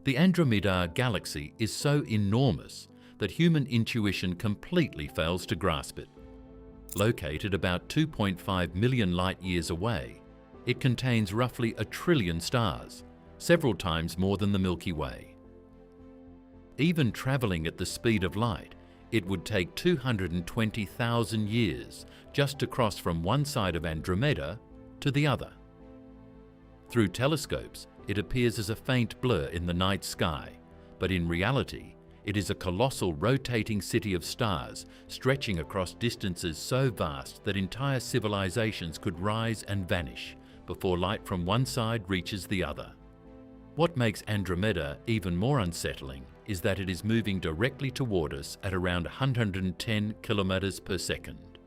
The Andromeda Galaxy is so enormous that human intuition completely fails to grasp it. Located about 2.5 million light-years away, it contains roughly 1 trillion stars, several times more than the Milky Way. Even traveling at the speed of light, it would take 220,000 years just to cross from one side of Andromeda to the other. Through telescopes, it appears as a faint blur in the night sky, but in reality, it is a colossal rotating city of stars stretching across distances so vast that entire civilizations could rise and vanish before light from one side reaches the other. What makes Andromeda even more unsettling is that it is moving directly toward us at around 110 kilometers per second.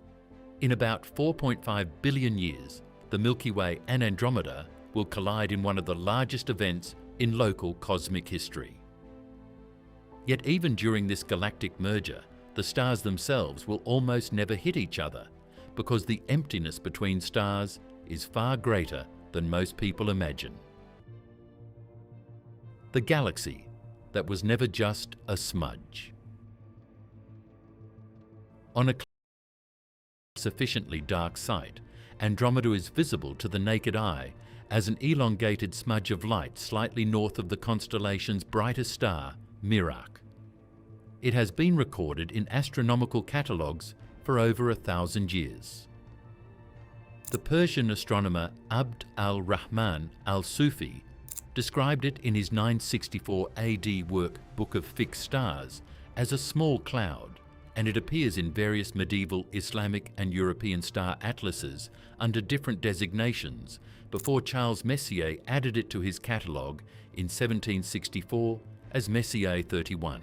In about 4.5 billion years, the Milky Way and Andromeda will collide in one of the largest events in local cosmic history. Yet even during this galactic merger, the stars themselves will almost never hit each other because the emptiness between stars is far greater than most people imagine. The galaxy that was never just a smudge. On a sufficiently dark site, Andromeda is visible to the naked eye as an elongated smudge of light slightly north of the constellation's brightest star, Merak. It has been recorded in astronomical catalogues for over 1,000 years. The Persian astronomer Abd al-Rahman al-Sufi described it in his 964 AD work Book of Fixed Stars as a small cloud, and it appears in various medieval Islamic and European star atlases under different designations before Charles Messier added it to his catalogue in 1764 as Messier 31.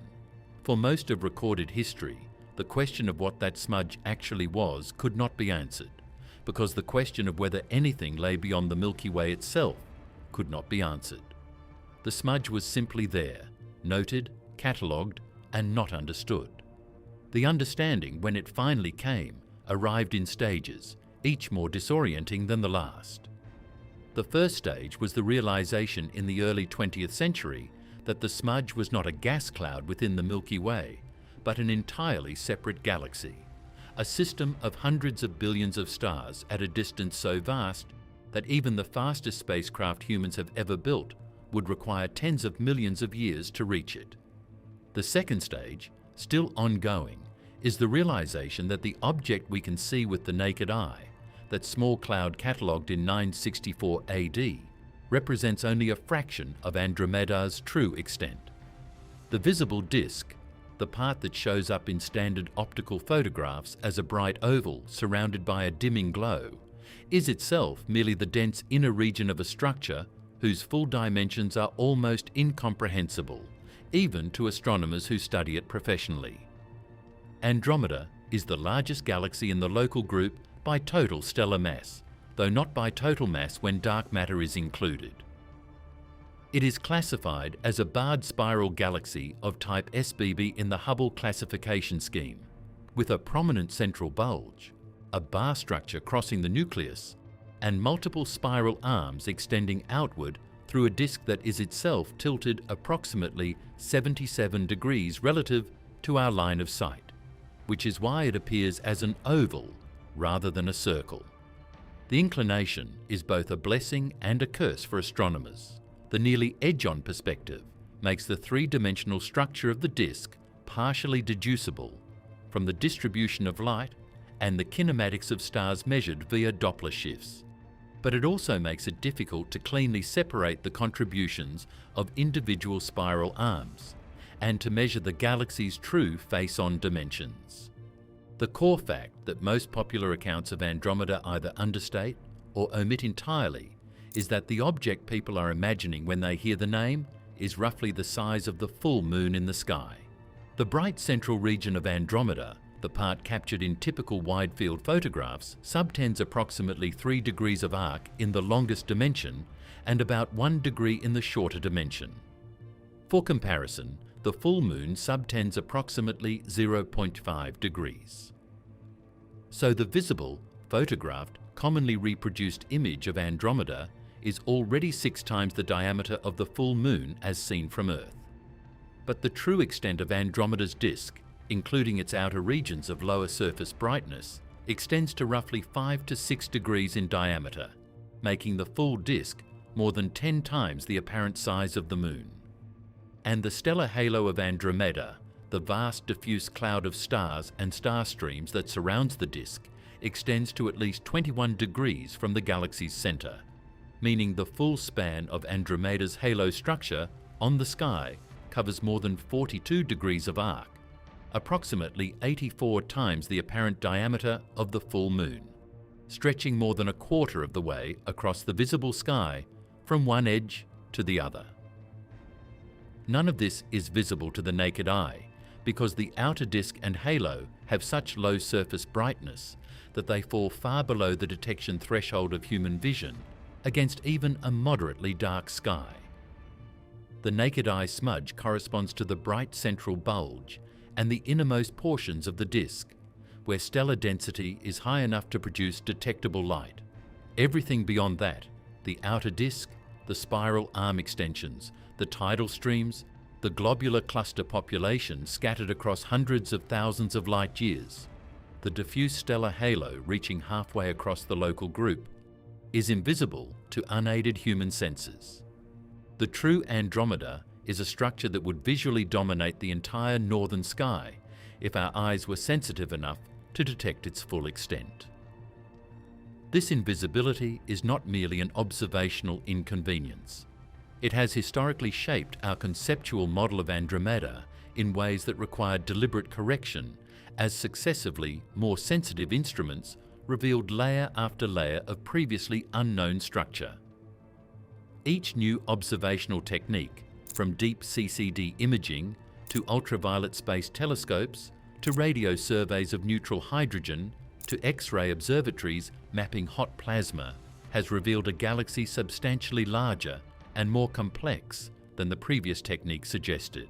For most of recorded history, the question of what that smudge actually was could not be answered, because the question of whether anything lay beyond the Milky Way itself could not be answered. The smudge was simply there, noted, catalogued, and not understood. The understanding, when it finally came, arrived in stages, each more disorienting than the last. The first stage was the realization in the early 20th century that the smudge was not a gas cloud within the Milky Way, but an entirely separate galaxy, a system of hundreds of billions of stars at a distance so vast that even the fastest spacecraft humans have ever built would require tens of millions of years to reach it. The second stage, still ongoing, is the realization that the object we can see with the naked eye, that small cloud catalogued in 964 AD, represents only a fraction of Andromeda's true extent. The visible disk, the part that shows up in standard optical photographs as a bright oval surrounded by a dimming glow, is itself merely the dense inner region of a structure whose full dimensions are almost incomprehensible, even to astronomers who study it professionally. Andromeda is the largest galaxy in the local group by total stellar mass, though not by total mass when dark matter is included. It is classified as a barred spiral galaxy of type SBB in the Hubble classification scheme, with a prominent central bulge, a bar structure crossing the nucleus, and multiple spiral arms extending outward through a disk that is itself tilted approximately 77 degrees relative to our line of sight, which is why it appears as an oval rather than a circle. The inclination is both a blessing and a curse for astronomers. The nearly edge-on perspective makes the three-dimensional structure of the disk partially deducible from the distribution of light and the kinematics of stars measured via Doppler shifts. But it also makes it difficult to cleanly separate the contributions of individual spiral arms and to measure the galaxy's true face-on dimensions. The core fact that most popular accounts of Andromeda either understate or omit entirely is that the object people are imagining when they hear the name is roughly the size of the full moon in the sky. The bright central region of Andromeda, the part captured in typical wide-field photographs, subtends approximately 3 degrees of arc in the longest dimension and about 1 degree in the shorter dimension. For comparison, the full moon subtends approximately 0.5 degrees. So the visible, photographed, commonly reproduced image of Andromeda is already 6 times the diameter of the full Moon as seen from Earth. But the true extent of Andromeda's disk, including its outer regions of lower surface brightness, extends to roughly 5 to 6 degrees in diameter, making the full disk more than 10 times the apparent size of the Moon. And the stellar halo of Andromeda, the vast diffuse cloud of stars and star streams that surrounds the disk, extends to at least 21 degrees from the galaxy's center, meaning the full span of Andromeda's halo structure on the sky covers more than 42 degrees of arc, approximately 84 times the apparent diameter of the full Moon, stretching more than a quarter of the way across the visible sky from one edge to the other. None of this is visible to the naked eye because the outer disk and halo have such low surface brightness that they fall far below the detection threshold of human vision against even a moderately dark sky. The naked eye smudge corresponds to the bright central bulge and the innermost portions of the disk, where stellar density is high enough to produce detectable light. Everything beyond that, the outer disk, the spiral arm extensions, the tidal streams, the globular cluster population scattered across hundreds of thousands of light years, the diffuse stellar halo reaching halfway across the local group, is invisible to unaided human senses. The true Andromeda is a structure that would visually dominate the entire northern sky if our eyes were sensitive enough to detect its full extent. This invisibility is not merely an observational inconvenience. It has historically shaped our conceptual model of Andromeda in ways that required deliberate correction as successively more sensitive instruments revealed layer after layer of previously unknown structure. Each new observational technique, from deep CCD imaging to ultraviolet space telescopes to radio surveys of neutral hydrogen to X-ray observatories mapping hot plasma, has revealed a galaxy substantially larger and more complex than the previous technique suggested.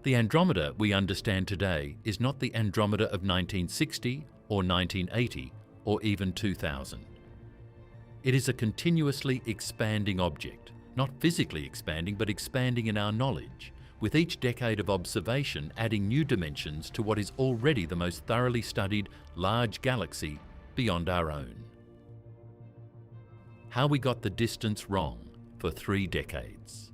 The Andromeda we understand today is not the Andromeda of 1960 or 1980 or even 2000. It is a continuously expanding object, not physically expanding but expanding in our knowledge, with each decade of observation adding new dimensions to what is already the most thoroughly studied large galaxy beyond our own. How we got the distance wrong for 3 decades.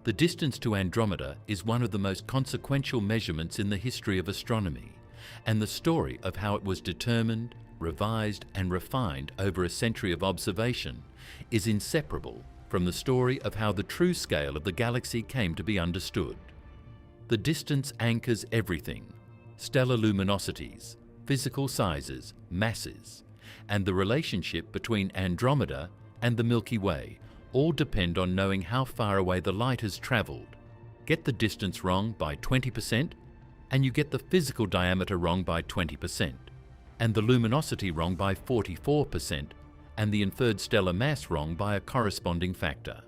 The distance to Andromeda is one of the most consequential measurements in the history of astronomy, and the story of how it was determined, revised and refined over a century of observation is inseparable from the story of how the true scale of the galaxy came to be understood. The distance anchors everything: stellar luminosities, physical sizes, masses, and the relationship between Andromeda and the Milky Way all depend on knowing how far away the light has travelled. Get the distance wrong by 20% and you get the physical diameter wrong by 20%, and the luminosity wrong by 44%, and the inferred stellar mass wrong by a corresponding factor.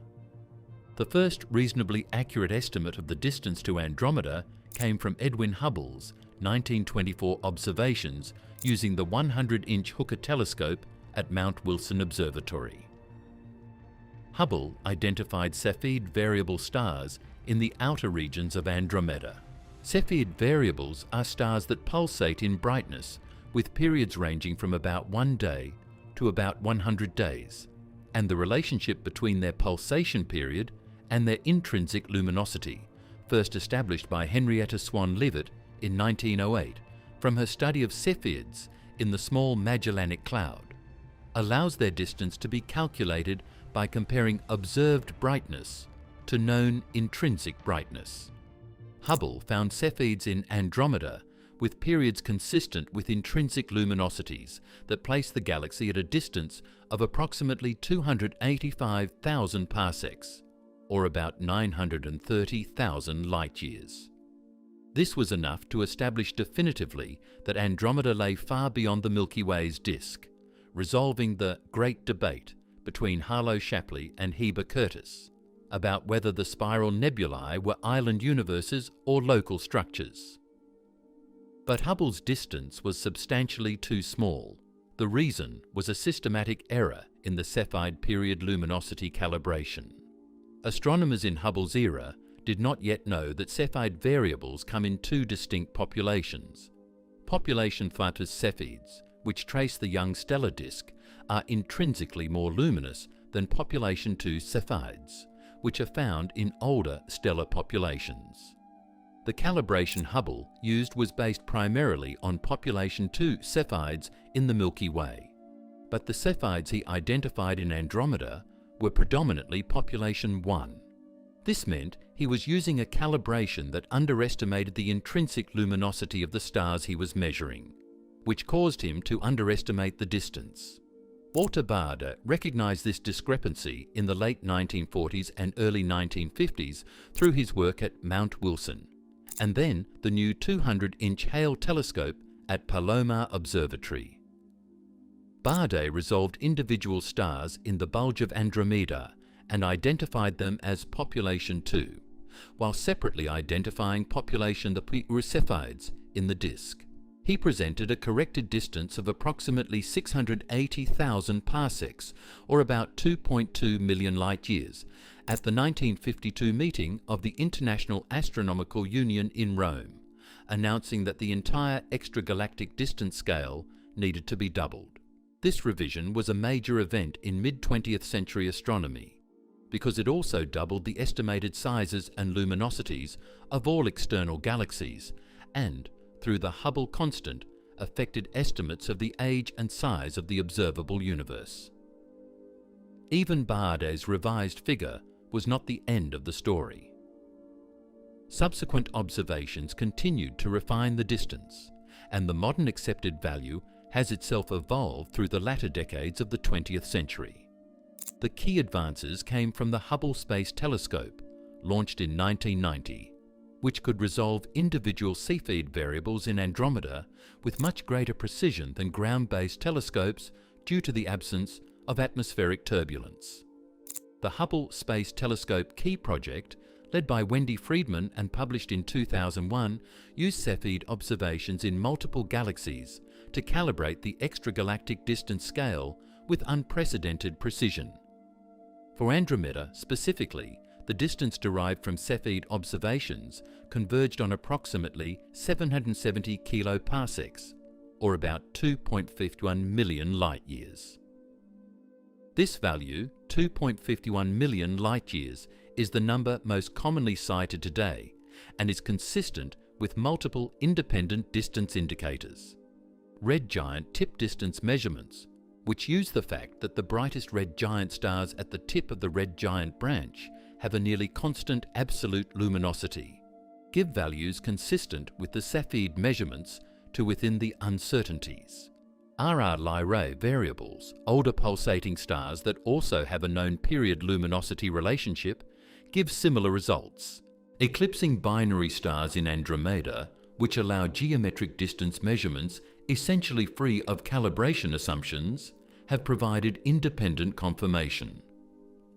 The first reasonably accurate estimate of the distance to Andromeda came from Edwin Hubble's 1924 observations using the 100-inch Hooker telescope at Mount Wilson Observatory. Hubble identified Cepheid variable stars in the outer regions of Andromeda. Cepheid variables are stars that pulsate in brightness with periods ranging from about 1 day to about 100 days, and the relationship between their pulsation period and their intrinsic luminosity, first established by Henrietta Swan Leavitt in 1908 from her study of Cepheids in the Small Magellanic Cloud, allows their distance to be calculated by comparing observed brightness to known intrinsic brightness. Hubble found Cepheids in Andromeda with periods consistent with intrinsic luminosities that place the galaxy at a distance of approximately 285,000 parsecs, or about 930,000 light-years. This was enough to establish definitively that Andromeda lay far beyond the Milky Way's disk, resolving the great debate between Harlow Shapley and Heber Curtis about whether the spiral nebulae were island universes or local structures. But Hubble's distance was substantially too small. The reason was a systematic error in the Cepheid period luminosity calibration. Astronomers in Hubble's era did not yet know that Cepheid variables come in two distinct populations. Population Theta Cepheids, which trace the young stellar disk, are intrinsically more luminous than population 2 Cepheids, which are found in older stellar populations. The calibration Hubble used was based primarily on population 2 Cepheids in the Milky Way, but the Cepheids he identified in Andromeda were predominantly population 1. This meant he was using a calibration that underestimated the intrinsic luminosity of the stars he was measuring, which caused him to underestimate the distance. Walter Baade recognized this discrepancy in the late 1940s and early 1950s through his work at Mount Wilson, and then the new 200-inch Hale telescope at Palomar Observatory. Baade resolved individual stars in the bulge of Andromeda and identified them as population 2, while separately identifying population the Cepheids in the disk. He presented a corrected distance of approximately 680,000 parsecs, or about 2.2 million light-years, at the 1952 meeting of the International Astronomical Union in Rome, announcing that the entire extragalactic distance scale needed to be doubled. This revision was a major event in mid-20th century astronomy, because it also doubled the estimated sizes and luminosities of all external galaxies, and, through the Hubble constant, affected estimates of the age and size of the observable universe. Even Baade's revised figure was not the end of the story. Subsequent observations continued to refine the distance, and the modern accepted value has itself evolved through the latter decades of the 20th century. The key advances came from the Hubble Space Telescope, launched in 1990, which could resolve individual Cepheid variables in Andromeda with much greater precision than ground-based telescopes due to the absence of atmospheric turbulence. The Hubble Space Telescope Key project, led by Wendy Friedman and published in 2001, used Cepheid observations in multiple galaxies to calibrate the extragalactic distance scale with unprecedented precision. For Andromeda specifically, the distance derived from Cepheid observations converged on approximately 770 kiloparsecs, or about 2.51 million light-years. This value, 2.51 million light-years, is the number most commonly cited today and is consistent with multiple independent distance indicators. Red giant tip distance measurements, which use the fact that the brightest red giant stars at the tip of the red giant branch have a nearly constant absolute luminosity, give values consistent with the Cepheid measurements to within the uncertainties. RR Lyrae variables, older pulsating stars that also have a known period luminosity relationship, give similar results. Eclipsing binary stars in Andromeda, which allow geometric distance measurements essentially free of calibration assumptions, have provided independent confirmation.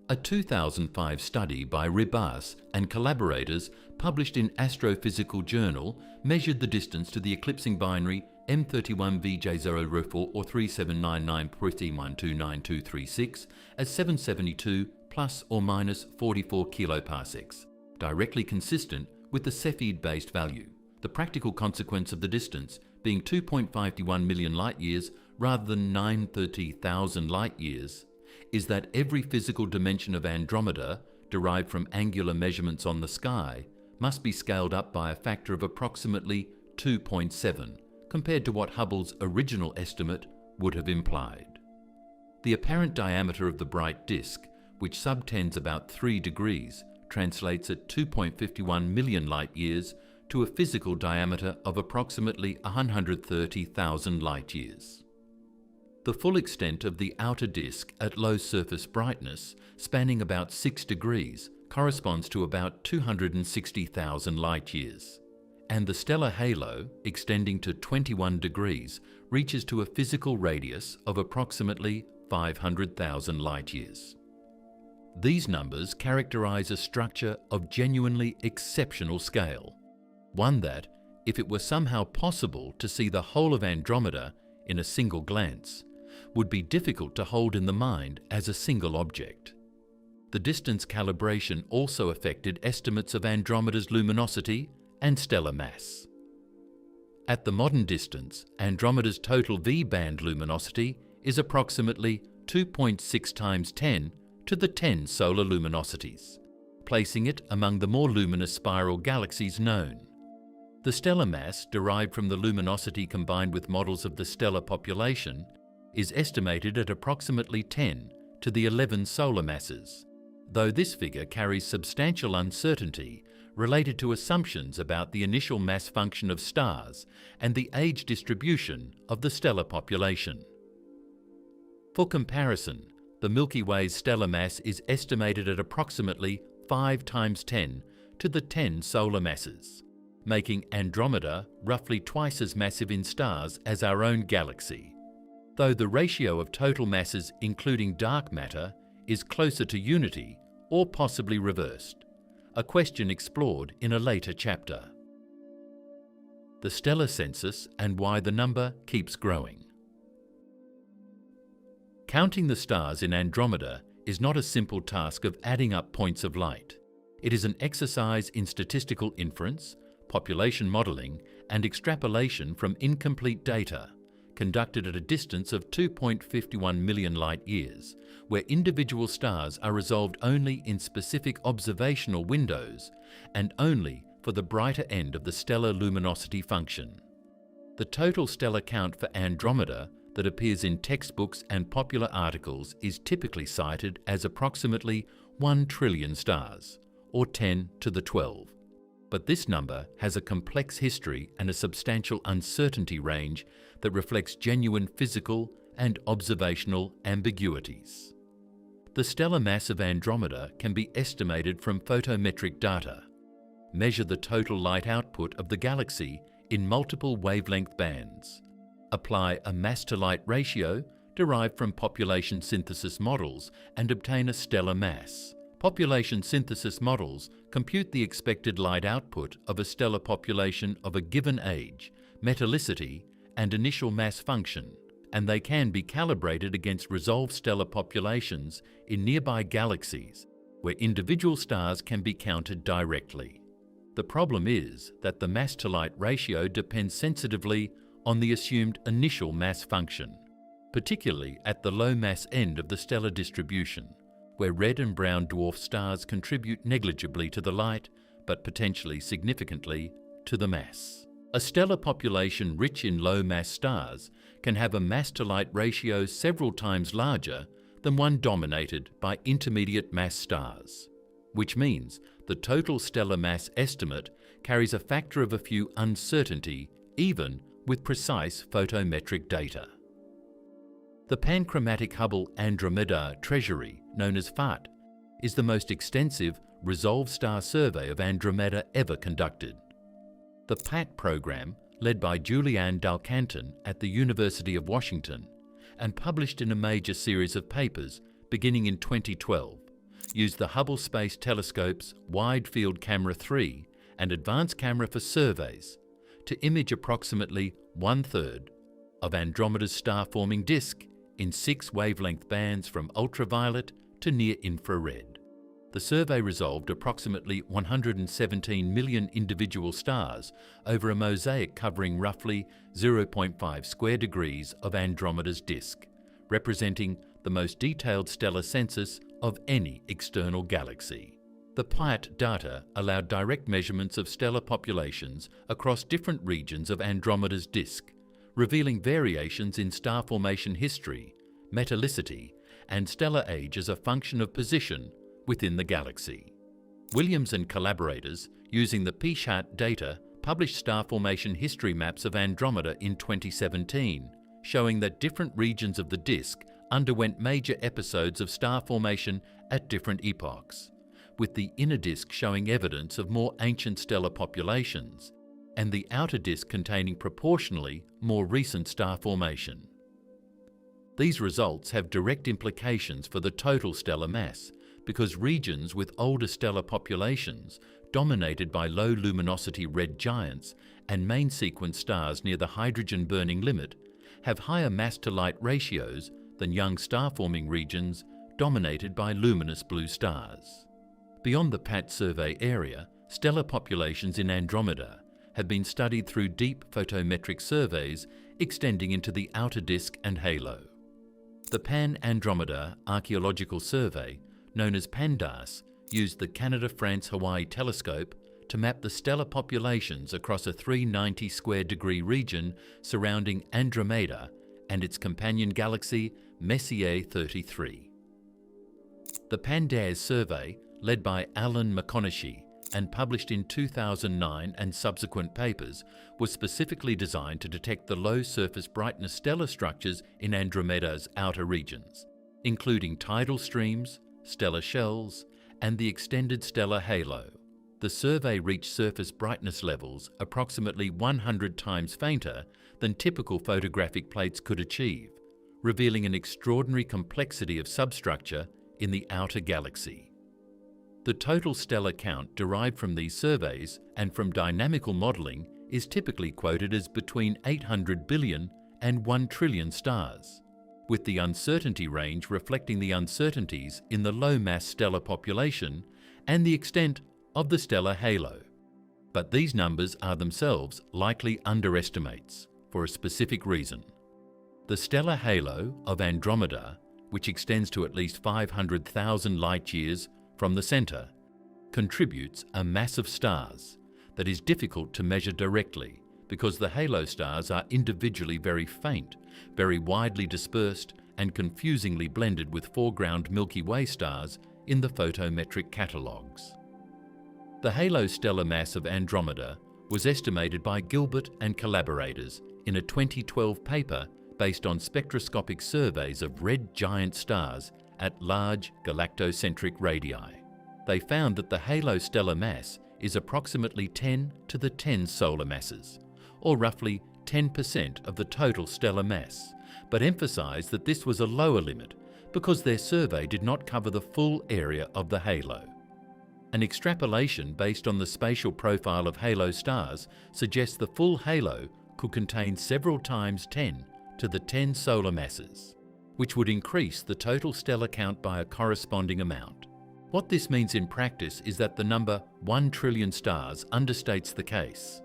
A 2005 study by Ribas and collaborators published in Astrophysical Journal measured the distance to the eclipsing binary M31VJ004 or 3799.1292236 as 772 plus or minus 44 kiloparsecs, directly consistent with the Cepheid-based value, the practical consequence of the distance being 2.51 million light-years rather than 930,000 light-years, is that every physical dimension of Andromeda, derived from angular measurements on the sky, must be scaled up by a factor of approximately 2.7, compared to what Hubble's original estimate would have implied. The apparent diameter of the bright disk, which subtends about 3 degrees, translates at 2.51 million light-years to a physical diameter of approximately 130,000 light-years. The full extent of the outer disk at low surface brightness, spanning about 6 degrees, corresponds to about 260,000 light-years, and the stellar halo, extending to 21 degrees, reaches to a physical radius of approximately 500,000 light-years. These numbers characterize a structure of genuinely exceptional scale, one that, if it were somehow possible to see the whole of Andromeda in a single glance, would be difficult to hold in the mind as a single object. The distance calibration also affected estimates of Andromeda's luminosity and stellar mass. At the modern distance, Andromeda's total V-band luminosity is approximately 2.6 times 10 to the 10 solar luminosities, placing it among the more luminous spiral galaxies known. The stellar mass derived from the luminosity combined with models of the stellar population is estimated at approximately 10 to the 11 solar masses, though this figure carries substantial uncertainty related to assumptions about the initial mass function of stars and the age distribution of the stellar population. For comparison, the Milky Way's stellar mass is estimated at approximately 5 times 10 to the 10 solar masses, making Andromeda roughly twice as massive in stars as our own galaxy, though the ratio of total masses including dark matter is closer to unity or possibly reversed, a question explored in a later chapter. The stellar census and why the number keeps growing. Counting the stars in Andromeda is not a simple task of adding up points of light. It is an exercise in statistical inference, population modelling, and extrapolation from incomplete data, conducted at a distance of 2.51 million light-years, where individual stars are resolved only in specific observational windows and only for the brighter end of the stellar luminosity function. The total stellar count for Andromeda that appears in textbooks and popular articles is typically cited as approximately 1 trillion stars, or 10 to the 12. But this number has a complex history and a substantial uncertainty range that reflects genuine physical and observational ambiguities. The stellar mass of Andromeda can be estimated from photometric data. Measure the total light output of the galaxy in multiple wavelength bands. Apply a mass-to-light ratio derived from population synthesis models and obtain a stellar mass. Population synthesis models compute the expected light output of a stellar population of a given age, metallicity, and initial mass function, and they can be calibrated against resolved stellar populations in nearby galaxies, where individual stars can be counted directly. The problem is that the mass-to-light ratio depends sensitively on the assumed initial mass function, particularly at the low mass end of the stellar distribution, where red and brown dwarf stars contribute negligibly to the light, but potentially significantly to the mass. A stellar population rich in low-mass stars can have a mass-to-light ratio several times larger than one dominated by intermediate mass stars, which means the total stellar mass estimate carries a factor of a few uncertainty even with precise photometric data. The panchromatic Hubble Andromeda Treasury, known as PHAT, is the most extensive resolved star survey of Andromeda ever conducted. The PHAT program, led by Julianne Dalcanton at the University of Washington and published in a major series of papers beginning in 2012, used the Hubble Space Telescope's Wide Field Camera 3 and Advanced Camera for Surveys to image approximately 1/3 of Andromeda's star-forming disk in 6 wavelength bands from ultraviolet to near-infrared. The survey resolved approximately 117 million individual stars over a mosaic covering roughly 0.5 square degrees of Andromeda's disk, representing the most detailed stellar census of any external galaxy. The PHAT data allowed direct measurements of stellar populations across different regions of Andromeda's disk, revealing variations in star formation history, metallicity, and stellar age as a function of position within the galaxy. Williams and collaborators, using the PHAT data, published star formation history maps of Andromeda in 2017, showing that different regions of the disk underwent major episodes of star formation at different epochs, with the inner disk showing evidence of more ancient stellar populations, and the outer disk containing proportionally more recent star formation. These results have direct implications for the total stellar mass, because regions with older stellar populations, dominated by low luminosity red giants and main sequence stars near the hydrogen burning limit, have higher mass-to-light ratios than young star-forming regions dominated by luminous blue stars. Beyond the PAT survey area, stellar populations in Andromeda have been studied through deep photometric surveys extending into the outer disk and halo. The Pan-Andromeda Archaeological Survey, known as PANDAS, used the Canada-France-Hawaii telescope to map the stellar populations across a 390 square degree region surrounding Andromeda and its companion galaxy Messier 33. The PANDAS survey, led by Alan McConaughey and published in 2009 and subsequent papers, was specifically designed to detect the low surface brightness stellar structures in Andromeda's outer regions, including tidal streams, stellar shells, and the extended stellar halo. The survey reached surface brightness levels approximately 100 times fainter than typical photographic plates could achieve, revealing an extraordinary complexity of substructure in the outer galaxy. The total stellar count derived from these surveys and from dynamical modelling is typically quoted as between 800 billion and 1 trillion stars, with the uncertainty range reflecting the uncertainties in the low-mass stellar population and the extent of the stellar halo. But these numbers are themselves likely underestimates for a specific reason. The stellar halo of Andromeda, which extends to at least 500,000 light-years from the centre, contributes a mass of stars that is difficult to measure directly because the halo stars are individually very faint, very widely dispersed and confusingly blended with foreground Milky Way stars in the photometric catalogues. The halo stellar mass of Andromeda was estimated by Gilbert and collaborators in a 2012 paper based on spectroscopic surveys of red giant stars at large galactocentric radii. They found that the halo stellar mass is approximately 10 to the 10 solar masses, or roughly 10% of the total stellar mass, but emphasized that this was a lower limit because their survey did not cover the full area of the halo. An extrapolation based on the spatial profile of halo stars suggests the full halo could contain several times 10 to the 10 solar masses, which would increase the total stellar count by a corresponding amount. What this means in practice is that the number 1 trillion stars understates the case.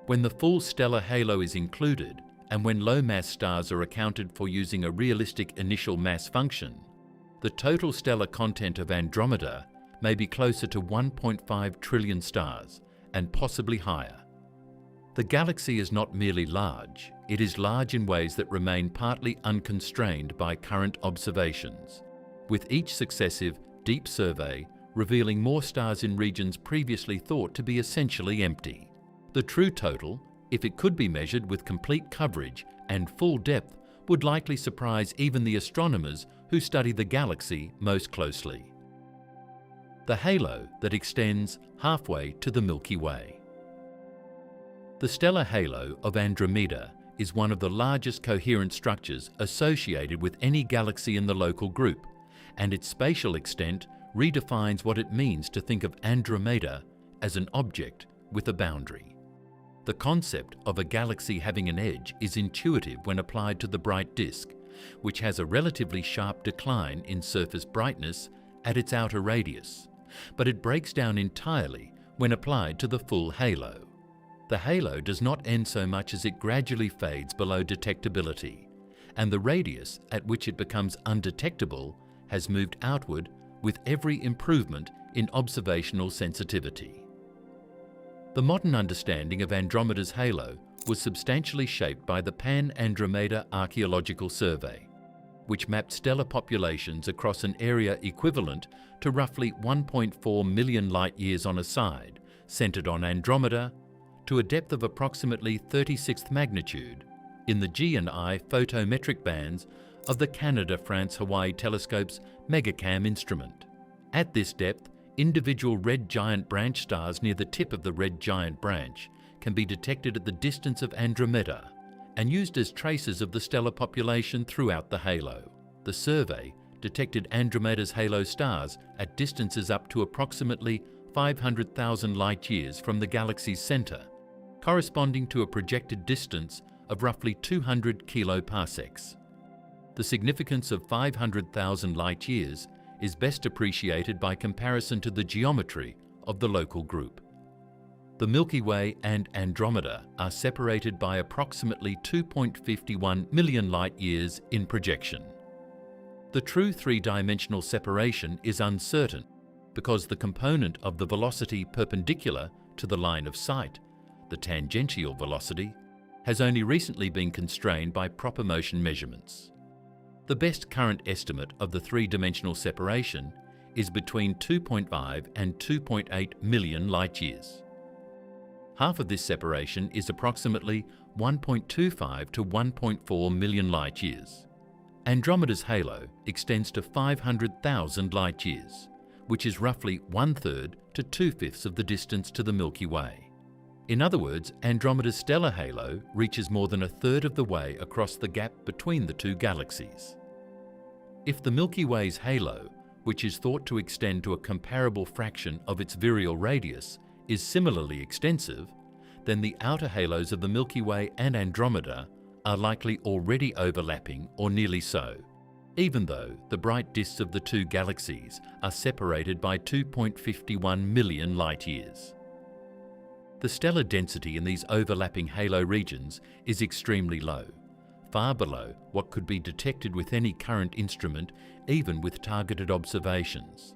When the full stellar halo is included, and when low-mass stars are accounted for using a realistic initial mass function, the total stellar content of Andromeda may be closer to 1.5 trillion stars, and possibly higher. The galaxy is not merely large, it is large in ways that remain partly unconstrained by current observations, with each successive deep survey revealing more stars in regions previously thought to be essentially empty. The true total, if it could be measured with complete coverage and full depth, would likely surprise even the astronomers who study the galaxy most closely. The halo that extends halfway to the Milky Way. The stellar halo of Andromeda is one of the largest coherent structures associated with any galaxy in the local group, and its spatial extent redefines what it means to think of Andromeda as an object with a boundary. The concept of a galaxy having an edge is intuitive when applied to the bright disk, which has a relatively sharp decline in surface brightness at its outer radius, but it breaks down entirely when applied to the full halo. The halo does not end so much as it gradually fades below detectability, and the radius at which it becomes undetectable has moved outward with every improvement in observational sensitivity. The modern understanding of Andromeda's halo was substantially shaped by the Pan-Andromeda Archaeological Survey, which mapped stellar populations across an area equivalent to roughly 1.4 million light-years on a side, centered on Andromeda, to a depth of approximately 36th magnitude in the G and I photometric bands of the Canada-France-Hawaii telescope's MegaCam instrument. At this depth, individual red giant branch stars near the tip of the red giant branch can be detected at the distance of Andromeda and used as traces of the stellar population throughout the halo. The survey detected Andromeda's halo stars at distances up to approximately 500,000 light-years from the galaxy's center, corresponding to a projected distance of roughly 200 kiloparsecs. The significance of 500,000 light-years is best appreciated by comparison to the geometry of the local group. The Milky Way and Andromeda are separated by approximately 2.51 million light-years in projection. The true three-dimensional separation is uncertain because the component of the velocity perpendicular to the line of sight, the tangential velocity, has only recently been constrained by proper motion measurements. The best current estimate of the three-dimensional separation is between 2.5 and 2.8 million light-years. Half of this separation is approximately 1.25 to 1.4 million light-years. Andromeda's halo extends to 500,000 light-years, which is roughly 1/3 to 2/5 of the distance to the Milky Way. In other words, Andromeda's stellar halo reaches more than 1/3 of the way across the gap between the two galaxies. If the Milky Way's halo, which is thought to extend to a comparable fraction of its virial radius, is similarly extensive, then the outer halos of the Milky Way and Andromeda are likely already overlapping or nearly so, even though the bright disks of the two galaxies are separated by 2.51 million light-years. The stellar density in these overlapping halo regions is extremely low, far below what could be detected with any current instrument, even with targeted observations.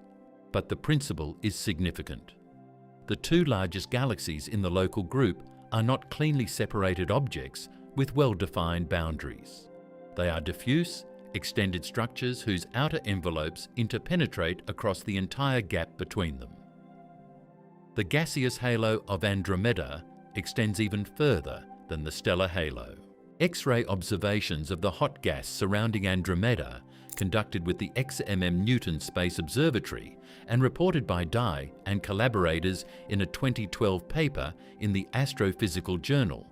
But the principle is significant. The two largest galaxies in the local group are not cleanly separated objects with well-defined boundaries. They are diffuse, extended structures whose outer envelopes interpenetrate across the entire gap between them. The gaseous halo of Andromeda extends even further than the stellar halo. X-ray observations of the hot gas surrounding Andromeda, conducted with the XMM Newton Space Observatory and reported by Dye and collaborators in a 2012 paper in the Astrophysical Journal,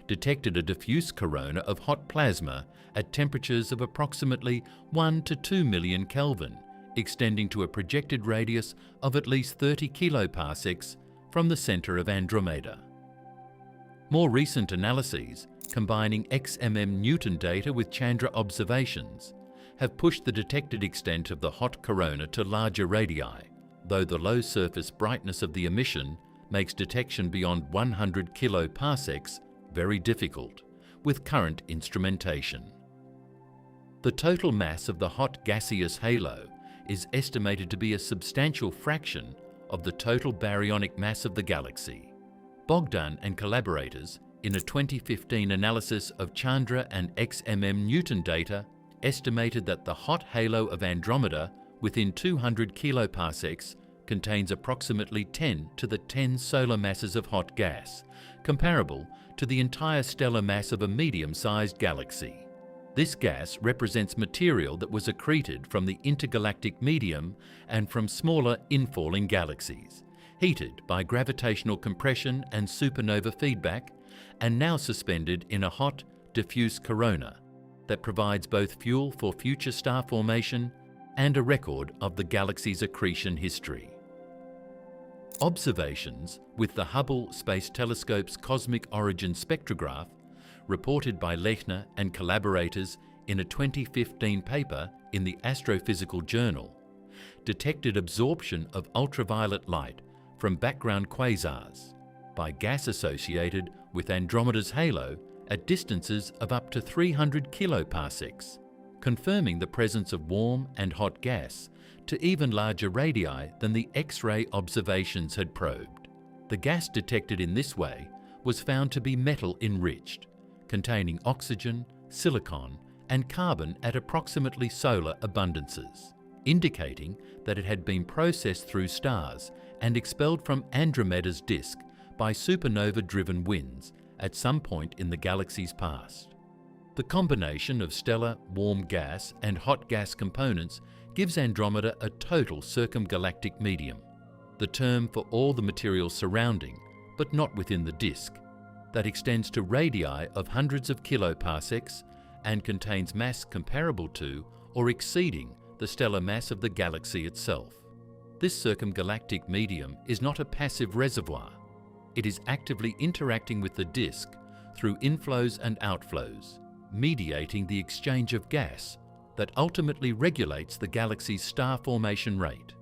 detected a diffuse corona of hot plasma at temperatures of approximately 1 to 2 million Kelvin, extending to a projected radius of at least 30 kiloparsecs from the center of Andromeda. More recent analyses, combining XMM Newton data with Chandra observations, have pushed the detected extent of the hot corona to larger radii, though the low surface brightness of the emission makes detection beyond 100 kiloparsecs very difficult with current instrumentation. The total mass of the hot gaseous halo is estimated to be a substantial fraction of the total baryonic mass of the galaxy. Bogdan and collaborators, in a 2015 analysis of Chandra and XMM Newton data, estimated that the hot halo of Andromeda within 200 kiloparsecs contains approximately 10 to the 10 solar masses of hot gas, comparable to the entire stellar mass of a medium-sized galaxy. This gas represents material that was accreted from the intergalactic medium and from smaller infalling galaxies, heated by gravitational compression and supernova feedback, and now suspended in a hot, diffuse corona that provides both fuel for future star formation and a record of the galaxy's accretion history. Observations with the Hubble Space Telescope's Cosmic Origin Spectrograph, reported by Lechner and collaborators in a 2015 paper in the Astrophysical Journal, detected absorption of ultraviolet light from background quasars by gas associated with Andromeda's halo at distances of up to 300 kiloparsecs, confirming the presence of warm and hot gas to even larger radii than the X-ray observations had probed. The gas detected in this way was found to be metal-enriched, containing oxygen, silicon, and carbon at approximately solar abundances, indicating that it had been processed through stars and expelled from Andromeda's disk by supernova-driven winds at some point in the galaxy's past. The combination of stellar warm gas and hot gas components gives Andromeda a total circumgalactic medium, the term for all the material surrounding, but not within the disk, that extends to radii of hundreds of kiloparsecs and contains mass comparable to or exceeding the stellar mass of the galaxy itself. This circumgalactic medium is not a passive reservoir. It is actively interacting with the disk through inflows and outflows, mediating the exchange of gas that ultimately regulates the galaxy's star formation rate.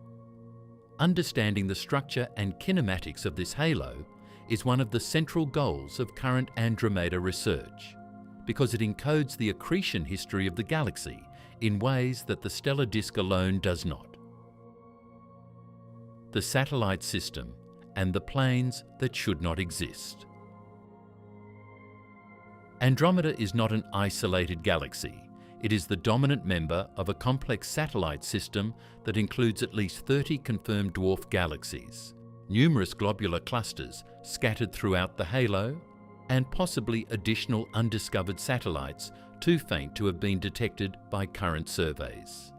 Understanding the structure and kinematics of this halo is one of the central goals of current Andromeda research, because it encodes the accretion history of the galaxy in ways that the stellar disk alone does not. The satellite system and the planes that should not exist. Andromeda is not an isolated galaxy. It is the dominant member of a complex satellite system that includes at least 30 confirmed dwarf galaxies, numerous globular clusters scattered throughout the halo, and possibly additional undiscovered satellites too faint to have been detected by current surveys.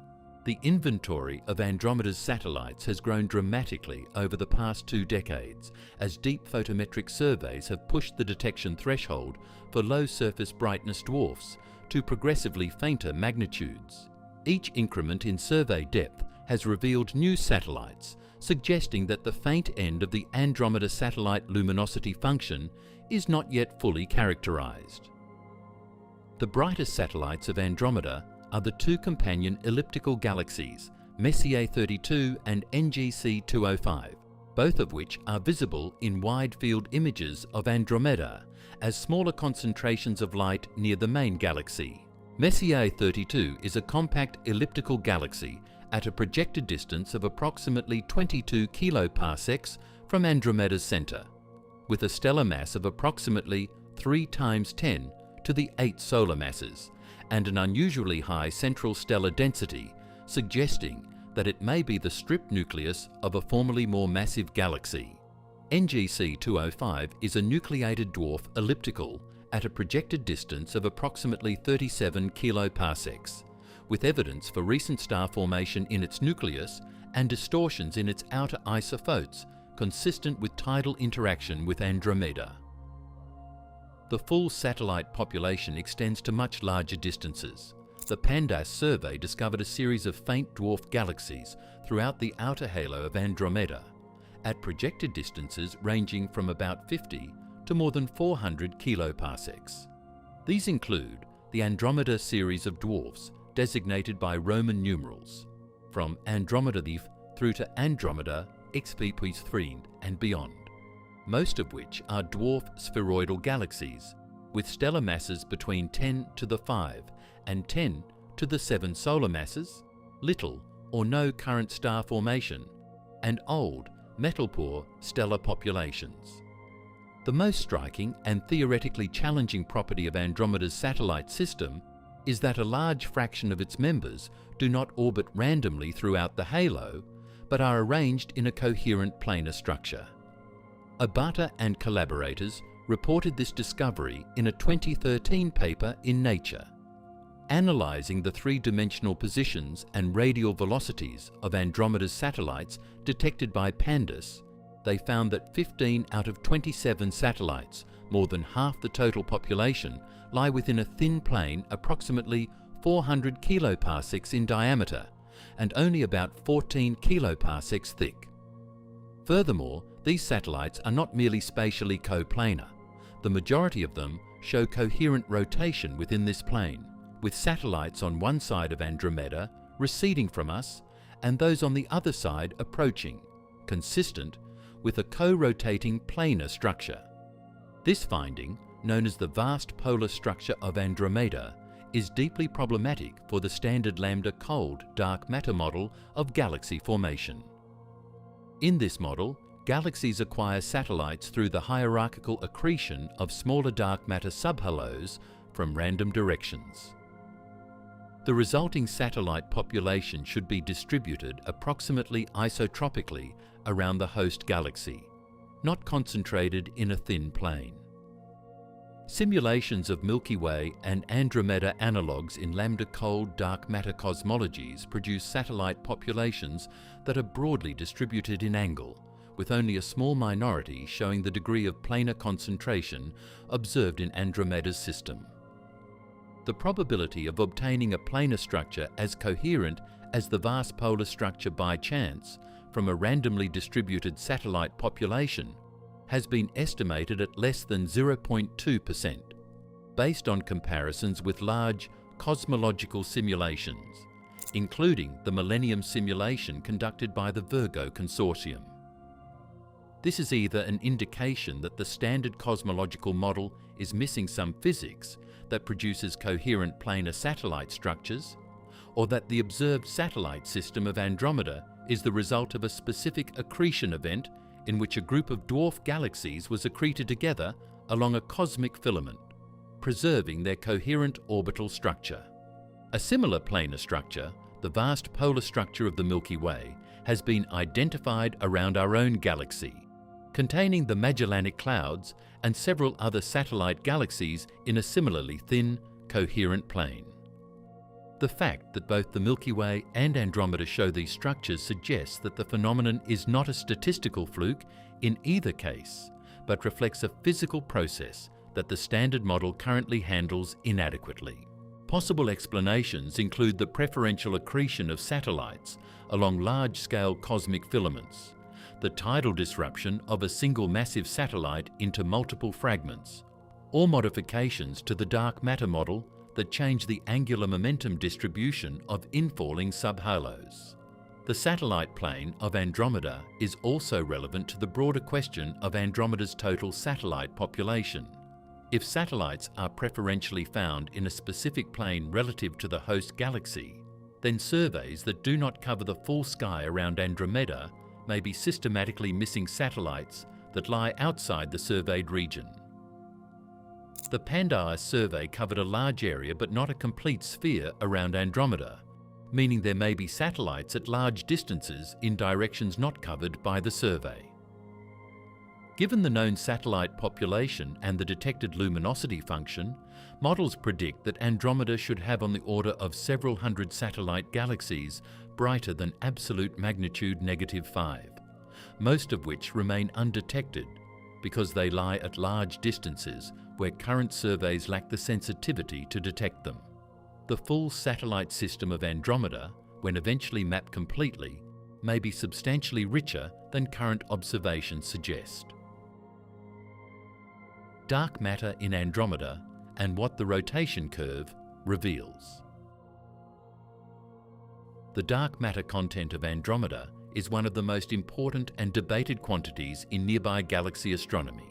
The inventory of Andromeda's satellites has grown dramatically over the past 2 decades as deep photometric surveys have pushed the detection threshold for low surface brightness dwarfs to progressively fainter magnitudes. Each increment in survey depth has revealed new satellites, suggesting that the faint end of the Andromeda satellite luminosity function is not yet fully characterized. The brightest satellites of Andromeda are the 2 companion elliptical galaxies, Messier 32 and NGC 205, both of which are visible in wide-field images of Andromeda as smaller concentrations of light near the main galaxy. Messier 32 is a compact elliptical galaxy at a projected distance of approximately 22 kiloparsecs from Andromeda's center, with a stellar mass of approximately 3 × 10 to the 8 solar masses, and an unusually high central stellar density, suggesting that it may be the strip nucleus of a formerly more massive galaxy. NGC 205 is a nucleated dwarf elliptical at a projected distance of approximately 37 kiloparsecs, with evidence for recent star formation in its nucleus and distortions in its outer isophotes consistent with tidal interaction with Andromeda. The full satellite population extends to much larger distances. The PANDAS survey discovered a series of faint dwarf galaxies throughout the outer halo of Andromeda, at projected distances ranging from about 50 to more than 400 kiloparsecs. These include the Andromeda series of dwarfs, designated by Roman numerals, from Andromeda through to Andromeda XP+3 and beyond, most of which are dwarf spheroidal galaxies with stellar masses between 10 to the 5 and 10 to the 7 solar masses, little or no current star formation, and old, metal-poor stellar populations. The most striking and theoretically challenging property of Andromeda's satellite system is that a large fraction of its members do not orbit randomly throughout the halo, but are arranged in a coherent planar structure. Obata and collaborators reported this discovery in a 2013 paper in Nature. Analyzing the 3-dimensional positions and radial velocities of Andromeda's satellites detected by PANDAS, they found that 15 out of 27 satellites, more than half the total population, lie within a thin plane approximately 400 kiloparsecs in diameter and only about 14 kiloparsecs thick. Furthermore, these satellites are not merely spatially coplanar. The majority of them show coherent rotation within this plane, with satellites on one side of Andromeda receding from us and those on the other side approaching, consistent with a co-rotating planar structure. This finding, known as the vast polar structure of Andromeda, is deeply problematic for the standard lambda cold dark matter model of galaxy formation. In this model, galaxies acquire satellites through the hierarchical accretion of smaller dark matter subhalos from random directions. The resulting satellite population should be distributed approximately isotropically around the host galaxy, not concentrated in a thin plane. Simulations of Milky Way and Andromeda analogues in lambda-cold dark matter cosmologies produce satellite populations that are broadly distributed in angle, with only a small minority showing the degree of planar concentration observed in Andromeda's system. The probability of obtaining a planar structure as coherent as the vast polar structure by chance from a randomly distributed satellite population has been estimated at less than 0.2%, based on comparisons with large cosmological simulations, including the Millennium simulation conducted by the Virgo Consortium. This is either an indication that the standard cosmological model is missing some physics that produces coherent planar satellite structures, or that the observed satellite system of Andromeda is the result of a specific accretion event in which a group of dwarf galaxies was accreted together along a cosmic filament, preserving their coherent orbital structure. A similar planar structure, the vast polar structure of the Milky Way, has been identified around our own galaxy, containing the Magellanic Clouds and several other satellite galaxies in a similarly thin, coherent plane. The fact that both the Milky Way and Andromeda show these structures suggests that the phenomenon is not a statistical fluke in either case, but reflects a physical process that the standard model currently handles inadequately. Possible explanations include the preferential accretion of satellites along large-scale cosmic filaments, the tidal disruption of a single massive satellite into multiple fragments, or modifications to the dark matter model that change the angular momentum distribution of infalling subhalos. The satellite plane of Andromeda is also relevant to the broader question of Andromeda's total satellite population. If satellites are preferentially found in a specific plane relative to the host galaxy, then surveys that do not cover the full sky around Andromeda may be systematically missing satellites that lie outside the surveyed region. The Pandar survey covered a large area but not a complete sphere around Andromeda, meaning there may be satellites at large distances in directions not covered by the survey. Given the known satellite population and the detected luminosity function, models predict that Andromeda should have on the order of several hundred satellite galaxies brighter than absolute magnitude -5, most of which remain undetected because they lie at large distances where current surveys lack the sensitivity to detect them. The full satellite system of Andromeda, when eventually mapped completely, may be substantially richer than current observations suggest. Dark matter in Andromeda and what the rotation curve reveals. The dark matter content of Andromeda is one of the most important and debated quantities in nearby galaxy astronomy.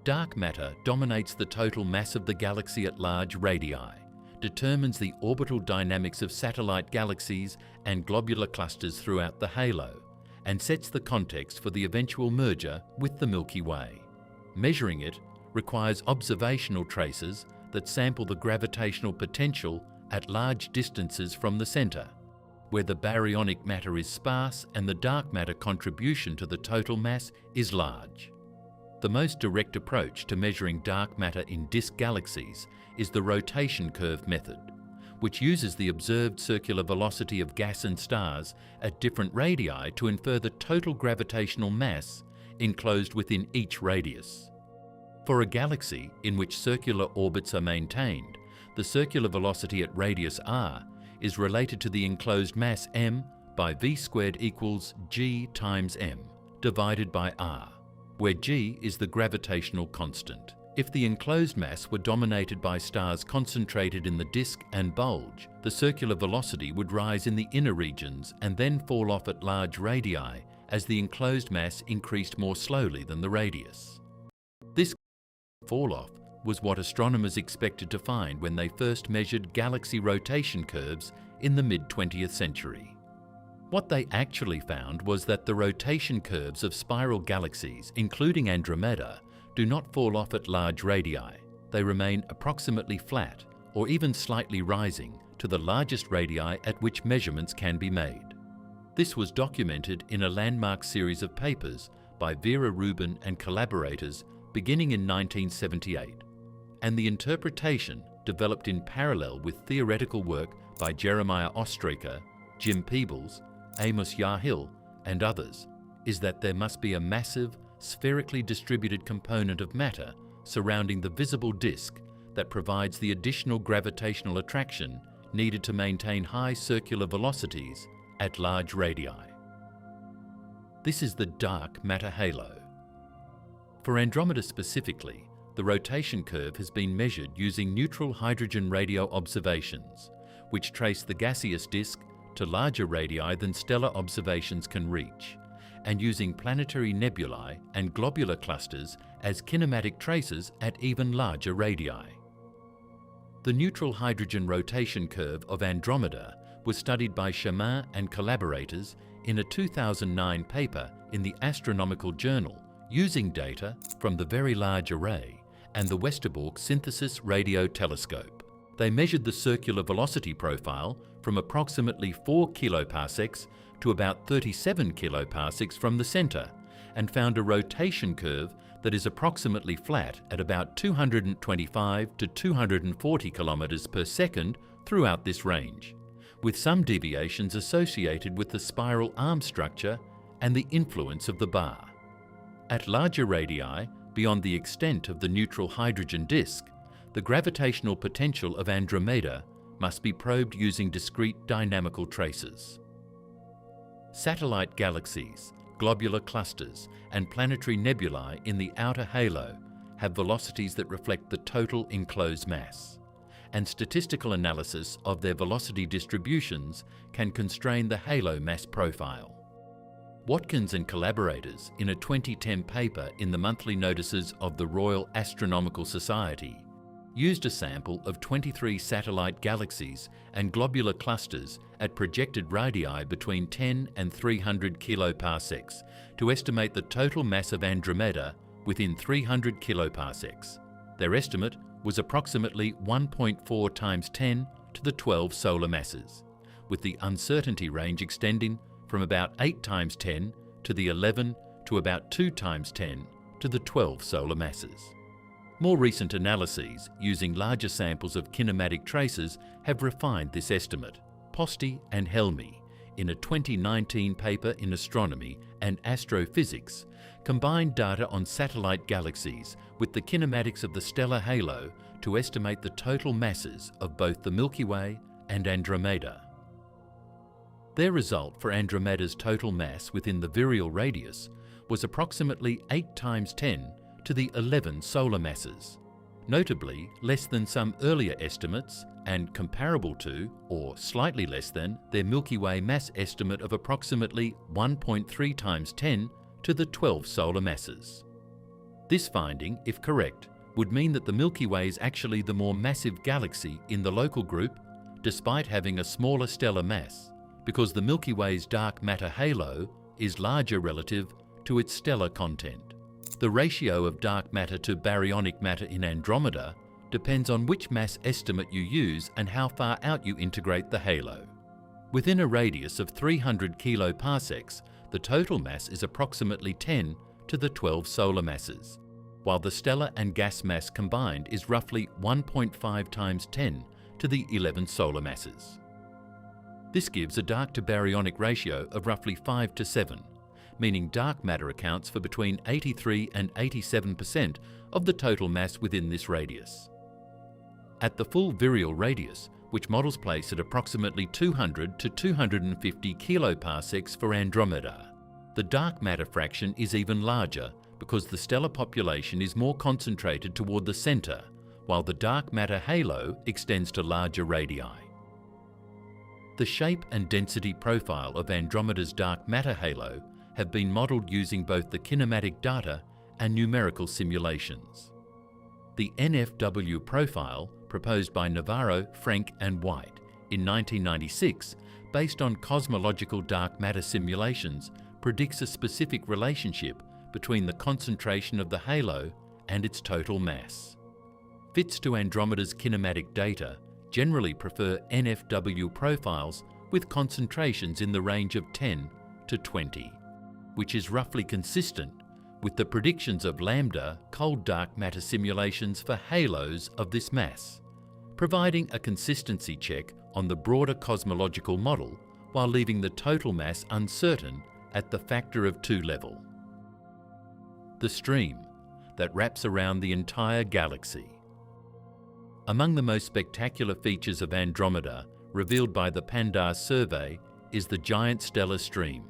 Dark matter dominates the total mass of the galaxy at large radii, determines the orbital dynamics of satellite galaxies and globular clusters throughout the halo, and sets the context for the eventual merger with the Milky Way. Measuring it requires observational traces that sample the gravitational potential at large distances from the centre, where the baryonic matter is sparse and the dark matter contribution to the total mass is large. The most direct approach to measuring dark matter in disk galaxies is the rotation curve method, which uses the observed circular velocity of gas and stars at different radii to infer the total gravitational mass enclosed within each radius. For a galaxy in which circular orbits are maintained, the circular velocity at radius r is related to the enclosed mass m by v² equals g times m divided by r, where g is the gravitational constant. If the enclosed mass were dominated by stars concentrated in the disk and bulge, the circular velocity would rise in the inner regions and then fall off at large radii as the enclosed mass increased more slowly than the radius. This fall-off was what astronomers expected to find when they first measured galaxy rotation curves in the mid-20th century. What they actually found was that the rotation curves of spiral galaxies, including Andromeda, do not fall off at large radii. They remain approximately flat or even slightly rising to the largest radii at which measurements can be made. This was documented in a landmark series of papers by Vera Rubin and collaborators beginning in 1978, and the interpretation, developed in parallel with theoretical work by Jeremiah Ostraker, Jim Peebles, Amos Yahill, and others, is that there must be a massive, spherically distributed component of matter surrounding the visible disk that provides the additional gravitational attraction needed to maintain high circular velocities at large radii. This is the dark matter halo. For Andromeda specifically, the rotation curve has been measured using neutral hydrogen radio observations, which trace the gaseous disk to larger radii than stellar observations can reach, and using planetary nebulae and globular clusters as kinematic traces at even larger radii. The neutral hydrogen rotation curve of Andromeda was studied by Chemin and collaborators in a 2009 paper in the Astronomical Journal using data from the Very Large Array and the Westerbork Synthesis Radio Telescope. They measured the circular velocity profile from approximately 4 kiloparsecs to about 37 kiloparsecs from the center and found a rotation curve that is approximately flat at about 225 to 240 kilometers per second throughout this range, with some deviations associated with the spiral arm structure and the influence of the bar. At larger radii, beyond the extent of the neutral hydrogen disk, the gravitational potential of Andromeda must be probed using discrete dynamical traces. Satellite galaxies, globular clusters, and planetary nebulae in the outer halo have velocities that reflect the total enclosed mass, and statistical analysis of their velocity distributions can constrain the halo mass profile. Watkins and collaborators, in a 2010 paper in the monthly notices of the Royal Astronomical Society, used a sample of 23 satellite galaxies and globular clusters at projected radii between 10 and 300 kiloparsecs to estimate the total mass of Andromeda within 300 kiloparsecs. Their estimate was approximately 1.4 times 10 to the 12 solar masses, with the uncertainty range extending from about 8 times 10 to the 11 to about 2 times 10 to the 12 solar masses. More recent analyses using larger samples of kinematic traces have refined this estimate. Posti and Helmy, in a 2019 paper in Astronomy and Astrophysics, combined data on satellite galaxies with the kinematics of the stellar halo to estimate the total masses of both the Milky Way and Andromeda. Their result for Andromeda's total mass within the virial radius was approximately 8 times 10 to the 11 solar masses, notably less than some earlier estimates and comparable to, or slightly less than, their Milky Way mass estimate of approximately 1.3 times 10 to the 12 solar masses. This finding, if correct, would mean that the Milky Way is actually the more massive galaxy in the local group, despite having a smaller stellar mass, because the Milky Way's dark matter halo is larger relative to its stellar content. The ratio of dark matter to baryonic matter in Andromeda depends on which mass estimate you use and how far out you integrate the halo. Within a radius of 300 kiloparsecs, the total mass is approximately 10 to the 12 solar masses, while the stellar and gas mass combined is roughly 1.5 times 10 to the 11 solar masses. This gives a dark to baryonic ratio of roughly 5 to 7, meaning dark matter accounts for between 83 and 87% of the total mass within this radius. At the full virial radius, which models place at approximately 200 to 250 kiloparsecs for Andromeda, the dark matter fraction is even larger because the stellar population is more concentrated toward the center, while the dark matter halo extends to larger radii. The shape and density profile of Andromeda's dark matter halo have been modelled using both the kinematic data and numerical simulations. The NFW profile, proposed by Navarro, Frank and White in 1996, based on cosmological dark matter simulations, predicts a specific relationship between the concentration of the halo and its total mass. Fits to Andromeda's kinematic data generally prefer NFW profiles with concentrations in the range of 10 to 20. Which is roughly consistent with the predictions of lambda cold dark matter simulations for halos of this mass, providing a consistency check on the broader cosmological model while leaving the total mass uncertain at the factor of 2 level. The stream that wraps around the entire galaxy. Among the most spectacular features of Andromeda revealed by the Pandar survey is the giant stellar stream,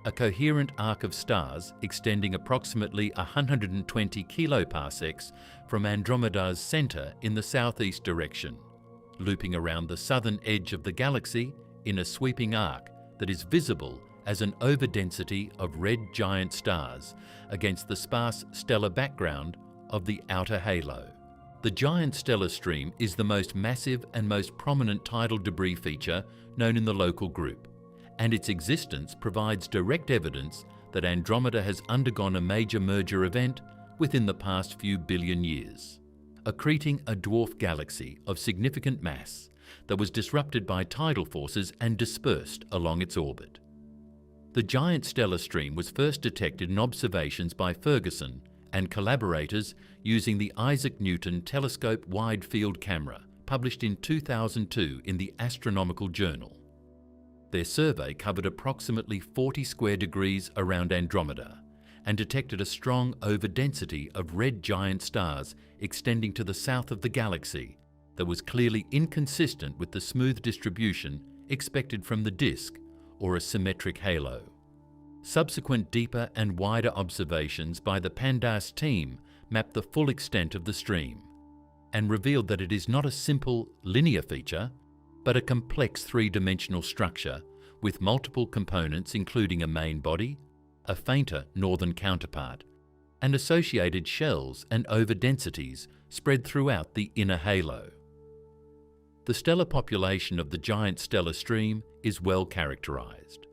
a coherent arc of stars extending approximately 120 kiloparsecs from Andromeda's centre in the southeast direction, looping around the southern edge of the galaxy in a sweeping arc that is visible as an overdensity of red giant stars against the sparse stellar background of the outer halo. The giant stellar stream is the most massive and most prominent tidal debris feature known in the local group, and its existence provides direct evidence that Andromeda has undergone a major merger event within the past few billion years, accreting a dwarf galaxy of significant mass that was disrupted by tidal forces and dispersed along its orbit. The giant stellar stream was first detected in observations by Ferguson and collaborators using the Isaac Newton Telescope Wide Field Camera, published in 2002 in the Astronomical Journal. Their survey covered approximately 40 square degrees around Andromeda and detected a strong overdensity of red giant stars extending to the south of the galaxy that was clearly inconsistent with the smooth distribution expected from the disk or a symmetric halo. Subsequent deeper and wider observations by the PANDAS team mapped the full extent of the stream and revealed that it is not a simple linear feature, but a complex three-dimensional structure with multiple components including a main body, a fainter northern counterpart, and associated shells and overdensities spread throughout the inner halo. The stellar population of the giant stellar stream is well characterized.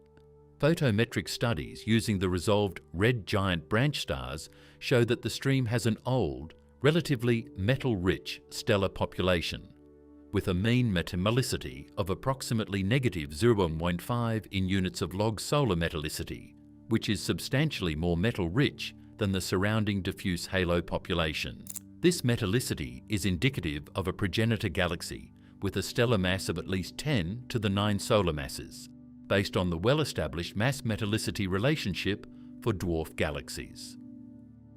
Photometric studies using the resolved red giant branch stars show that the stream has an old, relatively metal-rich stellar population, with a mean metamorphicity of approximately negative 0.5 in units of log solar metallicity, which is substantially more metal-rich than the surrounding diffuse halo population. This metallicity is indicative of a progenitor galaxy with a stellar mass of at least 10 to the 9 solar masses, based on the well-established mass-metallicity relationship for dwarf galaxies.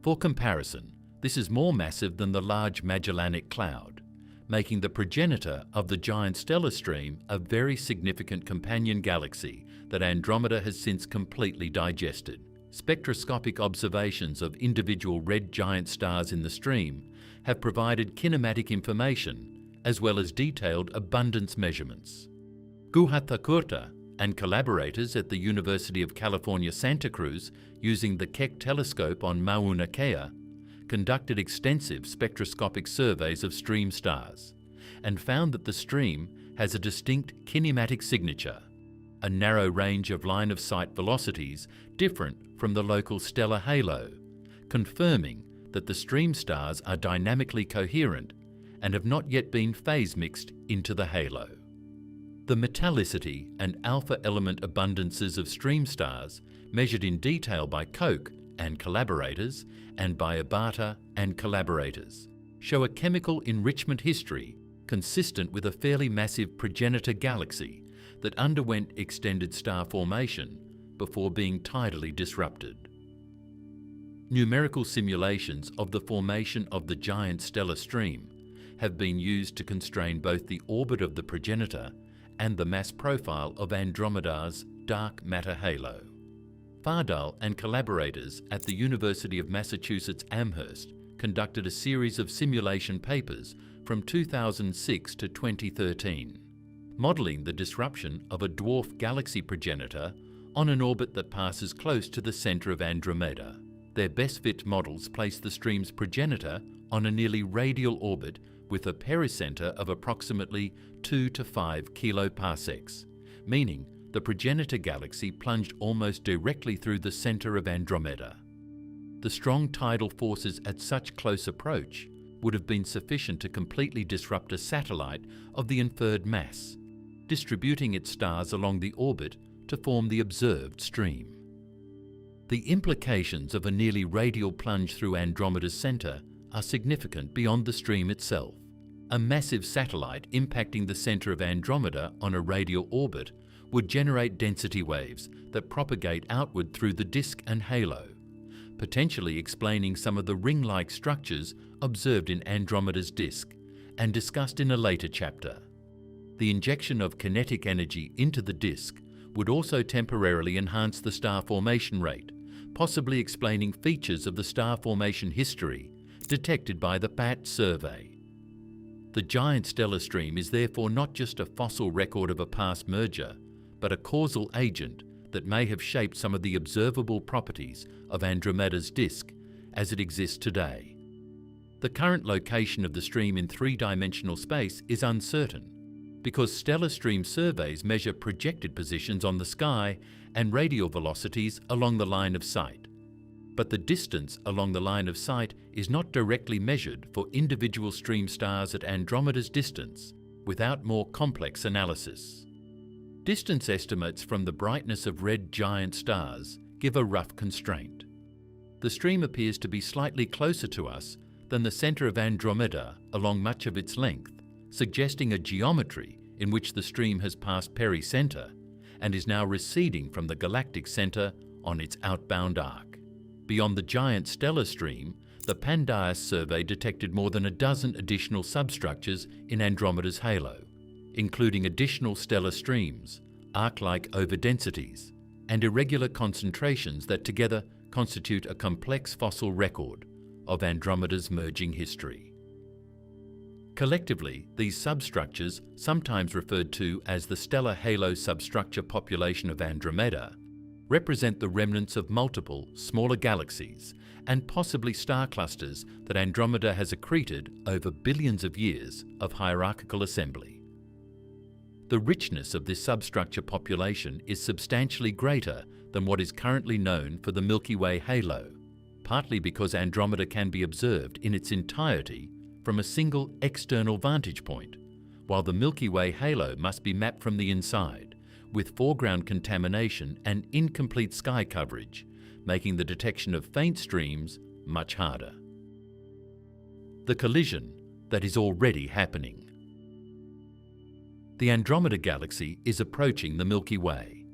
For comparison, this is more massive than the Large Magellanic Cloud, making the progenitor of the giant stellar stream a very significant companion galaxy that Andromeda has since completely digested. Spectroscopic observations of individual red giant stars in the stream have provided kinematic information as well as detailed abundance measurements. Guhathakurta and collaborators at the University of California, Santa Cruz, using the Keck telescope on Mauna Kea, conducted extensive spectroscopic surveys of stream stars and found that the stream has a distinct kinematic signature, a narrow range of line-of-sight velocities different from the local stellar halo, confirming that the stream stars are dynamically coherent and have not yet been phase-mixed into the halo. The metallicity and alpha element abundances of stream stars, measured in detail by Koch and collaborators and by Abata and collaborators, show a chemical enrichment history consistent with a fairly massive progenitor galaxy that underwent extended star formation before being tidally disrupted. Numerical simulations of the formation of the giant stellar stream have been used to constrain both the orbit of the progenitor and the mass profile of Andromeda's dark matter halo. Fardal and collaborators at the University of Massachusetts Amherst conducted a series of simulation papers from 2006 to 2013, modelling the disruption of a dwarf galaxy progenitor on an orbit that passes close to the centre of Andromeda. Their best-fit models place the stream's progenitor on a nearly radial orbit with a pericenter of approximately 2 to 5 kiloparsecs, meaning the progenitor galaxy plunged almost directly through the centre of Andromeda. The strong tidal forces at such close approach would have been sufficient to completely disrupt a satellite of the inferred mass, distributing its stars along the orbit to form the observed stream. The implications of a nearly radial plunge through Andromeda's centre are significant beyond the stream itself. A massive satellite impacting the centre of Andromeda on a radial orbit would generate density waves that propagate outward through the disk and halo, potentially explaining some of the ring-like structures observed in Andromeda's disk and discussed in a later chapter. The injection of kinetic energy into the disk would also temporarily enhance the star formation rate, possibly explaining features of the star formation history detected by the PAT survey. The giant stellar stream is therefore not just a fossil record of a past merger, but a causal agent that may have shaped some of the observable properties of Andromeda's disk as it exists today. The current location of the stream in three-dimensional space is uncertain, because stellar stream surveys measure projected positions on the sky and radial velocities along the line of sight. But the distance along the line of sight is not directly measured for individual stream stars at Andromeda's distance without more complex analysis. Distance estimates from the brightness of red giant stars give a rough constraint. The stream appears to be slightly closer to us than the centre of Andromeda along much of its length, suggesting a geometry in which the stream has passed pericenter and is now receding from the galactic centre on its outbound arc. Beyond the giant stellar stream, the Pandias survey detected more than a dozen additional substructures in Andromeda's halo, including additional stellar streams, arc-like overdensities, and irregular concentrations that together constitute a complex fossil record of Andromeda's merging history. Collectively, these substructures, sometimes referred to as the stellar halo substructure population of Andromeda, represent the remnants of multiple, smaller galaxies and possibly star clusters that Andromeda has accreted over billions of years of hierarchical assembly. The richness of this substructure population is substantially greater than what is currently known for the Milky Way halo, partly because Andromeda can be observed in its entirety from a single external vantage point, while the Milky Way halo must be mapped from the inside, with foreground contamination and incomplete sky coverage, making the detection of faint streams much harder. The collision that is already happening. The Andromeda Galaxy is approaching the Milky Way.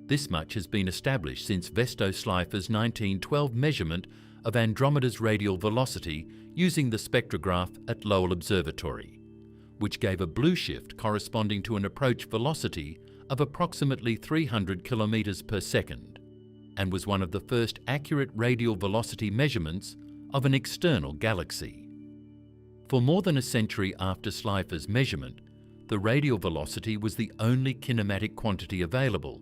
This much has been established since Vesto Slipher's 1912 measurement of Andromeda's radial velocity using the spectrograph at Lowell Observatory, which gave a blue shift corresponding to an approach velocity of approximately 300 kilometers per second, and was one of the first accurate radial velocity measurements of an external galaxy. For more than a century after Slipher's measurement, the radial velocity was the only kinematic quantity available,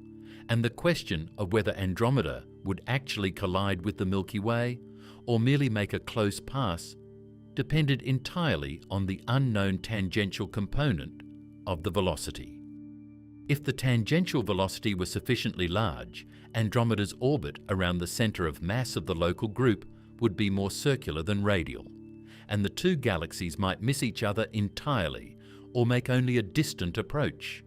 and the question of whether Andromeda would actually collide with the Milky Way or merely make a close pass depended entirely on the unknown tangential component of the velocity. If the tangential velocity was sufficiently large, Andromeda's orbit around the centre of mass of the local group would be more circular than radial, and the two galaxies might miss each other entirely or make only a distant approach.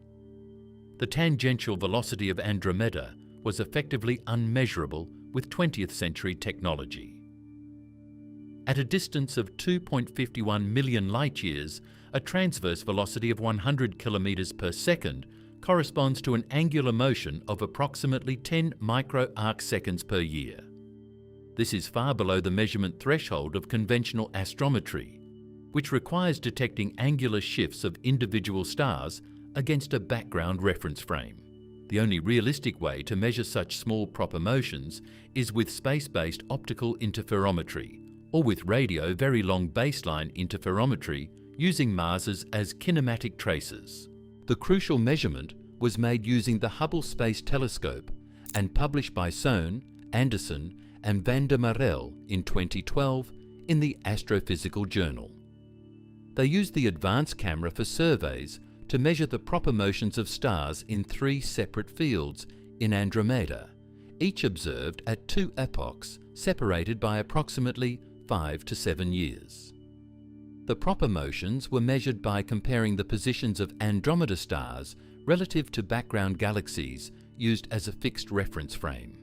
The tangential velocity of Andromeda was effectively unmeasurable with 20th century technology. At a distance of 2.51 million light-years, a transverse velocity of 100 kilometers per second corresponds to an angular motion of approximately 10 micro-arcseconds per year. This is far below the measurement threshold of conventional astrometry, which requires detecting angular shifts of individual stars against a background reference frame. The only realistic way to measure such small proper motions is with space-based optical interferometry, or with radio very long baseline interferometry using masers as kinematic tracers. The crucial measurement was made using the Hubble Space Telescope and published by Sohn, Anderson and van der Marel in 2012 in the Astrophysical Journal. They used the advanced camera for surveys to measure the proper motions of stars in 3 separate fields in Andromeda, each observed at 2 epochs separated by approximately 5 to 7 years. The proper motions were measured by comparing the positions of Andromeda stars relative to background galaxies used as a fixed reference frame.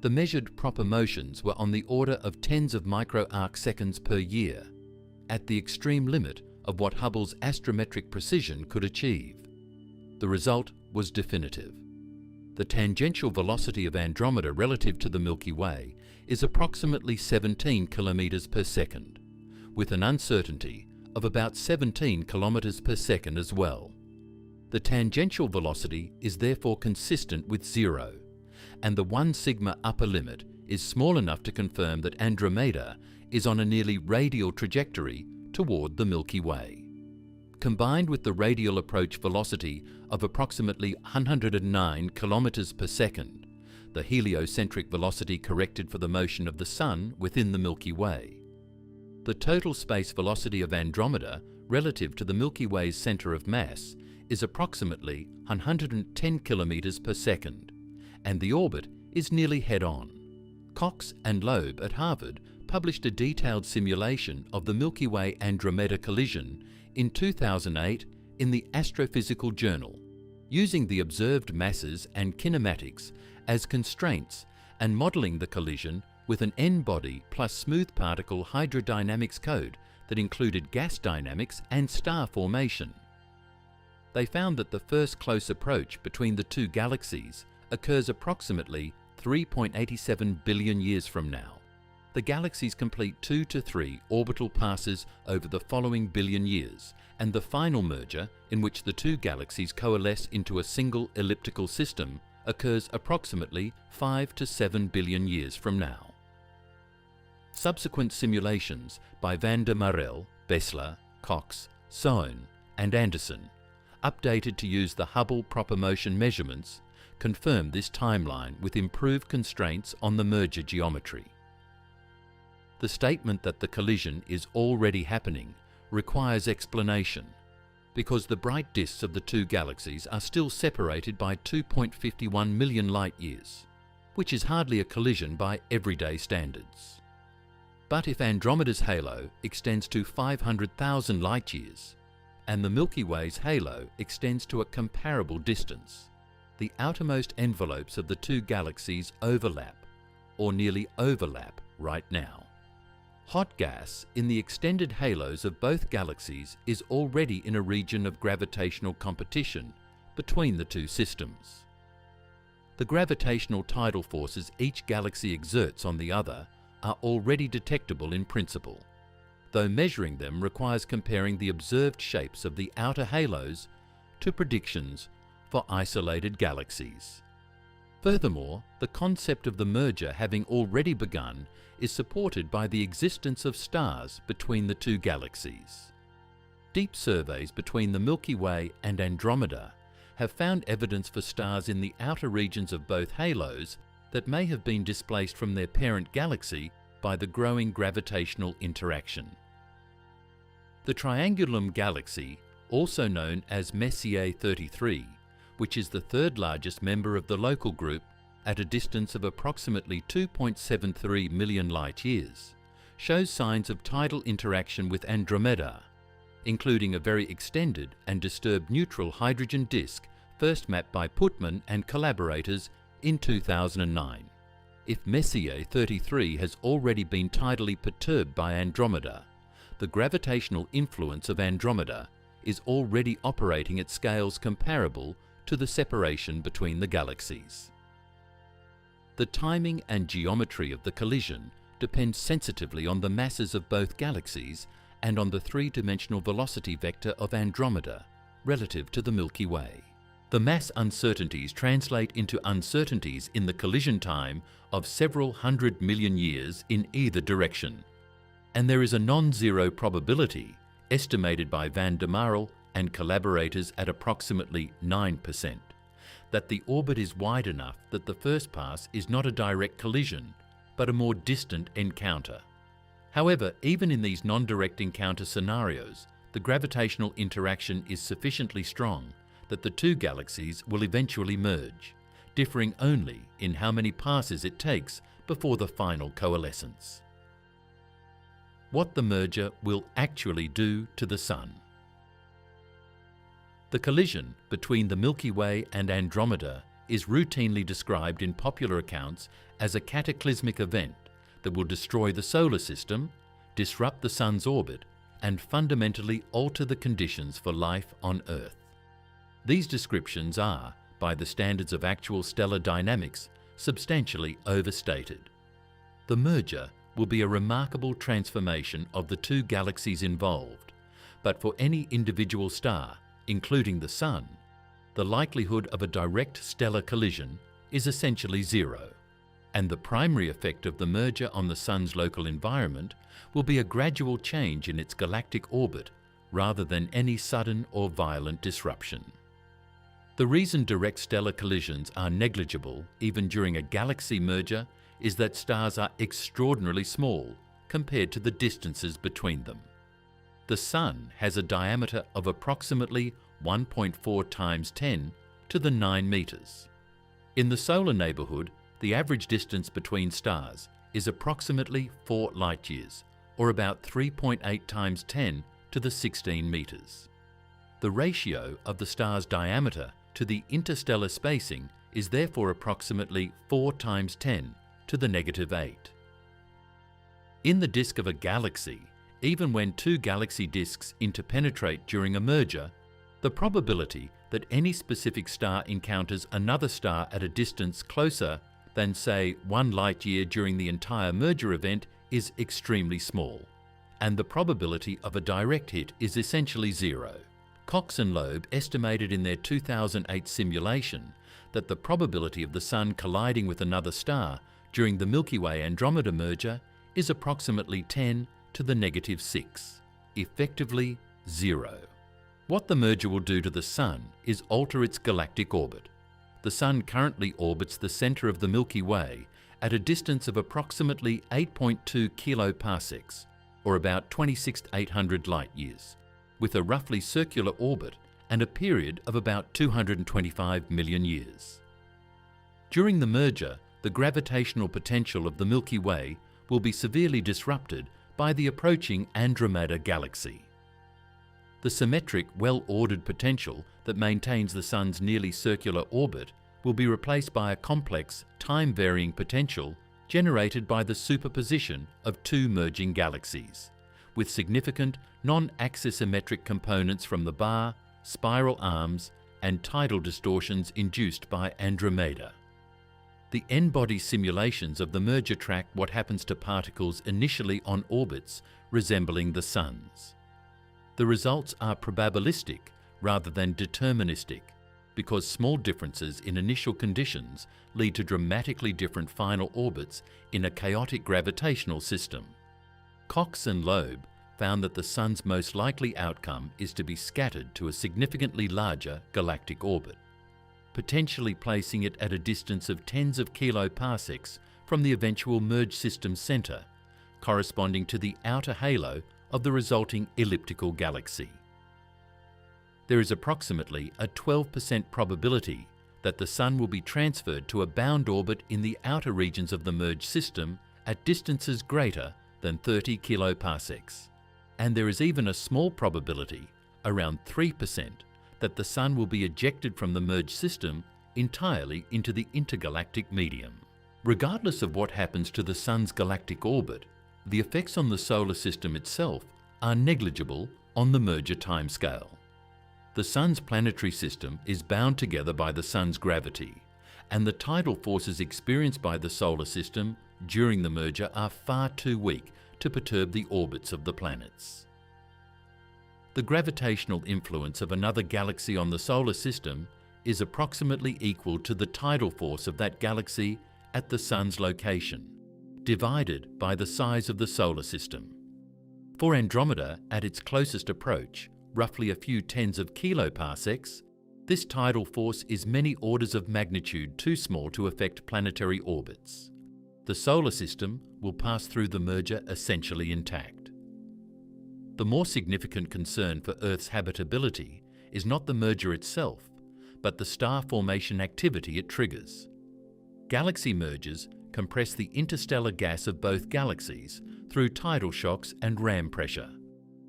The measured proper motions were on the order of tens of micro-arcseconds per year, at the extreme limit of what Hubble's astrometric precision could achieve. The result was definitive. The tangential velocity of Andromeda relative to the Milky Way is approximately 17 kilometers per second, with an uncertainty of about 17 kilometers per second as well. The tangential velocity is therefore consistent with zero, and the 1 sigma upper limit is small enough to confirm that Andromeda is on a nearly radial trajectory toward the Milky Way. Combined with the radial approach velocity of approximately 109 kilometers per second, the heliocentric velocity corrected for the motion of the Sun within the Milky Way, the total space velocity of Andromeda relative to the Milky Way's center of mass is approximately 110 kilometers per second, and the orbit is nearly head-on. Cox and Loeb at Harvard published a detailed simulation of the Milky Way Andromeda collision in 2008 in the Astrophysical Journal, using the observed masses and kinematics as constraints and modeling the collision with an N-body plus smooth particle hydrodynamics code that included gas dynamics and star formation. They found that the first close approach between the two galaxies occurs approximately 3.87 billion years from now. The galaxies complete 2 to 3 orbital passes over the following billion years, and the final merger, in which the two galaxies coalesce into a single elliptical system, occurs approximately 5 to 7 billion years from now. Subsequent simulations by van der Marel, Bessler, Cox, Sohn, and Anderson, updated to use the Hubble proper motion measurements, confirm this timeline with improved constraints on the merger geometry. The statement that the collision is already happening requires explanation, because the bright disks of the two galaxies are still separated by 2.51 million light-years, which is hardly a collision by everyday standards. But if Andromeda's halo extends to 500,000 light-years, and the Milky Way's halo extends to a comparable distance, the outermost envelopes of the two galaxies overlap, or nearly overlap, right now. Hot gas in the extended halos of both galaxies is already in a region of gravitational competition between the two systems. The gravitational tidal forces each galaxy exerts on the other are already detectable in principle, though measuring them requires comparing the observed shapes of the outer halos to predictions for isolated galaxies. Furthermore, the concept of the merger having already begun is supported by the existence of stars between the two galaxies. Deep surveys between the Milky Way and Andromeda have found evidence for stars in the outer regions of both halos that may have been displaced from their parent galaxy by the growing gravitational interaction. The Triangulum Galaxy, also known as Messier 33, which is the third largest member of the local group at a distance of approximately 2.73 million light-years, shows signs of tidal interaction with Andromeda, including a very extended and disturbed neutral hydrogen disk first mapped by Putman and collaborators in 2009. If Messier 33 has already been tidally perturbed by Andromeda, the gravitational influence of Andromeda is already operating at scales comparable to the separation between the galaxies. The timing and geometry of the collision depends sensitively on the masses of both galaxies and on the three-dimensional velocity vector of Andromeda relative to the Milky Way. The mass uncertainties translate into uncertainties in the collision time of several 100 million years in either direction, and there is a non-zero probability, estimated by van der Marel and collaborators at approximately 9%, that the orbit is wide enough that the first pass is not a direct collision, but a more distant encounter. However, even in these non-direct encounter scenarios, the gravitational interaction is sufficiently strong that the two galaxies will eventually merge, differing only in how many passes it takes before the final coalescence. What the merger will actually do to the Sun. The collision between the Milky Way and Andromeda is routinely described in popular accounts as a cataclysmic event that will destroy the solar system, disrupt the Sun's orbit, and fundamentally alter the conditions for life on Earth. These descriptions are, by the standards of actual stellar dynamics, substantially overstated. The merger will be a remarkable transformation of the two galaxies involved, but for any individual star, including the Sun, the likelihood of a direct stellar collision is essentially zero, and the primary effect of the merger on the Sun's local environment will be a gradual change in its galactic orbit rather than any sudden or violent disruption. The reason direct stellar collisions are negligible even during a galaxy merger is that stars are extraordinarily small compared to the distances between them. The Sun has a diameter of approximately 1.4 times 10 to the 9 meters. In the solar neighborhood, the average distance between stars is approximately 4 light-years, or about 3.8 times 10 to the 16 meters. The ratio of the star's diameter to the interstellar spacing is therefore approximately 4 times 10 to the negative 8. In the disk of a galaxy, even when two galaxy disks interpenetrate during a merger, the probability that any specific star encounters another star at a distance closer than, say, 1 light-year during the entire merger event is extremely small, and the probability of a direct hit is essentially zero. Cox and Loeb estimated in their 2008 simulation that the probability of the Sun colliding with another star during the Milky Way Andromeda merger is approximately 10 to the negative 6, effectively zero. What the merger will do to the Sun is alter its galactic orbit. The Sun currently orbits the center of the Milky Way at a distance of approximately 8.2 kiloparsecs, or about 26,800 light-years, with a roughly circular orbit and a period of about 225 million years. During the merger, the gravitational potential of the Milky Way will be severely disrupted by the approaching Andromeda Galaxy. The symmetric, well-ordered potential that maintains the Sun's nearly circular orbit will be replaced by a complex, time-varying potential generated by the superposition of two merging galaxies, with significant non-axisymmetric components from the bar, spiral arms, and tidal distortions induced by Andromeda. The n-body simulations of the merger track what happens to particles initially on orbits resembling the Sun's. The results are probabilistic rather than deterministic, because small differences in initial conditions lead to dramatically different final orbits in a chaotic gravitational system. Cox and Loeb found that the Sun's most likely outcome is to be scattered to a significantly larger galactic orbit, potentially placing it at a distance of tens of kiloparsecs from the eventual merged system center, corresponding to the outer halo of the resulting elliptical galaxy. There is approximately a 12% probability that the Sun will be transferred to a bound orbit in the outer regions of the merged system at distances greater than 30 kiloparsecs. And there is even a small probability, around 3%, that the Sun will be ejected from the merged system entirely into the intergalactic medium. Regardless of what happens to the Sun's galactic orbit, the effects on the solar system itself are negligible on the merger timescale. The Sun's planetary system is bound together by the Sun's gravity, and the tidal forces experienced by the solar system during the merger are far too weak to perturb the orbits of the planets. The gravitational influence of another galaxy on the solar system is approximately equal to the tidal force of that galaxy at the Sun's location, divided by the size of the solar system. For Andromeda, at its closest approach, roughly a few tens of kiloparsecs, this tidal force is many orders of magnitude too small to affect planetary orbits. The solar system will pass through the merger essentially intact. The more significant concern for Earth's habitability is not the merger itself, but the star formation activity it triggers. Galaxy mergers compress the interstellar gas of both galaxies through tidal shocks and ram pressure,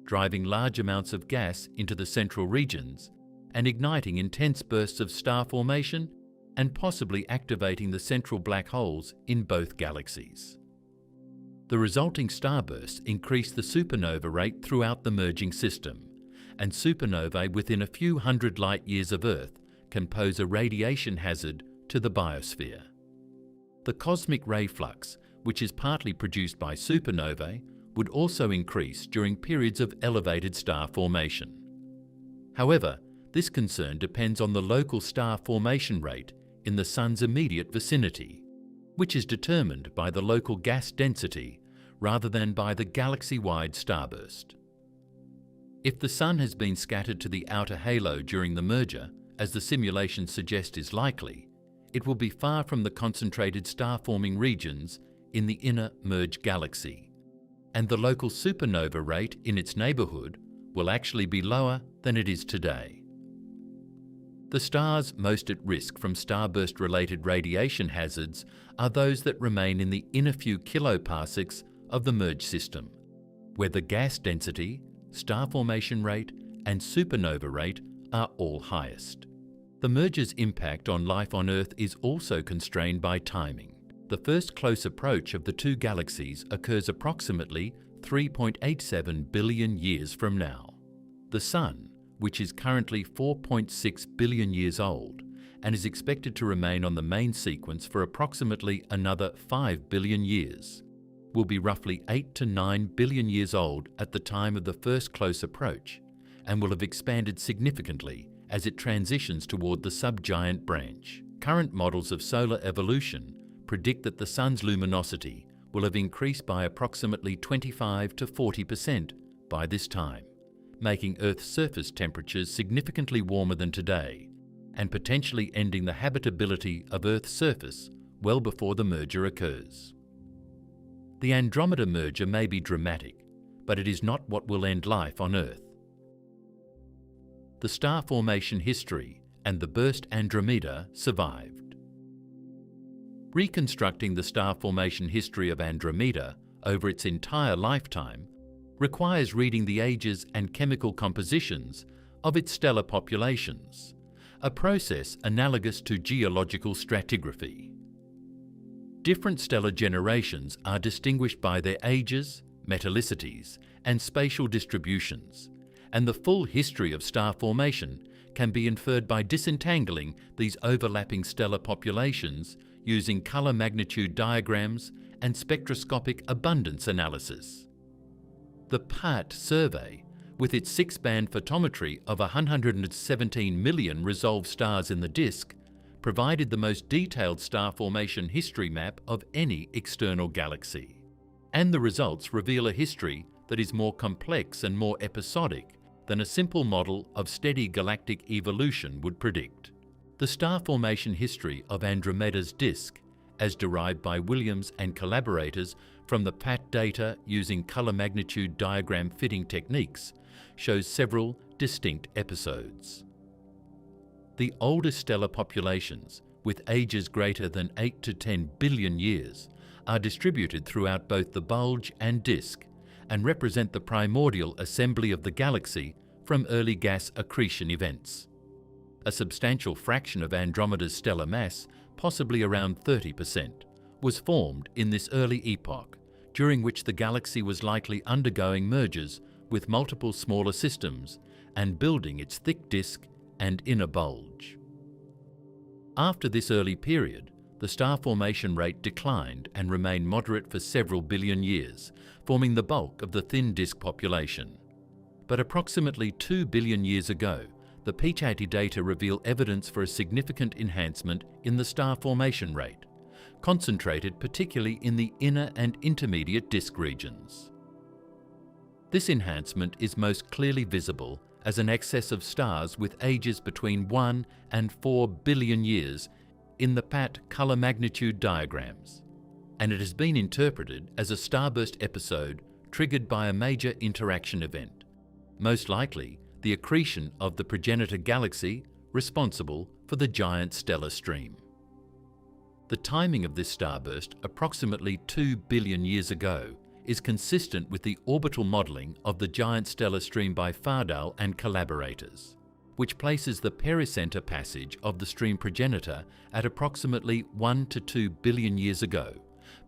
driving large amounts of gas into the central regions and igniting intense bursts of star formation and possibly activating the central black holes in both galaxies. The resulting starbursts increase the supernova rate throughout the merging system, and supernovae within a few hundred light-years of Earth can pose a radiation hazard to the biosphere. The cosmic ray flux, which is partly produced by supernovae, would also increase during periods of elevated star formation. However, This concern depends on the local star formation rate in the Sun's immediate vicinity, which is determined by the local gas density rather than by the galaxy-wide starburst. If the Sun has been scattered to the outer halo during the merger, as the simulations suggest is likely, it will be far from the concentrated star-forming regions in the inner merged galaxy, and the local supernova rate in its neighbourhood will actually be lower than it is today. The stars most at risk from starburst-related radiation hazards are those that remain in the inner few kiloparsecs of the merged system, where the gas density, star formation rate, and supernova rate are all highest. The merger's impact on life on Earth is also constrained by timing. The first close approach of the two galaxies occurs approximately 3.87 billion years from now. The Sun, which is currently 4.6 billion years old and is expected to remain on the main sequence for approximately another 5 billion years, will be roughly 8 to 9 billion years old at the time of the first close approach and will have expanded significantly as it transitions toward the subgiant branch. Current models of solar evolution predict that the Sun's luminosity will have increased by approximately 25 to 40% by this time, making Earth's surface temperatures significantly warmer than today and potentially ending the habitability of Earth's surface well before the merger occurs. The Andromeda merger may be dramatic, but it is not what will end life on Earth. The star formation history and the burst Andromeda survived. Reconstructing the star formation history of Andromeda over its entire lifetime requires reading the ages and chemical compositions of its stellar populations, a process analogous to geological stratigraphy. Different stellar generations are distinguished by their ages, metallicities, and spatial distributions, and the full history of star formation can be inferred by disentangling these overlapping stellar populations using color magnitude diagrams and spectroscopic abundance analysis. The PART survey, with its 6-band photometry of 117 million resolved stars in the disk, provided the most detailed star formation history map of any external galaxy. And the results reveal a history that is more complex and more episodic than a simple model of steady galactic evolution would predict. The star formation history of Andromeda's disk, as derived by Williams and collaborators from the PAT data using color magnitude diagram fitting techniques, shows several distinct episodes. The oldest stellar populations, with ages greater than 8 to 10 billion years, are distributed throughout both the bulge and disk and represent the primordial assembly of the galaxy from early gas accretion events. A substantial fraction of Andromeda's stellar mass, possibly around 30%, was formed in this early epoch, during which the galaxy was likely undergoing mergers with multiple smaller systems and building its thick disk and inner bulge. After this early period, the star formation rate declined and remained moderate for several billion years, forming the bulk of the thin disk population. But approximately 2 billion years ago, the PCHATI data reveal evidence for a significant enhancement in the star formation rate, concentrated particularly in the inner and intermediate disk regions. This enhancement is most clearly visible as an excess of stars with ages between 1 and 4 billion years in the PAT color magnitude diagrams, and it has been interpreted as a starburst episode triggered by a major interaction event, most likely the accretion of the progenitor galaxy responsible for the giant stellar stream. The timing of this starburst, approximately 2 billion years ago, is consistent with the orbital modelling of the giant stellar stream by Fardal and collaborators, which places the pericenter passage of the stream progenitor at approximately 1 to 2 billion years ago,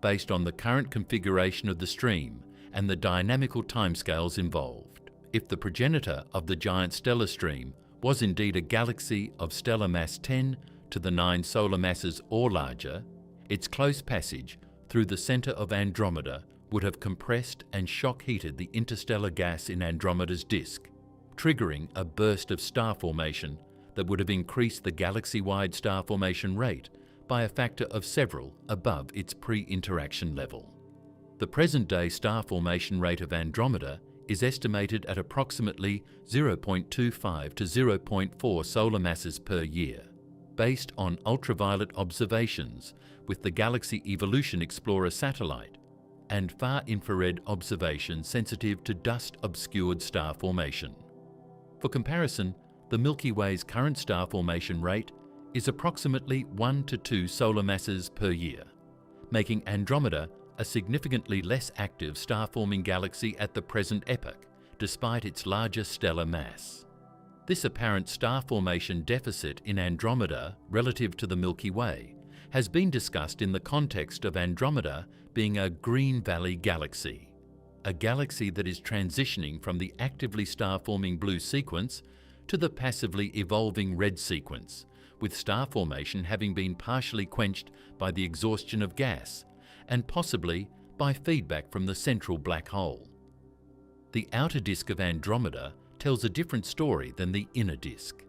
based on the current configuration of the stream and the dynamical timescales involved. If the progenitor of the giant stellar stream was indeed a galaxy of stellar mass 10 to the 9 solar masses or larger, its close passage through the centre of Andromeda would have compressed and shock-heated the interstellar gas in Andromeda's disk, triggering a burst of star formation that would have increased the galaxy-wide star formation rate by a factor of several above its pre-interaction level. The present-day star formation rate of Andromeda is estimated at approximately 0.25 to 0.4 solar masses per year, based on ultraviolet observations with the Galaxy Evolution Explorer satellite and far-infrared observations sensitive to dust-obscured star formation. For comparison, the Milky Way's current star formation rate is approximately 1 to 2 solar masses per year, making Andromeda a significantly less active star-forming galaxy at the present epoch, despite its larger stellar mass. This apparent star formation deficit in Andromeda relative to the Milky Way has been discussed in the context of Andromeda being a green valley galaxy, a galaxy that is transitioning from the actively star-forming blue sequence to the passively evolving red sequence, with star formation having been partially quenched by the exhaustion of gas and possibly by feedback from the central black hole. The outer disk of Andromeda tells a different story than the inner disk.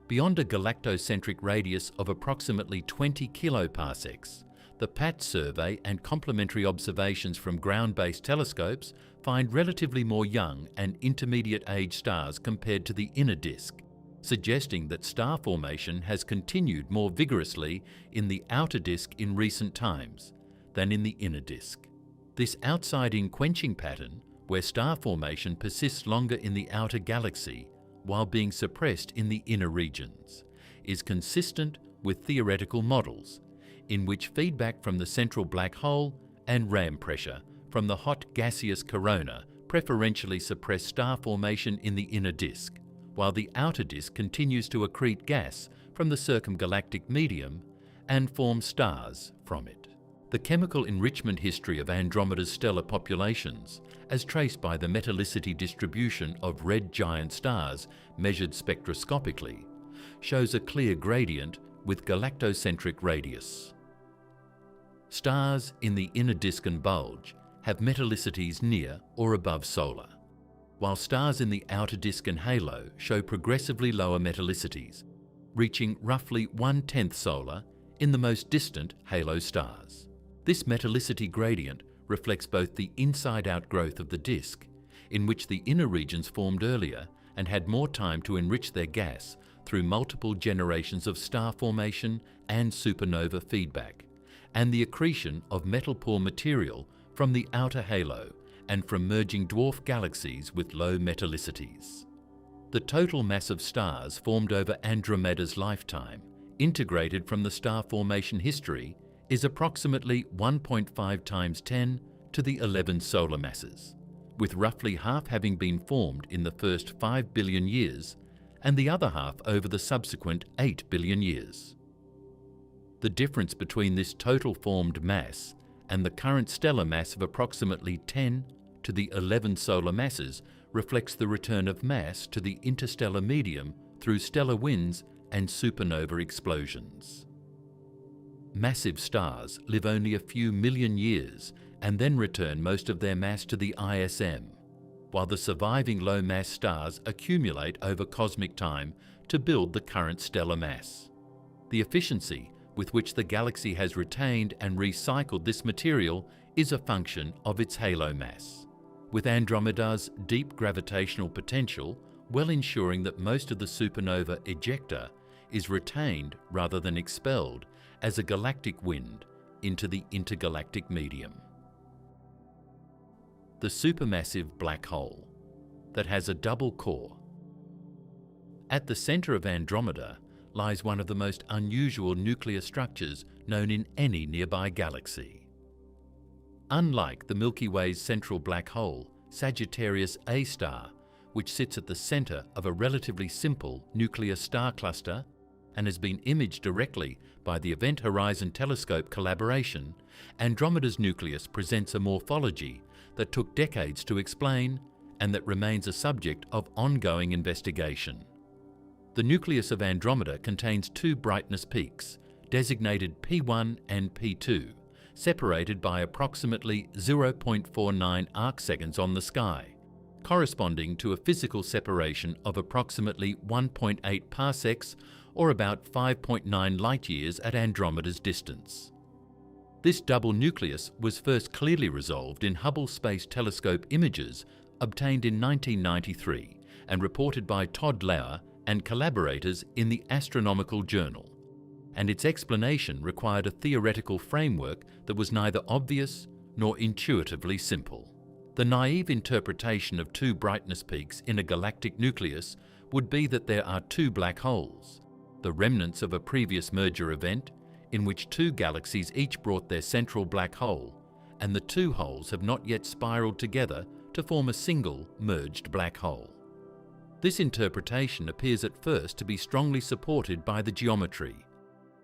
Beyond a galactocentric radius of approximately 20 kiloparsecs, the PAT survey and complementary observations from ground-based telescopes find relatively more young and intermediate-age stars compared to the inner disk, suggesting that star formation has continued more vigorously in the outer disk in recent times than in the inner disk. This outside-in quenching pattern, where star formation persists longer in the outer galaxy while being suppressed in the inner regions, is consistent with theoretical models in which feedback from the central black hole and ram pressure from the hot gaseous corona preferentially suppress star formation in the inner disk, while the outer disk continues to accrete gas from the circumgalactic medium and form stars from it. The chemical enrichment history of Andromeda's stellar populations, as traced by the metallicity distribution of red giant stars measured spectroscopically, shows a clear gradient with galactocentric radius. Stars in the inner disk and bulge have metallicities near or above solar, while stars in the outer disk and halo show progressively lower metallicities, reaching roughly 1/10 solar in the most distant halo stars. This metallicity gradient reflects both the inside-out growth of the disk, in which the inner regions formed earlier and had more time to enrich their gas through multiple generations of star formation and supernova feedback, and the accretion of metal-poor material from the outer halo and from merging dwarf galaxies with low metallicities. The total mass of stars formed over Andromeda's lifetime, integrated from the star formation history, is approximately 1.5 times 10 to the 11 solar masses, with roughly half having been formed in the first 5 billion years and the other half over the subsequent 8 billion years. The difference between this total formed mass and the current stellar mass of approximately 10 to the 11 solar masses reflects the return of mass to the interstellar medium through stellar winds and supernova explosions. Massive stars live only a few million years and then return most of their mass to the ISM, while the surviving low-mass stars accumulate over cosmic time to build the current stellar mass. The efficiency with which the galaxy has retained and recycled this material is a function of its halo mass, with Andromeda's deep gravitational potential well ensuring that most of the supernova ejecta is retained rather than expelled as a galactic wind into the intergalactic medium. The supermassive black hole that has a double core. At the center of Andromeda lies one of the most unusual nuclear structures known in any nearby galaxy. Unlike the Milky Way's central black hole, Sagittarius A star, which sits at the center of a relatively simple nuclear star cluster and has been imaged directly by the Event Horizon Telescope collaboration, Andromeda's nucleus presents a morphology that took decades to explain and that remains a subject of ongoing investigation. The nucleus of Andromeda contains two brightness peaks, designated P1 and P2, separated by approximately 0.49 arcseconds on the sky, corresponding to a physical separation of approximately 1.8 parsecs or about 5.9 light-years at Andromeda's distance. This double nucleus was first clearly resolved in Hubble Space Telescope images obtained in 1993 and reported by Todd Lauer and collaborators in the Astronomical Journal, and its explanation required a theoretical framework that was neither obvious nor intuitively simple. The naive interpretation of two brightness peaks in a galactic nucleus would be that there are two black holes, the remnants of a previous merger event in which two galaxies each brought their central black hole, and the two holes have not yet spiraled together to form a single merged black hole. This interpretation appears at first to be strongly supported by the geometry.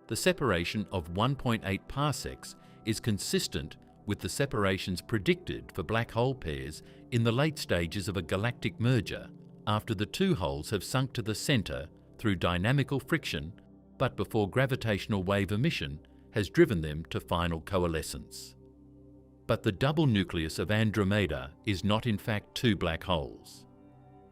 The separation of 1.8 parsecs is consistent with the separations predicted for black hole pairs in the late stages of a galactic merger, after the two holes have sunk to the center through dynamical friction, but before gravitational wave emission has driven them to final coalescence. But the double nucleus of Andromeda is not in fact two black holes.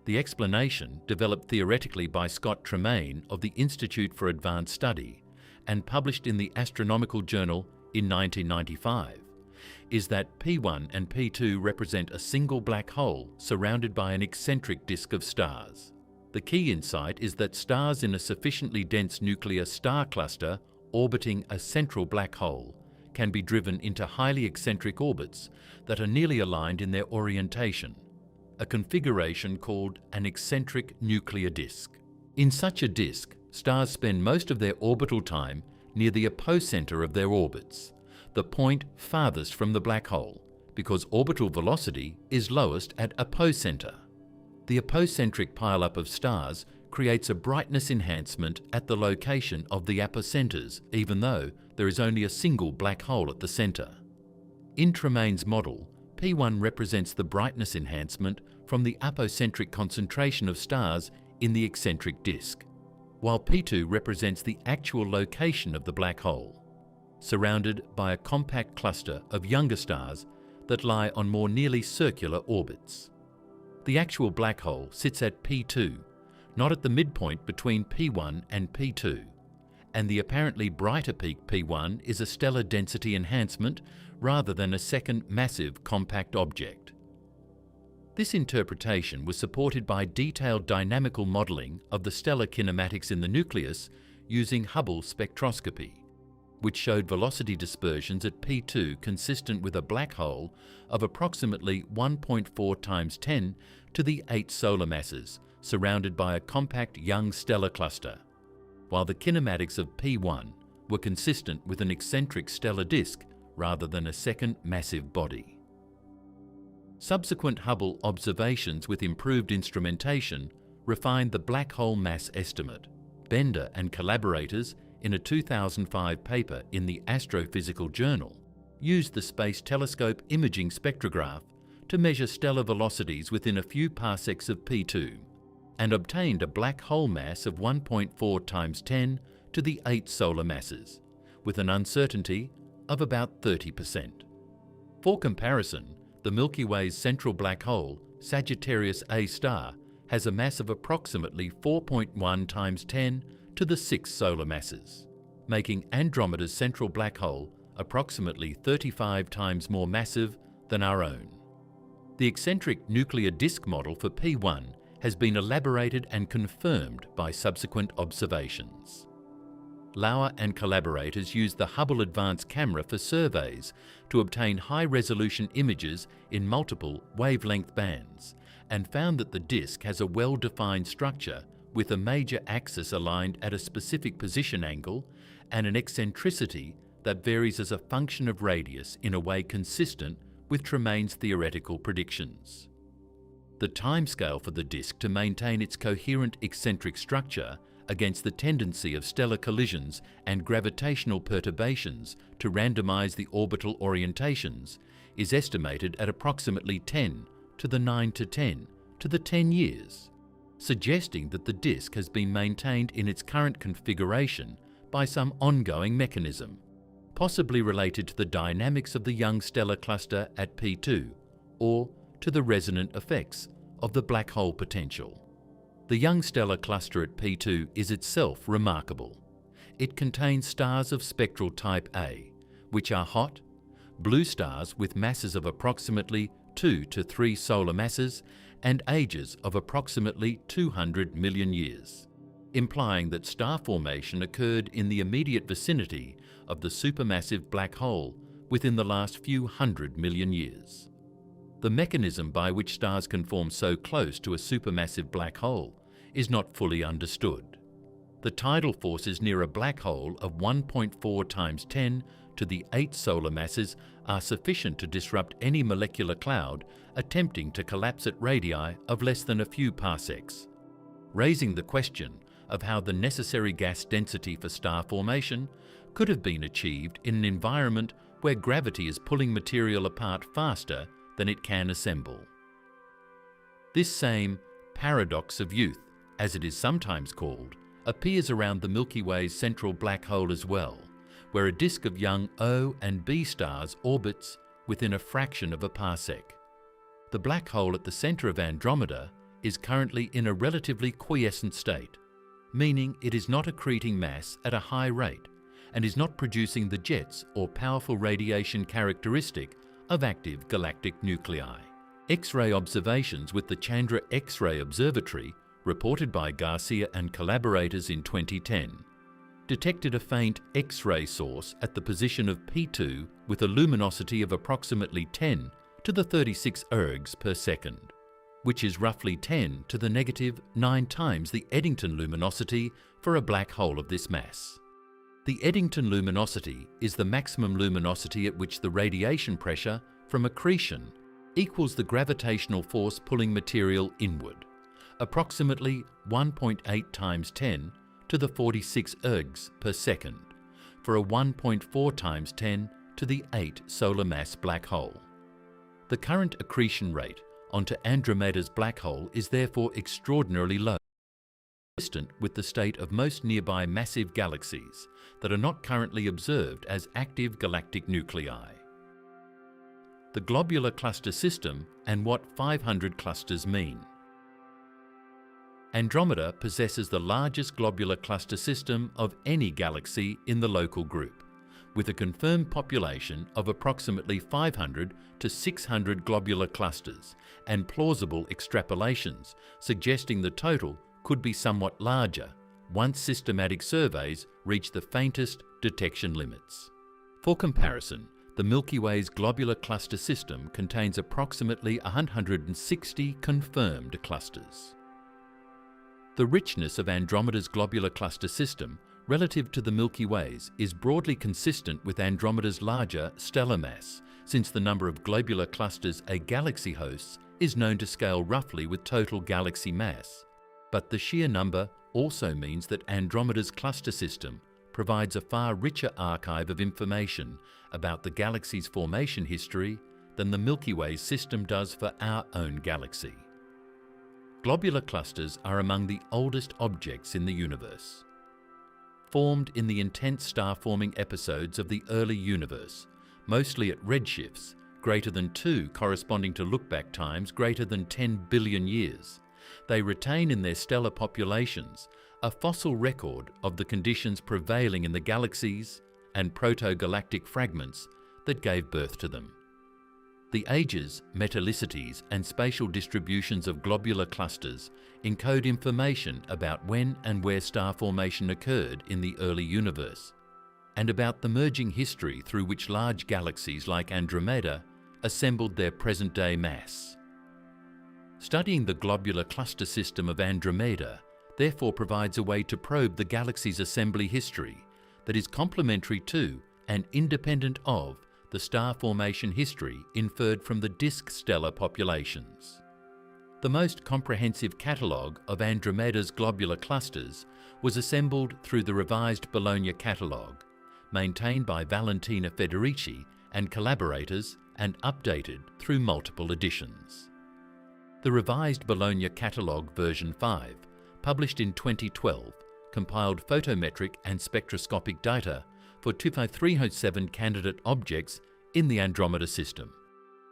The explanation, developed theoretically by Scott Tremaine of the Institute for Advanced Study and published in the Astronomical Journal in 1995, is that P1 and P2 represent a single black hole surrounded by an eccentric disk of stars. The key insight is that stars in a sufficiently dense nuclear star cluster orbiting a central black hole can be driven into highly eccentric orbits that are nearly aligned in their orientation, a configuration called an eccentric nuclear disk. In such a disk, stars spend most of their orbital time near the apocenter of their orbits, the point farthest from the black hole, because orbital velocity is lowest at apocenter. The apocentric pileup of stars creates a brightness enhancement at the location of the apocenters, even though there is only a single black hole at the center. In Tremaine's model, P1 represents the brightness enhancement from the apocentric concentration of stars in the eccentric disk, while P2 represents the actual location of the black hole, surrounded by a compact cluster of younger stars that lie on more nearly circular orbits. The actual black hole sits at P2, not at the midpoint between P1 and P2, and the apparently brighter peak P1 is a stellar density enhancement rather than a second massive compact object. This interpretation was supported by detailed dynamical modelling of the stellar kinematics in the nucleus using Hubble spectroscopy, which showed velocity dispersions at P2 consistent with a black hole of approximately 1.4 times 10 to the 8 solar masses, surrounded by a compact young stellar cluster, while the kinematics of P1 were consistent with an eccentric stellar disk rather than a second massive body. Subsequent Hubble observations with improved instrumentation refined the black hole mass estimate. Bender and collaborators, in a 2005 paper in the Astrophysical Journal, used the Space Telescope imaging spectrograph to measure stellar velocities within a few parsecs of P2 and obtained a black hole mass of 1.4 times 10 to the 8 solar masses, with an uncertainty of about 30%. For comparison, the Milky Way's central black hole, Sagittarius A star, has a mass of approximately 4.1 times 10 to the 6 solar masses, making Andromeda's central black hole approximately 35 times more massive than our own. The eccentric nuclear disk model for P1 has been elaborated and confirmed by subsequent observations. Lauer and collaborators used the Hubble Advanced Camera for surveys to obtain high-resolution images in multiple wavelength bands and found that the disk has a well-defined structure with a major axis aligned at a specific position angle and an eccentricity that varies as a function of radius in a way consistent with Tremaine's theoretical predictions. The timescale for the disk to maintain its coherent eccentric structure against the tendency of stellar collisions and gravitational perturbations to randomize the orbital orientations is estimated at approximately 10 to the 9 to 10 to the 10 years, suggesting that the disk has been maintained in its current configuration by some ongoing mechanism, possibly related to the dynamics of the young stellar cluster at P2 or to the resonant effects of the black hole potential. The young stellar cluster at P2 is itself remarkable. It contains stars of spectral type A, which are hot, blue stars with masses of approximately 2 to 3 solar masses and ages of approximately 200 million years, implying that star formation occurred in the immediate vicinity of the supermassive black hole within the last few 100 million years. The mechanism by which stars can form so close to a supermassive black hole is not fully understood. The tidal forces near a black hole of 1.4 times 10 to the 8 solar masses are sufficient to disrupt any molecular cloud attempting to collapse at radii of less than a few parsecs, raising the question of how the necessary gas density for star formation could have been achieved in an environment where gravity is pulling material apart faster than it can assemble. This same paradox of youth, as it is sometimes called, appears around the Milky Way's central black hole as well, where a disk of young O and B stars orbits within a fraction of a parsec. The black hole at the centre of Andromeda is currently in a relatively quiescent state, meaning it is not accreting mass at a high rate and is not producing the jets or powerful radiation characteristic of active galactic nuclei. X-ray observations with the Chandra X-ray Observatory, reported by Garcia and collaborators in 2010, detected a faint X-ray source at the position of P2 with a luminosity of approximately 10 to the 36 ergs per second, which is roughly 10 to the negative 9 times the Eddington luminosity for a black hole of this mass. The Eddington luminosity is the maximum luminosity at which the radiation pressure from accretion equals the gravitational force pulling material inward, approximately 1.8 times 10 to the 46 ergs per second, for a 1.4 times 10 to the 8 solar mass black hole. The current accretion rate onto Andromeda's black hole is therefore extraordinarily low, consistent with the state of most nearby massive galaxies that are not currently observed as active galactic nuclei. The globular cluster system and what 500 clusters mean. Andromeda possesses the largest globular cluster system of any galaxy in the local group, with a confirmed population of approximately 500 to 600 globular clusters and plausible extrapolations suggesting the total could be somewhat larger once systematic surveys reach the faintest detection limits. For comparison, the Milky Way's globular cluster system contains approximately 160 confirmed clusters. The richness of Andromeda's globular cluster system relative to the Milky Way's is broadly consistent with Andromeda's larger stellar mass, since the number of globular clusters a galaxy hosts is known to scale roughly with total galaxy mass. But the sheer number also means that Andromeda's cluster system provides a far richer archive of information about the galaxy's formation history than the Milky Way system does for our own galaxy. Globular clusters are among the oldest objects in the universe. Formed in the intense star-forming episodes of the early universe, mostly at redshifts greater than 2 corresponding to look-back times greater than 10 billion years, they retain in their stellar populations a fossil record of the conditions prevailing in the galaxies and proto-galactic fragments that gave birth to them. The ages, metallicities, and spatial distributions of globular clusters encode information about when and where star formation occurred in the early universe, and about the merging history through which large galaxies like Andromeda assembled their present-day mass. Studying the globular cluster system of Andromeda therefore provides a way to probe the galaxy's assembly history that is complementary to and independent of the star formation history inferred from the disk stellar populations. The most comprehensive catalogue of Andromeda's globular clusters was assembled through the revised Bologna catalogue, maintained by Valentina Federici and collaborators and updated through multiple editions. The revised Bologna catalogue version 5, published in 2012, compiled photometric and spectroscopic data for 25307 candidate objects in the Andromeda system.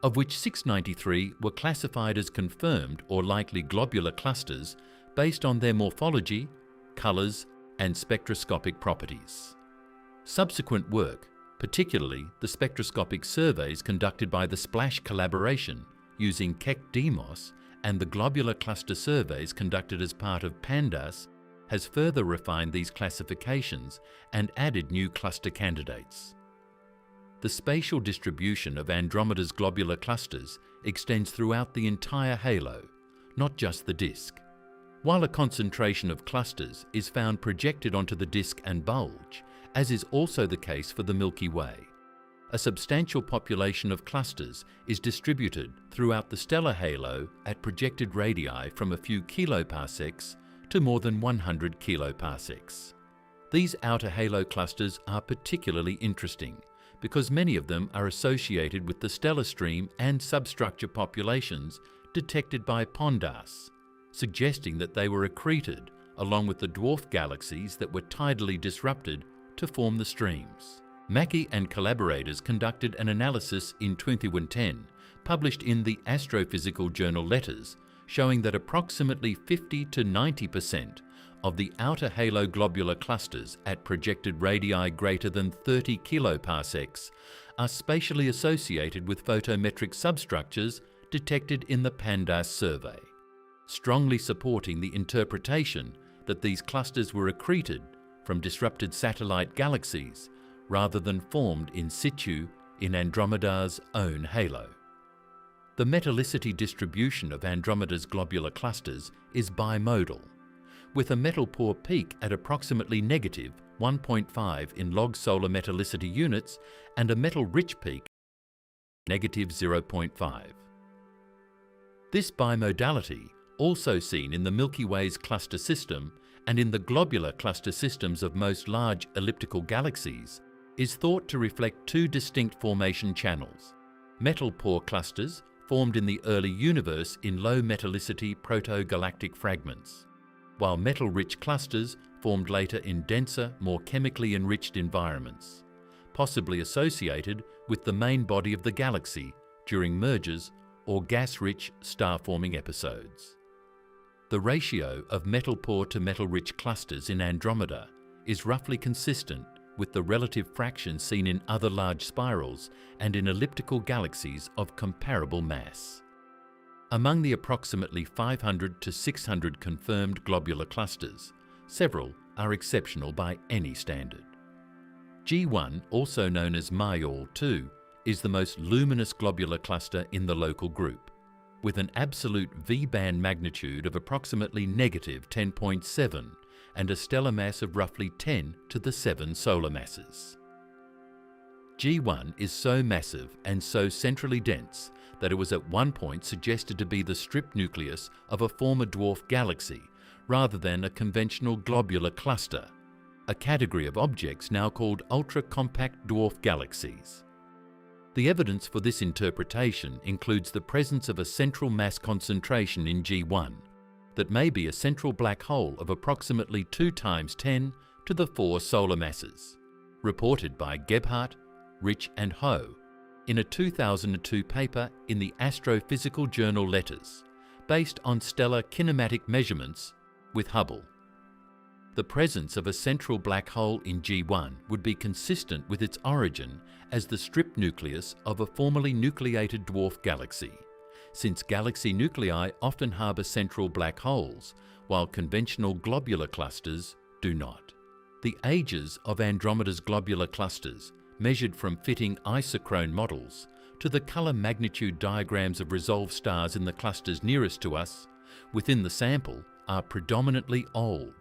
of which 693 were classified as confirmed or likely globular clusters based on their morphology, colours, and spectroscopic properties. Subsequent work, particularly the spectroscopic surveys conducted by the SPLASH collaboration using Keck-Demos and the globular cluster surveys conducted as part of PANDAS, has further refined these classifications and added new cluster candidates. The spatial distribution of Andromeda's globular clusters extends throughout the entire halo, not just the disk. While a concentration of clusters is found projected onto the disk and bulge, as is also the case for the Milky Way, a substantial population of clusters is distributed throughout the stellar halo at projected radii from a few kiloparsecs to more than 100 kiloparsecs. These outer halo clusters are particularly interesting because many of them are associated with the stellar stream and substructure populations detected by PANDAS, suggesting that they were accreted along with the dwarf galaxies that were tidally disrupted to form the streams. Mackey and collaborators conducted an analysis in 2010, published in the Astrophysical Journal Letters, showing that approximately 50 to 90% of the outer halo globular clusters at projected radii greater than 30 kiloparsecs are spatially associated with photometric substructures detected in the PANDAS survey, strongly supporting the interpretation that these clusters were accreted from disrupted satellite galaxies rather than formed in situ in Andromeda's own halo. The metallicity distribution of Andromeda's globular clusters is bimodal, with a metal poor peak at approximately negative 1.5 in log solar metallicity units and a metal rich peak negative 0.5. This bimodality, also seen in the Milky Way's cluster system and in the globular cluster systems of most large elliptical galaxies, is thought to reflect two distinct formation channels: metal poor clusters formed in the early universe in low metallicity proto-galactic fragments, while metal-rich clusters formed later in denser, more chemically enriched environments, possibly associated with the main body of the galaxy during mergers or gas-rich star-forming episodes. The ratio of metal-poor to metal-rich clusters in Andromeda is roughly consistent with the relative fraction seen in other large spirals and in elliptical galaxies of comparable mass. Among the approximately 500 to 600 confirmed globular clusters, several are exceptional by any standard. G1, also known as Myall-2, is the most luminous globular cluster in the local group, with an absolute V-band magnitude of approximately negative 10.7 and a stellar mass of roughly 10 to the 7 solar masses. G1 is so massive and so centrally dense that it was at one point suggested to be the strip nucleus of a former dwarf galaxy rather than a conventional globular cluster, a category of objects now called ultra-compact dwarf galaxies. The evidence for this interpretation includes the presence of a central mass concentration in G1 that may be a central black hole of approximately 2 times 10 to the 4 solar masses, reported by Gebhardt, Rich and Ho in a 2002 paper in the Astrophysical Journal Letters, based on stellar kinematic measurements with Hubble. The presence of a central black hole in G1 would be consistent with its origin as the strip nucleus of a formerly nucleated dwarf galaxy, since galaxy nuclei often harbour central black holes, while conventional globular clusters do not. The ages of Andromeda's globular clusters, measured from fitting isochrone models to the colour magnitude diagrams of resolved stars in the clusters nearest to us, within the sample, are predominantly old,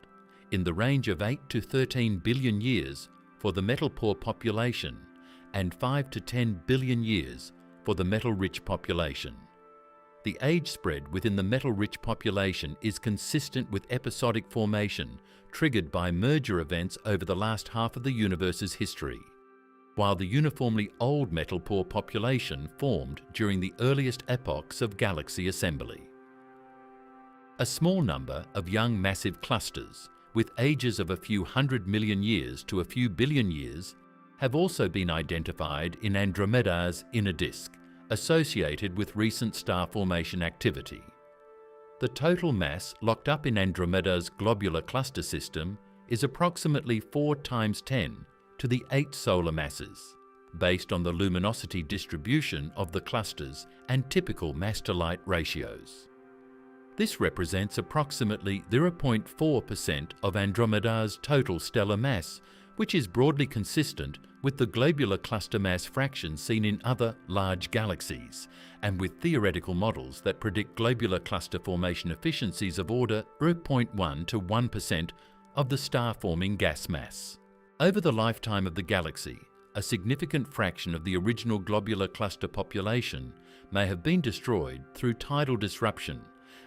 in the range of 8 to 13 billion years for the metal-poor population and 5 to 10 billion years for the metal-rich population. The age spread within the metal-rich population is consistent with episodic formation triggered by merger events over the last half of the universe's history, while the uniformly old metal-poor population formed during the earliest epochs of galaxy assembly. A small number of young massive clusters with ages of a few 100 million years to a few billion years have also been identified in Andromeda's inner disk associated with recent star formation activity. The total mass locked up in Andromeda's globular cluster system is approximately 4 × 10 to the 8 solar masses, based on the luminosity distribution of the clusters and typical mass-to-light ratios. This represents approximately 0.4% of Andromeda's total stellar mass, which is broadly consistent with the globular cluster mass fraction seen in other large galaxies, and with theoretical models that predict globular cluster formation efficiencies of order 0.1 to 1% of the star-forming gas mass. Over the lifetime of the galaxy, a significant fraction of the original globular cluster population may have been destroyed through tidal disruption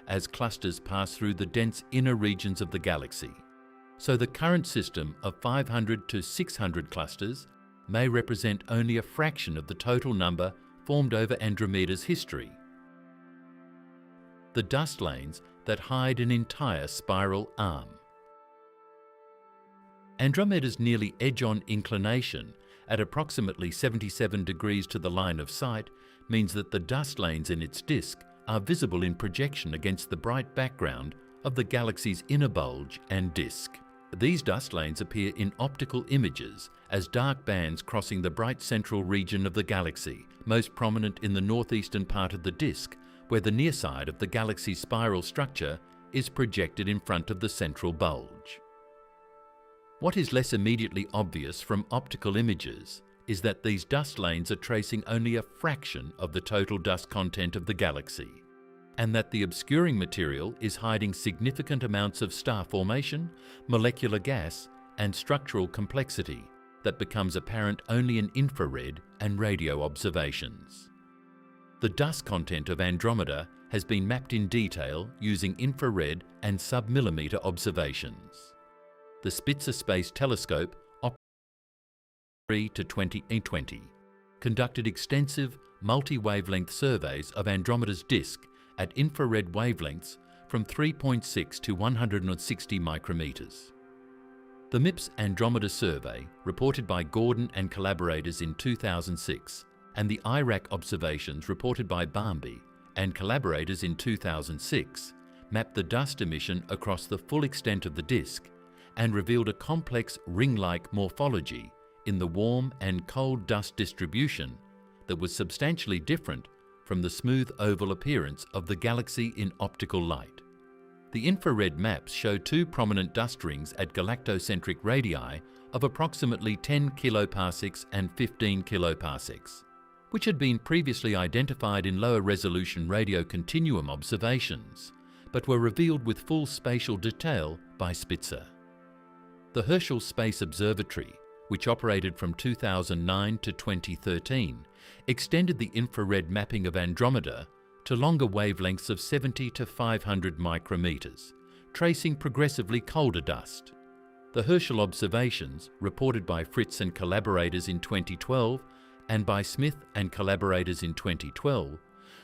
as clusters pass through the dense inner regions of the galaxy. So the current system of 500 to 600 clusters may represent only a fraction of the total number formed over Andromeda's history. The dust lanes that hide an entire spiral arm. Andromeda's nearly edge-on inclination at approximately 77 degrees to the line of sight means that the dust lanes in its disk are visible in projection against the bright background of the galaxy's inner bulge and disk. These dust lanes appear in optical images as dark bands crossing the bright central region of the galaxy, most prominent in the northeastern part of the disk, where the near side of the galaxy's spiral structure is projected in front of the central bulge. What is less immediately obvious from optical images is that these dust lanes are tracing only a fraction of the total dust content of the galaxy, and that the obscuring material is hiding significant amounts of star formation, molecular gas, and structural complexity that becomes apparent only in infrared and radio observations. The dust content of Andromeda has been mapped in detail using infrared and sub-millimeter observations. The Spitzer Space Telescope, 3 to 2020, conducted extensive multi-wavelength surveys of Andromeda's disk at infrared wavelengths from 3.6 to 160 micrometers. The MIPS Andromeda survey, reported by Gordon and collaborators in 2006, and the IRAC observations reported by Barmby and collaborators in 2006, mapped the dust emission across the full extent of the disk and revealed a complex ring-like morphology in the warm and cold dust distribution that was substantially different from the smooth oval appearance of the galaxy in optical light. The infrared maps show 2 prominent dust rings at galactocentric radii of approximately 10 kiloparsecs and 15 kiloparsecs, which had been previously identified in lower resolution radio continuum observations, but were revealed with full spatial detail by Spitzer. The Herschel Space Observatory, which operated from 2009 to 2013, extended the infrared mapping of Andromeda to longer wavelengths of 70 to 500 micrometers, tracing progressively colder dust. The Herschel observations, reported by Fritz and collaborators in 2012 and by Smith and collaborators in 2012,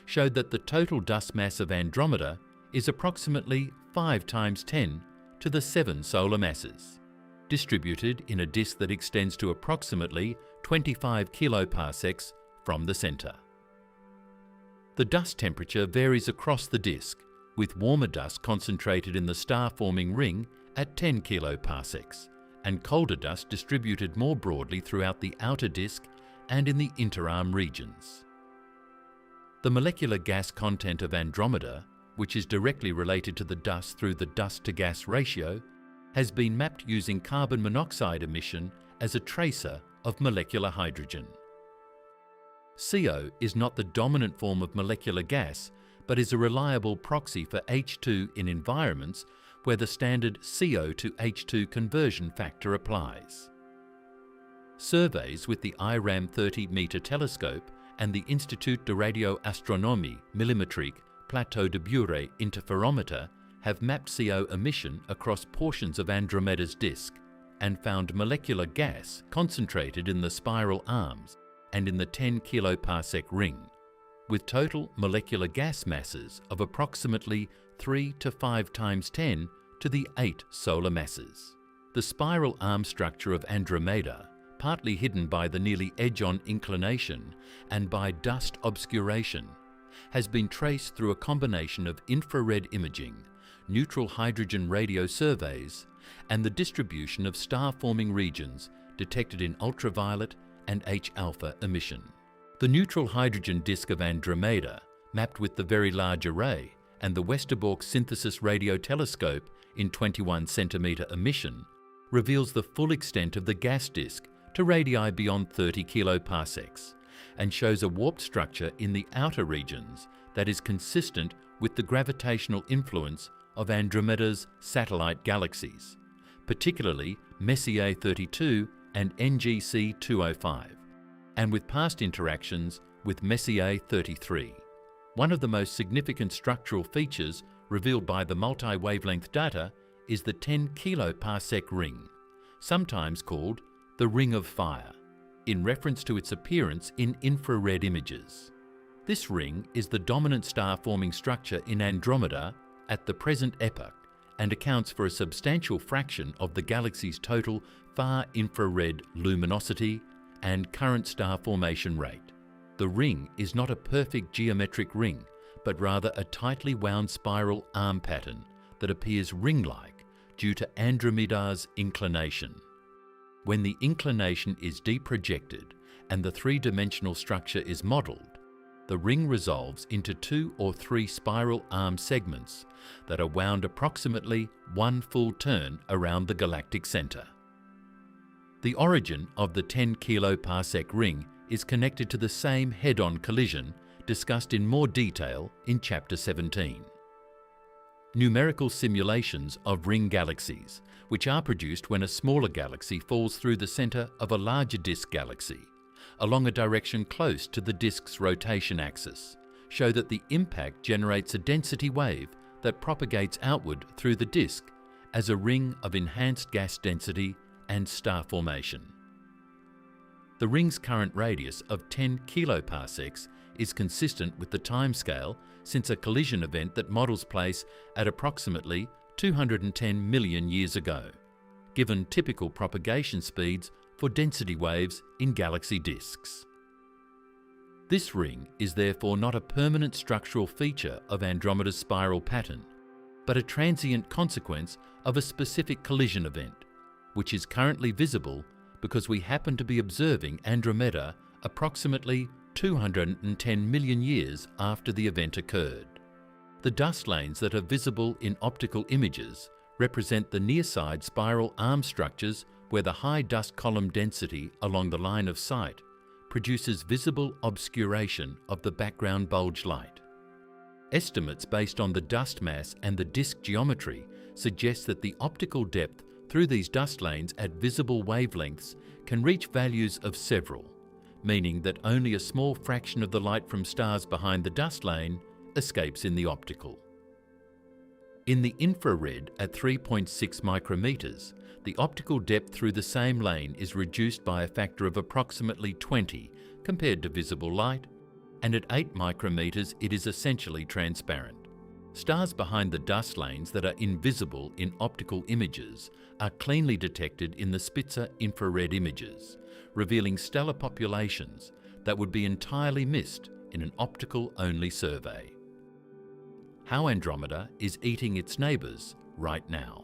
showed that the total dust mass of Andromeda is approximately 5 × 10 to the 7 solar masses, distributed in a disk that extends to approximately 25 kiloparsecs from the center. The dust temperature varies across the disk, with warmer dust concentrated in the star-forming ring at 10 kiloparsecs, and colder dust distributed more broadly throughout the outer disk and in the interarm regions. The molecular gas content of Andromeda, which is directly related to the dust through the dust-to-gas ratio, has been mapped using carbon monoxide emission as a tracer of molecular hydrogen. CO is not the dominant form of molecular gas, but is a reliable proxy for H2 in environments where the standard CO to H2 conversion factor applies. Surveys with the IRAM 30-meter telescope and the Institut de Radio-Astronomie Millimétrique Plateau de Bure interferometer have mapped CO emission across portions of Andromeda's disk and found molecular gas concentrated in the spiral arms and in the 10 kiloparsec ring, with total molecular gas masses of approximately 3 to 5 × 10 to the 8 solar masses. The spiral arm structure of Andromeda partly hidden by the nearly edge-on inclination and by dust obscuration, has been traced through a combination of infrared imaging, neutral hydrogen radio surveys, and the distribution of star-forming regions detected in ultraviolet and H-alpha emission. The neutral hydrogen disk of Andromeda, mapped with the Very Large Array and the Westerbork Synthesis Radio Telescope in 21 centimetre emission, reveals the full extent of the gas disk to radii beyond 30 kiloparsecs, and shows a warped structure in the outer regions that is consistent with the gravitational influence of Andromeda's satellite galaxies, particularly Messier 32 and NGC 205, and with past interactions with Messier 33. One of the most significant structural features revealed by the multi-wavelength data is the 10 kiloparsec ring, sometimes called the Ring of Fire, in reference to its appearance in infrared images. This ring is the dominant star-forming structure in Andromeda at the present epoch and accounts for a substantial fraction of the galaxy's total far-infrared luminosity and current star formation rate. The ring is not a perfect geometric ring, but rather a tightly wound spiral arm pattern that appears ring-like due to Andromeda's inclination. When the inclination is deprojected and the three-dimensional structure is modelled, the ring resolves into 2 or 3 spiral arm segments that are wound approximately 1 full turn around the galactic centre. The origin of the 10 kiloparsec ring is connected to the same head-on collision discussed in more detail in Chapter 17. Numerical simulations of ring galaxies, which are produced when a smaller galaxy falls through the centre of a larger disk galaxy, along a direction close to the disk's rotation axis, show that the impact generates a density wave that propagates outward through the disk as a ring of enhanced gas density and star formation. The ring's current radius of 10 kiloparsecs is consistent with the timescale since a collision event that models place at approximately 210 million years ago, given typical propagation speeds for density waves in galaxy disks. This ring is therefore not a permanent structural feature of Andromeda's spiral pattern, but a transient consequence of a specific collision event, which is currently visible because we happen to be observing Andromeda approximately 210 million years after the event occurred. The dust lanes that are visible in optical images represent the near-side spiral arm structures where the high dust column density along the line of sight produces visible obscuration of the background bulge light. Estimates based on the dust mass and the disk geometry suggest that the optical depth through these dust lanes at visible wavelengths can reach values of several, meaning that only a small fraction of the light from stars behind the dust lane escapes in the optical. In the infrared at 3.6 micrometers, the optical depth through the same lane is reduced by a factor of approximately 20 compared to visible light, and at 8 micrometers it is essentially transparent. Stars behind the dust lanes that are invisible in optical images are cleanly detected in the Spitzer infrared images, revealing stellar populations that would be entirely missed in an optical-only survey. How Andromeda is eating its neighbours right now.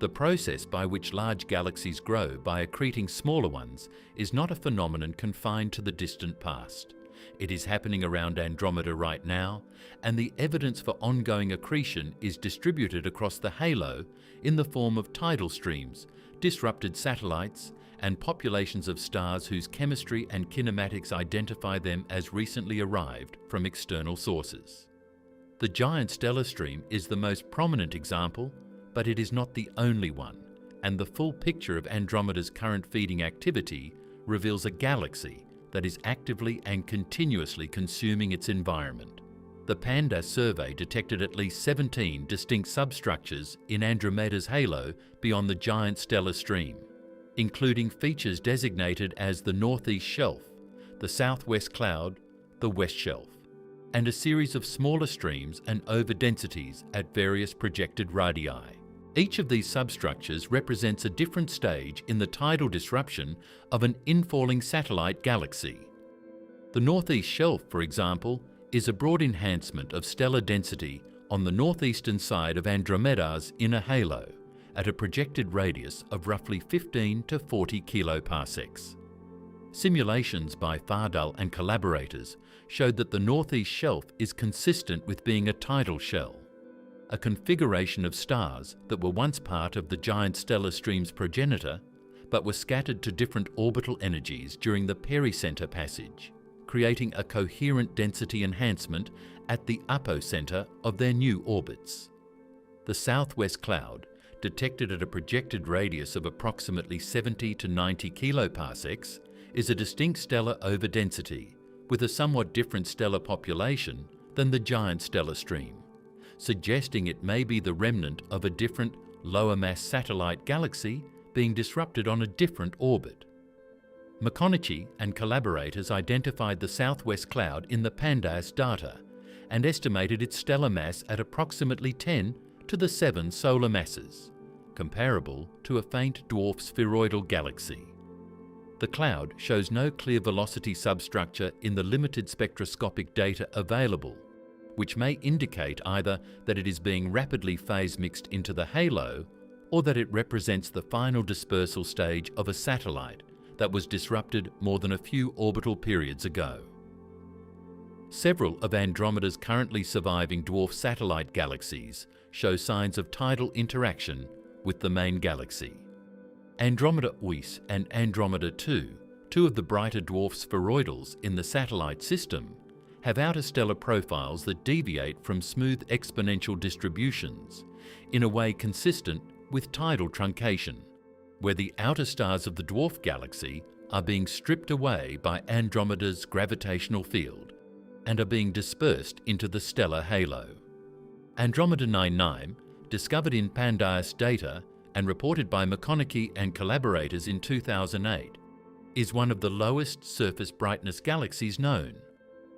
The process by which large galaxies grow by accreting smaller ones is not a phenomenon confined to the distant past. It is happening around Andromeda right now, and the evidence for ongoing accretion is distributed across the halo in the form of tidal streams, disrupted satellites, and populations of stars whose chemistry and kinematics identify them as recently arrived from external sources. The giant stellar stream is the most prominent example, but it is not the only one, and the full picture of Andromeda's current feeding activity reveals a galaxy that is actively and continuously consuming its environment. The PANDAS survey detected at least 17 distinct substructures in Andromeda's halo beyond the giant stellar stream, including features designated as the northeast shelf, the southwest cloud, the west shelf, and a series of smaller streams and overdensities at various projected radii. Each of these substructures represents a different stage in the tidal disruption of an infalling satellite galaxy. The northeast shelf, for example, is a broad enhancement of stellar density on the northeastern side of Andromeda's inner halo at a projected radius of roughly 15 to 40 kiloparsecs. Simulations by Fardal and collaborators showed that the northeast shelf is consistent with being a tidal shell, a configuration of stars that were once part of the giant stellar stream's progenitor, but were scattered to different orbital energies during the pericenter passage, creating a coherent density enhancement at the apocenter of their new orbits. The southwest cloud, detected at a projected radius of approximately 70 to 90 kiloparsecs, is a distinct stellar overdensity with a somewhat different stellar population than the giant stellar stream, suggesting it may be the remnant of a different, lower-mass satellite galaxy being disrupted on a different orbit. McConaughey and collaborators identified the southwest cloud in the PANDAS data and estimated its stellar mass at approximately 10 to the 7 solar masses, comparable to a faint dwarf spheroidal galaxy. The cloud shows no clear velocity substructure in the limited spectroscopic data available, which may indicate either that it is being rapidly phase mixed into the halo or that it represents the final dispersal stage of a satellite that was disrupted more than a few orbital periods ago. Several of Andromeda's currently surviving dwarf satellite galaxies show signs of tidal interaction with the main galaxy. Andromeda Uis and Andromeda 2, two of the brighter dwarf spheroidals in the satellite system, have outer stellar profiles that deviate from smooth exponential distributions in a way consistent with tidal truncation, where the outer stars of the dwarf galaxy are being stripped away by Andromeda's gravitational field and are being dispersed into the stellar halo. Andromeda 99, discovered in PANDAS data and reported by McConaughey and collaborators in 2008, is one of the lowest surface brightness galaxies known,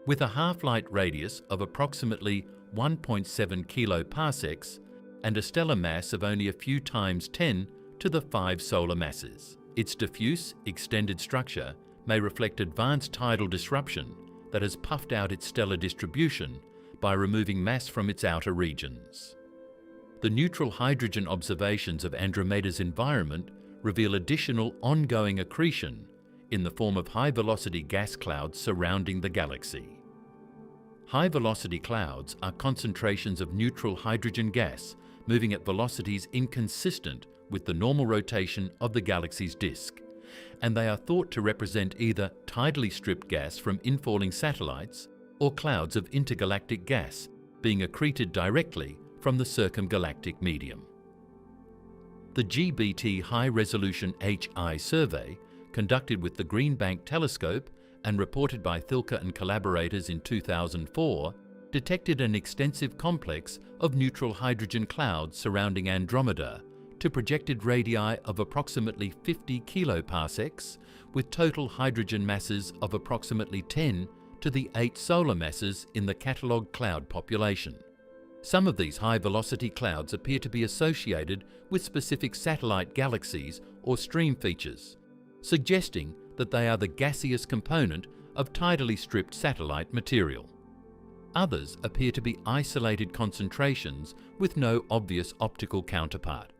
with a half-light radius of approximately 1.7 kiloparsecs and a stellar mass of only a few times 10 to the 5 solar masses. Its diffuse, extended structure may reflect advanced tidal disruption that has puffed out its stellar distribution by removing mass from its outer regions. The neutral hydrogen observations of Andromeda's environment reveal additional ongoing accretion in the form of high-velocity gas clouds surrounding the galaxy. High-velocity clouds are concentrations of neutral hydrogen gas moving at velocities inconsistent with the normal rotation of the galaxy's disk, and they are thought to represent either tidally stripped gas from infalling satellites or clouds of intergalactic gas being accreted directly from the circumgalactic medium. The GBT High-Resolution HI survey, conducted with the Green Bank telescope and reported by Thilke and collaborators in 2004, detected an extensive complex of neutral hydrogen clouds surrounding Andromeda to projected radii of approximately 50 kiloparsecs, with total hydrogen masses of approximately 10 to the 8 solar masses in the catalogued cloud population. Some of these high-velocity clouds appear to be associated with specific satellite galaxies or stream features, suggesting that they are the gaseous component of tidally stripped satellite material. Others appear to be isolated concentrations with no obvious optical counterpart,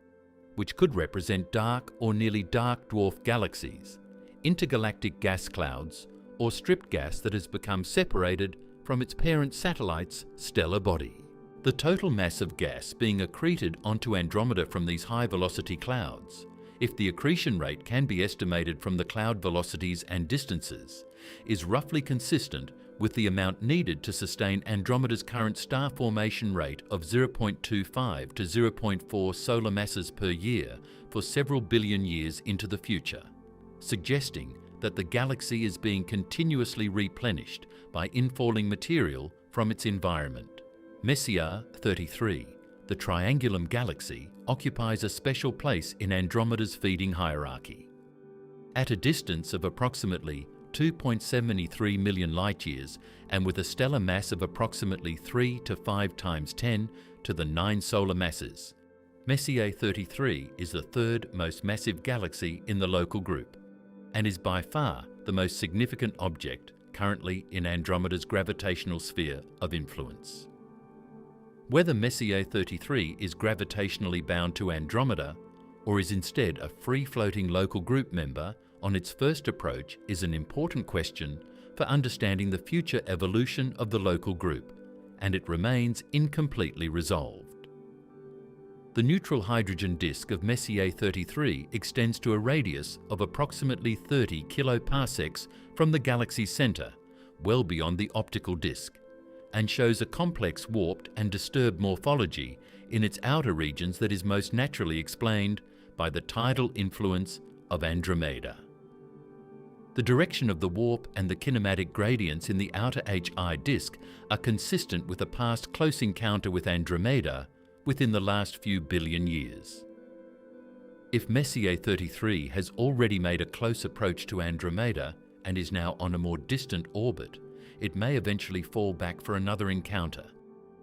which could represent dark or nearly dark dwarf galaxies, intergalactic gas clouds, or stripped gas that has become separated from its parent satellite's stellar body. The total mass of gas being accreted onto Andromeda from these high-velocity clouds, if the accretion rate can be estimated from the cloud velocities and distances, is roughly consistent with the amount needed to sustain Andromeda's current star formation rate of 0.25 to 0.4 solar masses per year for several billion years into the future, suggesting that the galaxy is being continuously replenished by infalling material from its environment. Messier 33, the Triangulum galaxy, occupies a special place in Andromeda's feeding hierarchy. At a distance of approximately 2.73 million light-years and with a stellar mass of approximately 3 to 5 times 10 to the 9 solar masses, Messier 33 is the third most massive galaxy in the local group and is by far the most significant object currently in Andromeda's gravitational sphere of influence. Whether Messier 33 is gravitationally bound to Andromeda or is instead a free-floating local group member on its first approach is an important question for understanding the future evolution of the local group, and it remains incompletely resolved. The neutral hydrogen disk of Messier 33 extends to a radius of approximately 30 kiloparsecs from the galaxy's centre, well beyond the optical disk, and shows a complex warped and disturbed morphology in its outer regions that is most naturally explained by the tidal influence of Andromeda. The direction of the warp and the kinematic gradients in the outer HI disk are consistent with a past close encounter with Andromeda within the last few billion years. If Messier 33 has already made a close approach to Andromeda and is now on a more distant orbit, it may eventually fall back for another encounter,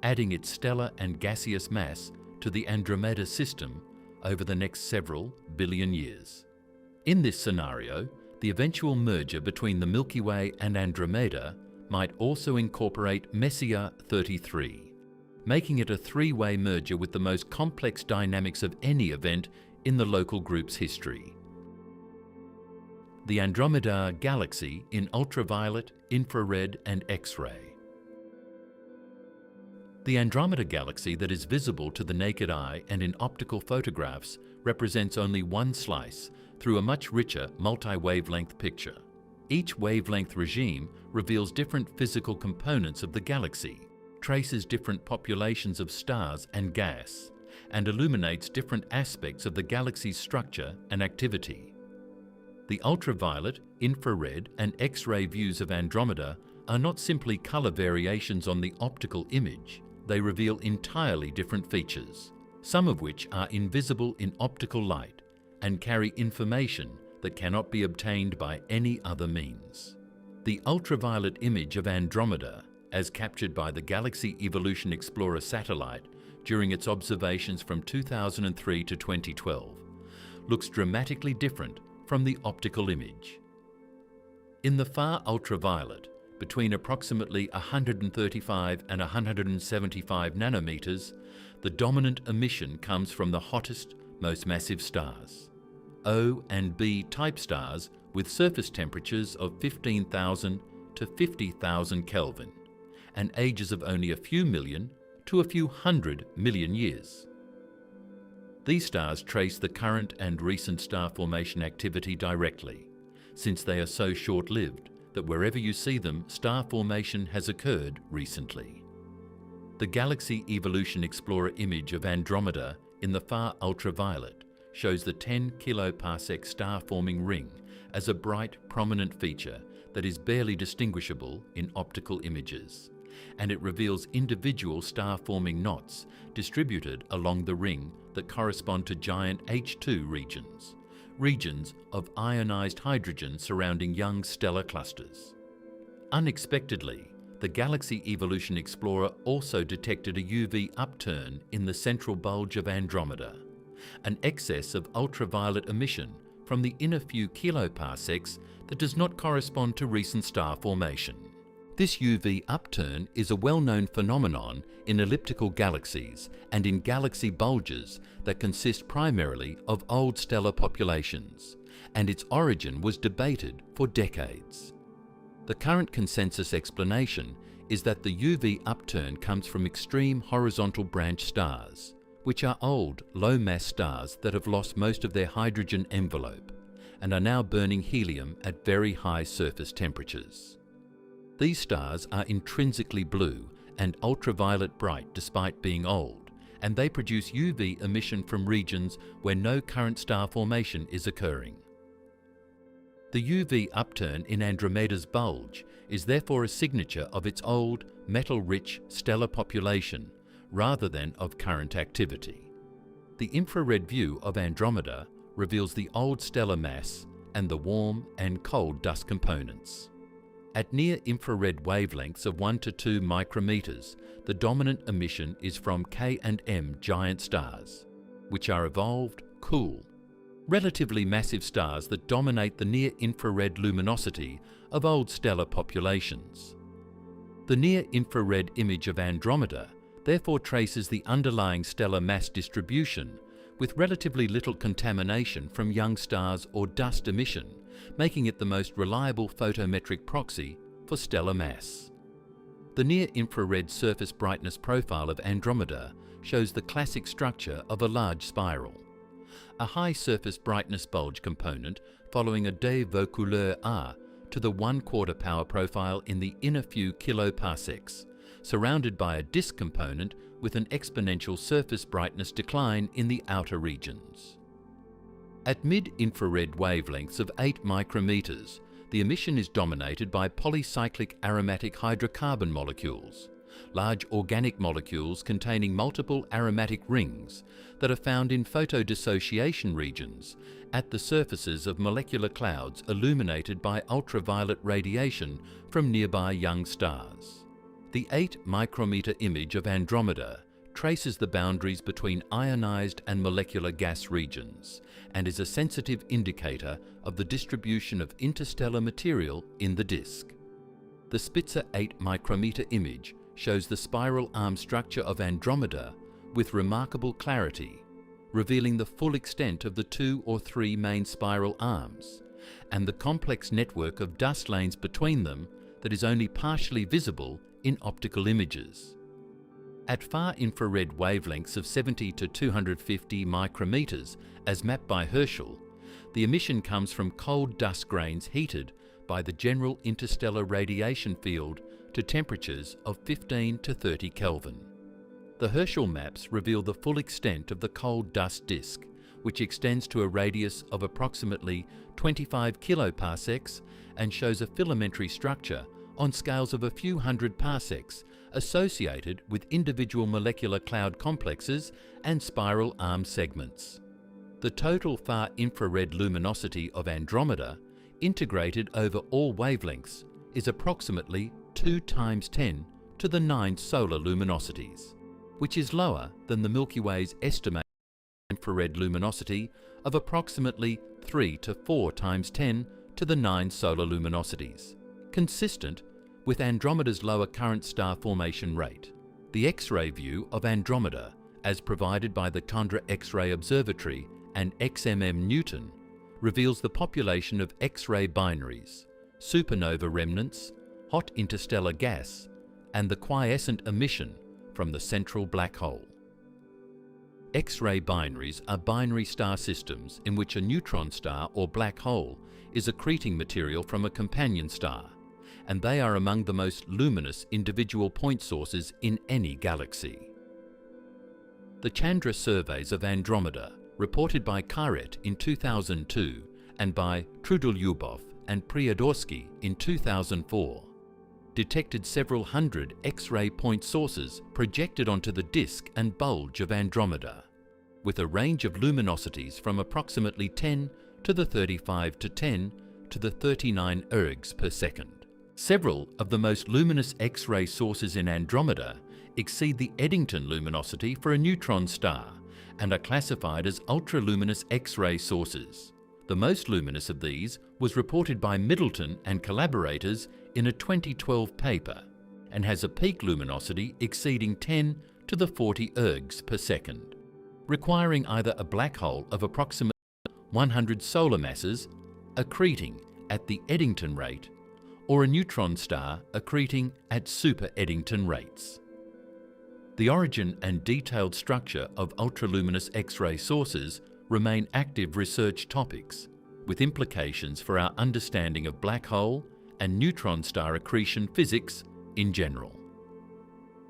adding its stellar and gaseous mass to the Andromeda system over the next several billion years. In this scenario, the eventual merger between the Milky Way and Andromeda might also incorporate Messier 33, making it a three-way merger with the most complex dynamics of any event in the local group's history. The Andromeda Galaxy in ultraviolet, infrared, and X-ray. The Andromeda Galaxy that is visible to the naked eye and in optical photographs represents only one slice through a much richer multi-wavelength picture. Each wavelength regime reveals different physical components of the galaxy, traces different populations of stars and gas, and illuminates different aspects of the galaxy's structure and activity. The ultraviolet, infrared, and X-ray views of Andromeda are not simply colour variations on the optical image, they reveal entirely different features, some of which are invisible in optical light and carry information that cannot be obtained by any other means. The ultraviolet image of Andromeda, as captured by the Galaxy Evolution Explorer satellite during its observations from 2003 to 2012, looks dramatically different from the optical image. In the far ultraviolet, between approximately 135 and 175 nanometers, the dominant emission comes from the hottest, most massive stars. O and B type stars with surface temperatures of 15,000 to 50,000 Kelvin and ages of only a few million to a few 100 million years. These stars trace the current and recent star formation activity directly, since they are so short-lived that wherever you see them, star formation has occurred recently. The Galaxy Evolution Explorer image of Andromeda in the far ultraviolet shows the 10 kiloparsec star-forming ring as a bright, prominent feature that is barely distinguishable in optical images, and it reveals individual star-forming knots distributed along the ring that correspond to giant H2 regions of ionized hydrogen surrounding young stellar clusters. Unexpectedly, the Galaxy Evolution Explorer also detected a UV upturn in the central bulge of Andromeda, an excess of ultraviolet emission from the inner few kiloparsecs that does not correspond to recent star formation. This UV upturn is a well-known phenomenon in elliptical galaxies and in galaxy bulges that consist primarily of old stellar populations, and its origin was debated for decades. The current consensus explanation is that the UV upturn comes from extreme horizontal branch stars, which are old, low-mass stars that have lost most of their hydrogen envelope and are now burning helium at very high surface temperatures. These stars are intrinsically blue and ultraviolet bright despite being old, and they produce UV emission from regions where no current star formation is occurring. The UV upturn in Andromeda's bulge is therefore a signature of its old, metal-rich stellar population rather than of current activity. The infrared view of Andromeda reveals the old stellar mass and the warm and cold dust components. At near-infrared wavelengths of 1 to 2 micrometers, the dominant emission is from K and M giant stars, which are evolved, cool, relatively massive stars that dominate the near-infrared luminosity of old stellar populations. The near-infrared image of Andromeda therefore traces the underlying stellar mass distribution with relatively little contamination from young stars or dust emission, making it the most reliable photometric proxy for stellar mass. The near-infrared surface brightness profile of Andromeda shows the classic structure of a large spiral. A high surface brightness bulge component following a de Vaucouleurs R to the 1/4 power profile in the inner few kiloparsecs, surrounded by a disk component with an exponential surface brightness decline in the outer regions. At mid-infrared wavelengths of 8 micrometers, the emission is dominated by polycyclic aromatic hydrocarbon molecules, large organic molecules containing multiple aromatic rings that are found in photodissociation regions at the surfaces of molecular clouds illuminated by ultraviolet radiation from nearby young stars. The 8 micrometer image of Andromeda traces the boundaries between ionized and molecular gas regions and is a sensitive indicator of the distribution of interstellar material in the disk. The Spitzer 8 micrometer image shows the spiral arm structure of Andromeda with remarkable clarity, revealing the full extent of the 2 or 3 main spiral arms and the complex network of dust lanes between them that is only partially visible in optical images. At far infrared wavelengths of 70 to 250 micrometers, as mapped by Herschel, the emission comes from cold dust grains heated by the general interstellar radiation field to temperatures of 15 to 30 Kelvin. The Herschel maps reveal the full extent of the cold dust disk, which extends to a radius of approximately 25 kiloparsecs and shows a filamentary structure on scales of a few hundred parsecs associated with individual molecular cloud complexes and spiral arm segments. The total far infrared luminosity of Andromeda, integrated over all wavelengths, is approximately 2 × 10 to the 9 solar luminosities, which is lower than the Milky Way's estimated infrared luminosity of approximately 3 to 4 × 10 to the 9 solar luminosities, consistent with Andromeda's lower current star formation rate. The X-ray view of Andromeda, as provided by the Tundra X-ray Observatory and XMM Newton, reveals the population of X-ray binaries, supernova remnants, hot interstellar gas, and the quiescent emission from the central black hole. X-ray binaries are binary star systems in which a neutron star or black hole is accreting material from a companion star, and they are among the most luminous individual point sources in any galaxy. The Chandra surveys of Andromeda, reported by Karet in 2002 and by Trudelyubov and Priodorsky in 2004, detected several hundred X-ray point sources projected onto the disk and bulge of Andromeda, with a range of luminosities from approximately 10 to the 35 to 10 to the 39 ergs per second. Several of the most luminous X-ray sources in Andromeda exceed the Eddington luminosity for a neutron star and are classified as ultraluminous X-ray sources. The most luminous of these was reported by Middleton and collaborators in a 2012 paper and has a peak luminosity exceeding 10 to the 40 ergs per second, requiring either a black hole of approximately 100 solar masses accreting at the Eddington rate or a neutron star accreting at super Eddington rates. The origin and detailed structure of ultraluminous X-ray sources remain active research topics, with implications for our understanding of black hole and neutron star accretion physics in general.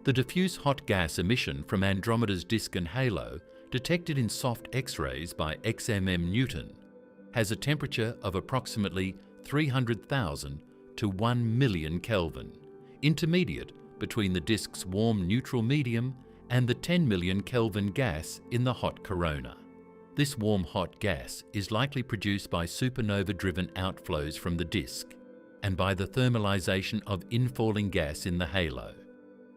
The diffuse hot gas emission from Andromeda's disk and halo, detected in soft X-rays by XMM Newton, has a temperature of approximately 300,000 to 1 million Kelvin, intermediate between the disk's warm neutral medium and the 10 million Kelvin gas in the hot corona. This warm hot gas is likely produced by supernova-driven outflows from the disk and by the thermalization of infalling gas in the halo.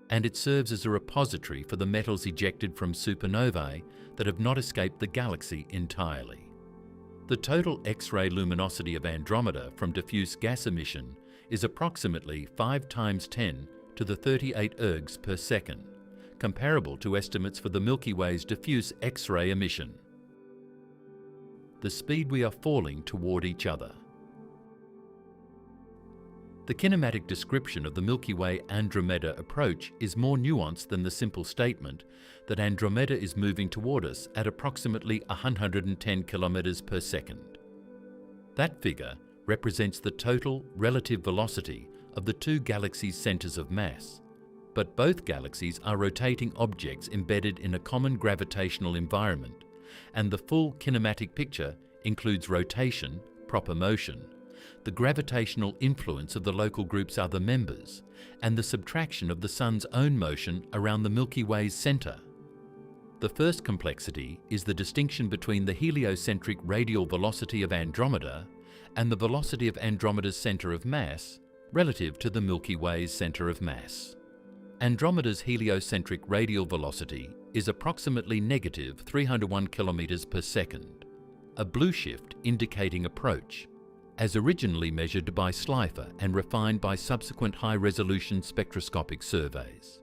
and it serves as a repository for the metals ejected from supernovae that have not escaped the galaxy entirely. The total X-ray luminosity of Andromeda from diffuse gas emission is approximately 5 × 10 to the 38 ergs per second, comparable to estimates for the Milky Way's diffuse X-ray emission. The speed we are falling toward each other. The kinematic description of the Milky Way Andromeda approach is more nuanced than the simple statement that Andromeda is moving toward us at approximately 110 kilometers per second. That figure represents the total relative velocity of the two galaxies' centers of mass, but both galaxies are rotating objects embedded in a common gravitational environment, and the full kinematic picture includes rotation, proper motion, the gravitational influence of the local group's other members, and the subtraction of the Sun's own motion around the Milky Way's center. The first complexity is the distinction between the heliocentric radial velocity of Andromeda and the velocity of Andromeda's center of mass relative to the Milky Way's center of mass. Andromeda's heliocentric radial velocity is approximately negative 301 kilometers per second, a blue shift indicating approach, as originally measured by Slipher and refined by subsequent high-resolution spectroscopic surveys.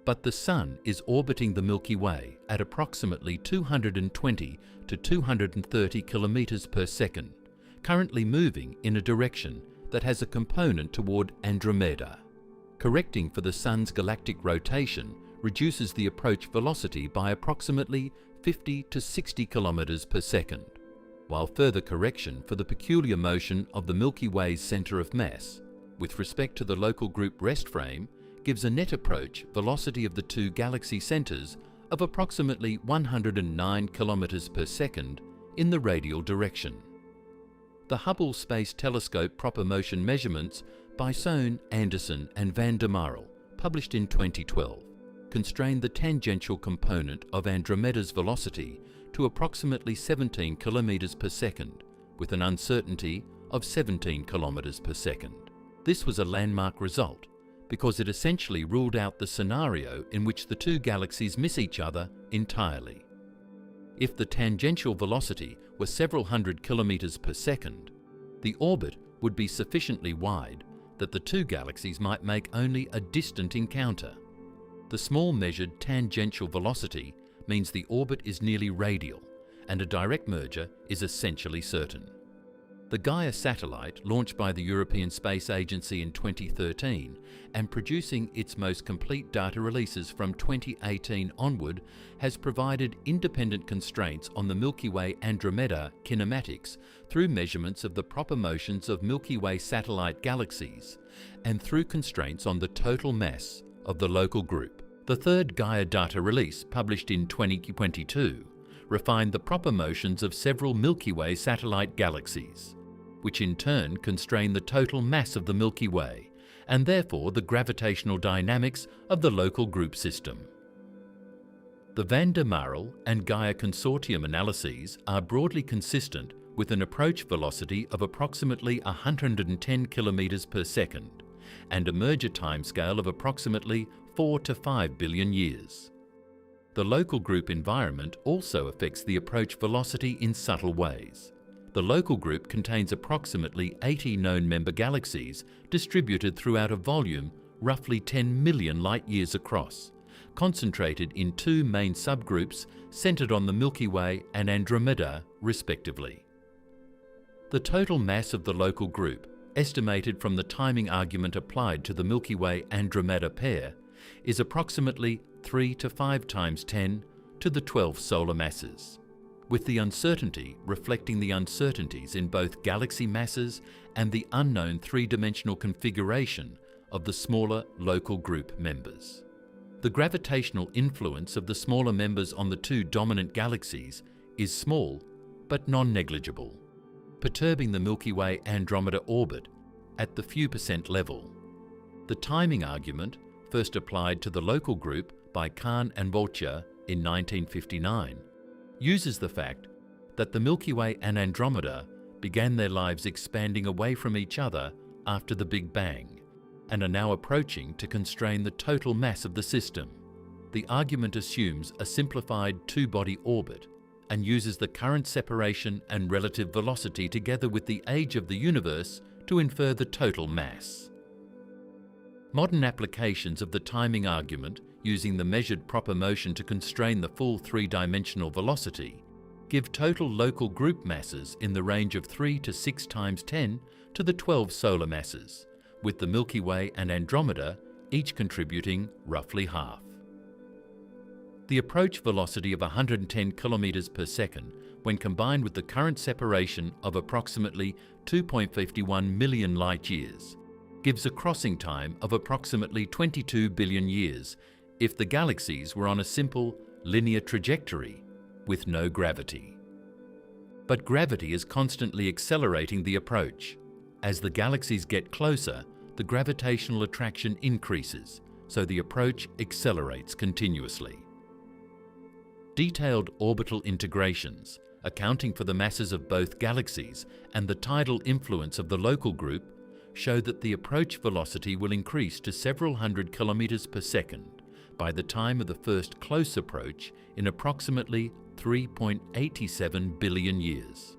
But the Sun is orbiting the Milky Way at approximately 220 to 230 kilometers per second, currently moving in a direction that has a component toward Andromeda. Correcting for the Sun's galactic rotation reduces the approach velocity by approximately 50 to 60 kilometers per second, while further correction for the peculiar motion of the Milky Way's center of mass with respect to the local group rest frame gives a net approach velocity of the two galaxy centers of approximately 109 kilometers per second in the radial direction. The Hubble Space Telescope proper motion measurements by Sohn, Anderson and van der Marel, published in 2012, constrained the tangential component of Andromeda's velocity to approximately 17 kilometers per second, with an uncertainty of 17 kilometers per second. This was a landmark result because it essentially ruled out the scenario in which the two galaxies miss each other entirely. If the tangential velocity were several hundred kilometers per second, the orbit would be sufficiently wide that the two galaxies might make only a distant encounter. The small measured tangential velocity means the orbit is nearly radial, and a direct merger is essentially certain. The Gaia satellite, launched by the European Space Agency in 2013 and producing its most complete data releases from 2018 onward, has provided independent constraints on the Milky Way Andromeda kinematics through measurements of the proper motions of Milky Way satellite galaxies and through constraints on the total mass of the local group. The third Gaia data release, published in 2022, refined the proper motions of several Milky Way satellite galaxies, which in turn constrain the total mass of the Milky Way and therefore the gravitational dynamics of the local group system. The van der Marel and Gaia consortium analyses are broadly consistent with an approach velocity of approximately 110 kilometers per second and a merger timescale of approximately 4 to 5 billion years. The local group environment also affects the approach velocity in subtle ways. The local group contains approximately 80 known member galaxies distributed throughout a volume roughly 10 million light-years across, concentrated in two main subgroups centered on the Milky Way and Andromeda, respectively. The total mass of the local group, estimated from the timing argument applied to the Milky Way-Andromeda pair, is approximately 3 to 5 times 10 to the 12 solar masses, with the uncertainty reflecting the uncertainties in both galaxy masses and the unknown three-dimensional configuration of the smaller local group members. The gravitational influence of the smaller members on the two dominant galaxies is small but non-negligible, perturbing the Milky Way Andromeda orbit at the few percent level. The timing argument, first applied to the local group by Kahn and Volcher in 1959, uses the fact that the Milky Way and Andromeda began their lives expanding away from each other after the Big Bang, and are now approaching to constrain the total mass of the system. The argument assumes a simplified two-body orbit and uses the current separation and relative velocity together with the age of the universe to infer the total mass. Modern applications of the timing argument using the measured proper motion to constrain the full three-dimensional velocity give total local group masses in the range of 3 to 6 times 10 to the 12 solar masses, with the Milky Way and Andromeda each contributing roughly half. The approach velocity of 110 kilometers per second, when combined with the current separation of approximately 2.51 million light-years, gives a crossing time of approximately 22 billion years if the galaxies were on a simple linear trajectory with no gravity. But gravity is constantly accelerating the approach. As the galaxies get closer, the gravitational attraction increases, so the approach accelerates continuously. Detailed orbital integrations, accounting for the masses of both galaxies and the tidal influence of the local group, show that the approach velocity will increase to several hundred kilometers per second by the time of the first close approach in approximately 3.87 billion years.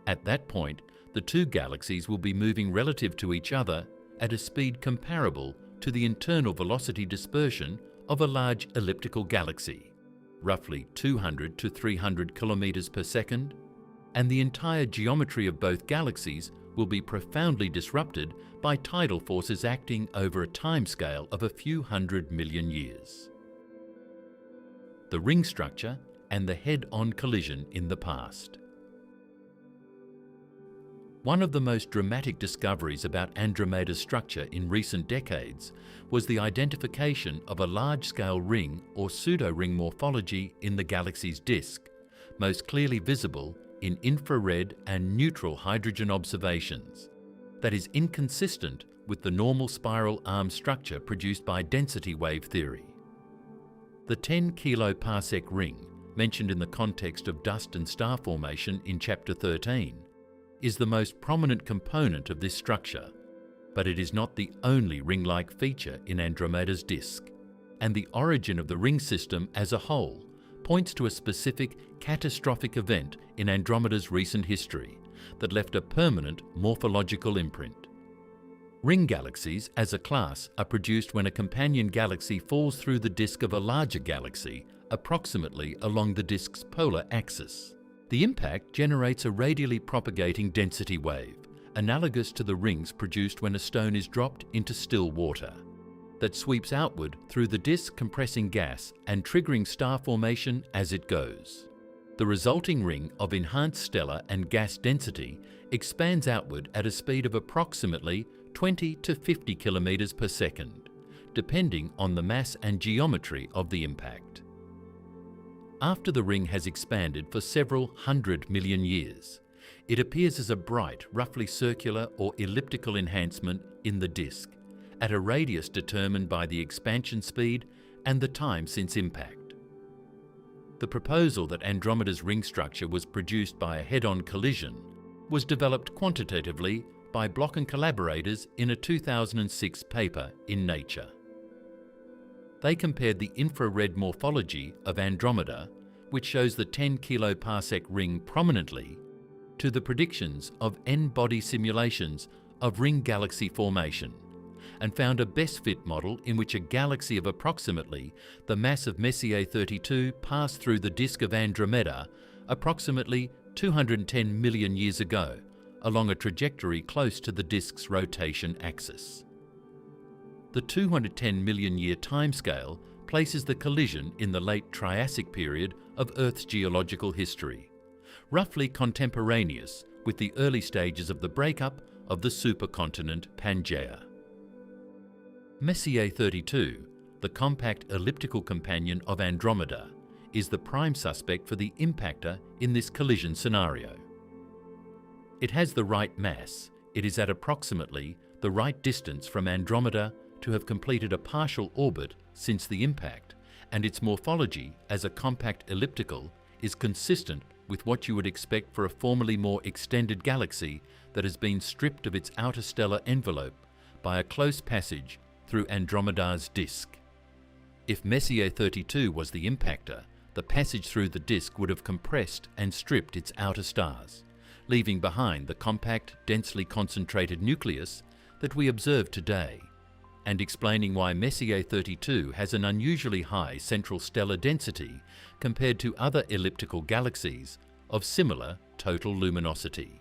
At that point, the two galaxies will be moving relative to each other at a speed comparable to the internal velocity dispersion of a large elliptical galaxy, roughly 200 to 300 kilometers per second, and the entire geometry of both galaxies will be profoundly disrupted by tidal forces acting over a timescale of a few 100 million years. The ring structure and the head-on collision in the past. One of the most dramatic discoveries about Andromeda's structure in recent decades was the identification of a large-scale ring or pseudo-ring morphology in the galaxy's disk, most clearly visible in infrared and neutral hydrogen observations, that is inconsistent with the normal spiral arm structure produced by density wave theory. The 10 kiloparsec ring, mentioned in the context of dust and star formation in Chapter 13, is the most prominent component of this structure, but it is not the only ring-like feature in Andromeda's disk, and the origin of the ring system as a whole points to a specific catastrophic event in Andromeda's recent history that left a permanent morphological imprint. Ring galaxies as a class are produced when a companion galaxy falls through the disk of a larger galaxy approximately along the disk's polar axis. The impact generates a radially propagating density wave, analogous to the rings produced when a stone is dropped into still water, that sweeps outward through the disk, compressing gas and triggering star formation as it goes. The resulting ring of enhanced stellar and gas density expands outward at a speed of approximately 20 to 50 kilometers per second, depending on the mass and geometry of the impact. After the ring has expanded for several 100 million years, it appears as a bright, roughly circular or elliptical enhancement in the disk, at a radius determined by the expansion speed and the time since impact. The proposal that Andromeda's ring structure was produced by a head-on collision was developed quantitatively by Bloch and collaborators in a 2006 paper in Nature. They compared the infrared morphology of Andromeda, which shows the 10 kiloparsec ring prominently, to the predictions of n-body simulations of ring galaxy formation, and found a best-fit model in which a galaxy of approximately the mass of Messier 32 passed through the disk of Andromeda approximately 210 million years ago, along a trajectory close to the disk's rotation axis. The 210 million year timescale places the collision in the late Triassic period of Earth's geological history, roughly contemporaneous with the early stages of the breakup of the supercontinent Pangaea. Messier 32, the compact elliptical companion of Andromeda, is the prime suspect for the impactor in this collision scenario. It has the right mass, it is at approximately the right distance from Andromeda to have completed a partial orbit since the impact, and its morphology as a compact elliptical is consistent with what you would expect for a formerly more extended galaxy that has been stripped of its outer stellar envelope by a close passage through Andromeda's disk. If Messier 32 was the impactor, the passage through the disk would have compressed and stripped its outer stars, leaving behind the compact, densely concentrated nucleus that we observe today, and explaining why Messier 32 has an unusually high central stellar density compared to other elliptical galaxies of similar total luminosity.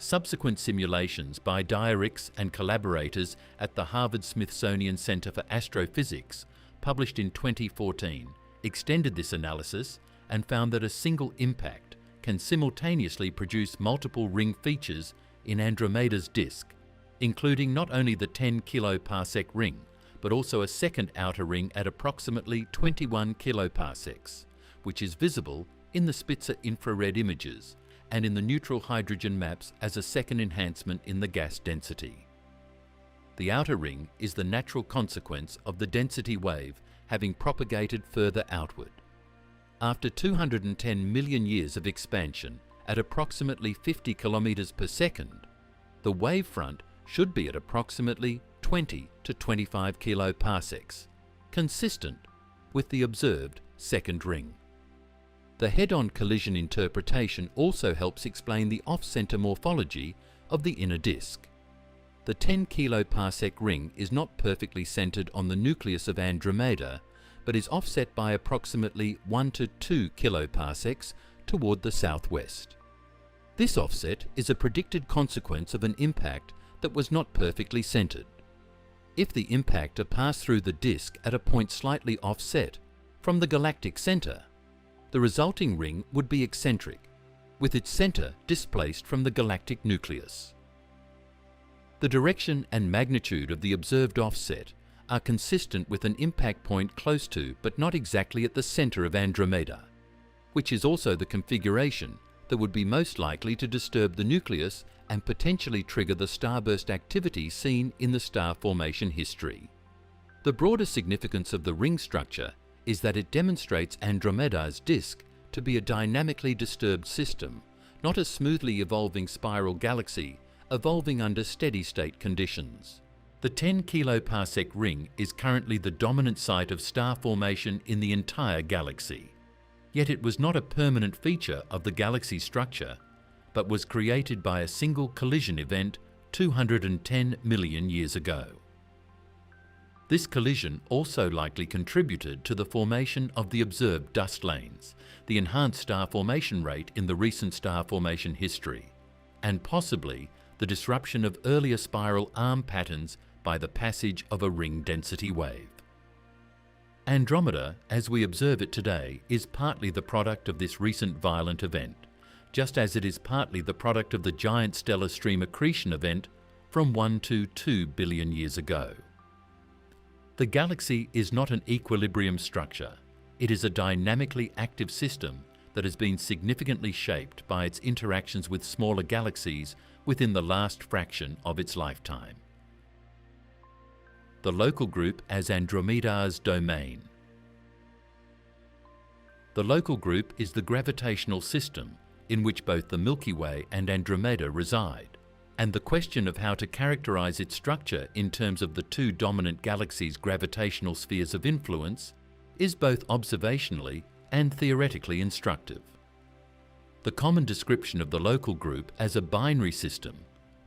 Subsequent simulations by Diarix and collaborators at the Harvard-Smithsonian Center for Astrophysics, published in 2014, extended this analysis and found that a single impact can simultaneously produce multiple ring features in Andromeda's disk, including not only the 10 kiloparsec ring, but also a second outer ring at approximately 21 kiloparsecs, which is visible in the Spitzer infrared images and in the neutral hydrogen maps as a second enhancement in the gas density. The outer ring is the natural consequence of the density wave having propagated further outward. After 210 million years of expansion at approximately 50 kilometers per second, the wavefront should be at approximately 20 to 25 kiloparsecs, consistent with the observed second ring. The head-on collision interpretation also helps explain the off-center morphology of the inner disk. The 10 kiloparsec ring is not perfectly centered on the nucleus of Andromeda, but is offset by approximately 1 to 2 kiloparsecs toward the southwest. This offset is a predicted consequence of an impact that was not perfectly centered. If the impactor passed through the disk at a point slightly offset from the galactic center, the resulting ring would be eccentric, with its center displaced from the galactic nucleus. The direction and magnitude of the observed offset are consistent with an impact point close to but not exactly at the center of Andromeda, which is also the configuration that would be most likely to disturb the nucleus and potentially trigger the starburst activity seen in the star formation history. The broader significance of the ring structure is that it demonstrates Andromeda's disk to be a dynamically disturbed system, not a smoothly evolving spiral galaxy evolving under steady-state conditions. The 10 kiloparsec ring is currently the dominant site of star formation in the entire galaxy. Yet it was not a permanent feature of the galaxy structure, but was created by a single collision event 210 million years ago. This collision also likely contributed to the formation of the observed dust lanes, the enhanced star formation rate in the recent star formation history, and possibly the disruption of earlier spiral arm patterns by the passage of a ring density wave. Andromeda, as we observe it today, is partly the product of this recent violent event, just as it is partly the product of the giant stellar stream accretion event from 1 to 2 billion years ago. The galaxy is not an equilibrium structure. It is a dynamically active system that has been significantly shaped by its interactions with smaller galaxies within the last fraction of its lifetime. The local group as Andromeda's domain. The local group is the gravitational system in which both the Milky Way and Andromeda reside, and the question of how to characterize its structure in terms of the two dominant galaxies' gravitational spheres of influence is both observationally and theoretically instructive. The common description of the local group as a binary system,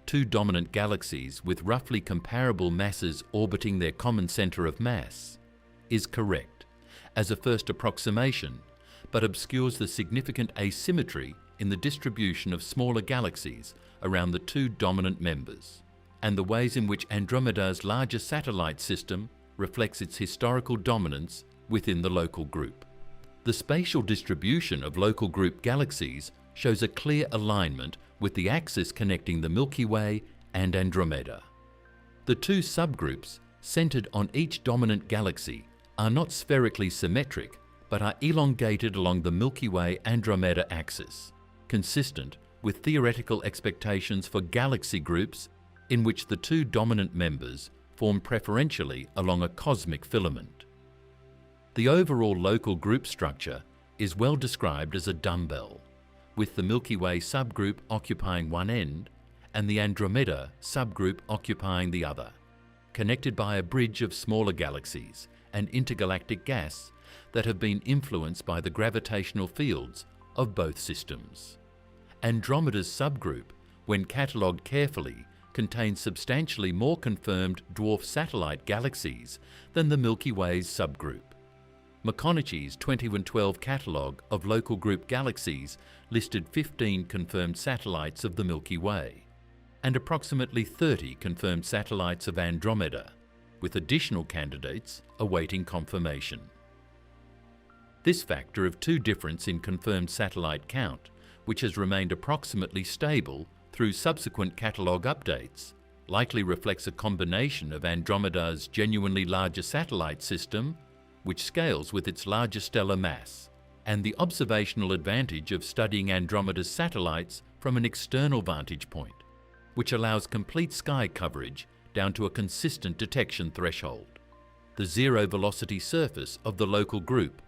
two dominant galaxies with roughly comparable masses orbiting their common center of mass, is correct as a first approximation, but obscures the significant asymmetry in the distribution of smaller galaxies around the two dominant members, and the ways in which Andromeda's larger satellite system reflects its historical dominance within the local group. The spatial distribution of local group galaxies shows a clear alignment with the axis connecting the Milky Way and Andromeda. The two subgroups, centered on each dominant galaxy, are not spherically symmetric, but are elongated along the Milky Way-Andromeda axis, consistent with theoretical expectations for galaxy groups in which the two dominant members form preferentially along a cosmic filament. The overall local group structure is well described as a dumbbell, with the Milky Way subgroup occupying one end and the Andromeda subgroup occupying the other, connected by a bridge of smaller galaxies and intergalactic gas that have been influenced by the gravitational fields of both systems. Andromeda's subgroup, when catalogued carefully, contains substantially more confirmed dwarf satellite galaxies than the Milky Way's subgroup. McConaughey's 2012 catalogue of local group galaxies listed 15 confirmed satellites of the Milky Way and approximately 30 confirmed satellites of Andromeda, with additional candidates awaiting confirmation. This factor of 2 difference in confirmed satellite count, which has remained approximately stable through subsequent catalogue updates, likely reflects a combination of Andromeda's genuinely larger satellite system, which scales with its larger stellar mass, and the observational advantage of studying Andromeda's satellites from an external vantage point, which allows complete sky coverage down to a consistent detection threshold. The zero-velocity surface of the local group,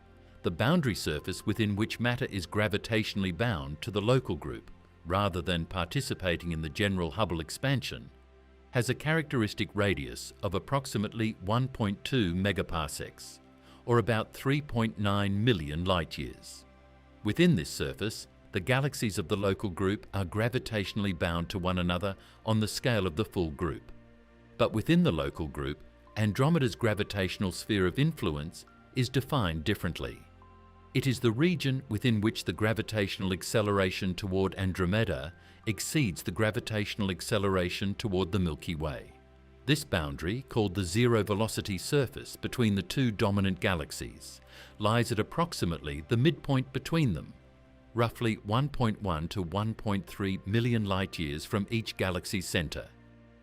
the boundary surface within which matter is gravitationally bound to the local group, rather than participating in the general Hubble expansion, has a characteristic radius of approximately 1.2 megaparsecs, or about 3.9 million light-years. Within this surface, the galaxies of the local group are gravitationally bound to one another on the scale of the full group. But within the local group, Andromeda's gravitational sphere of influence is defined differently. It is the region within which the gravitational acceleration toward Andromeda exceeds the gravitational acceleration toward the Milky Way. This boundary, called the zero-velocity surface between the 2 dominant galaxies, lies at approximately the midpoint between them, roughly 1.1 to 1.3 million light-years from each galaxy's center,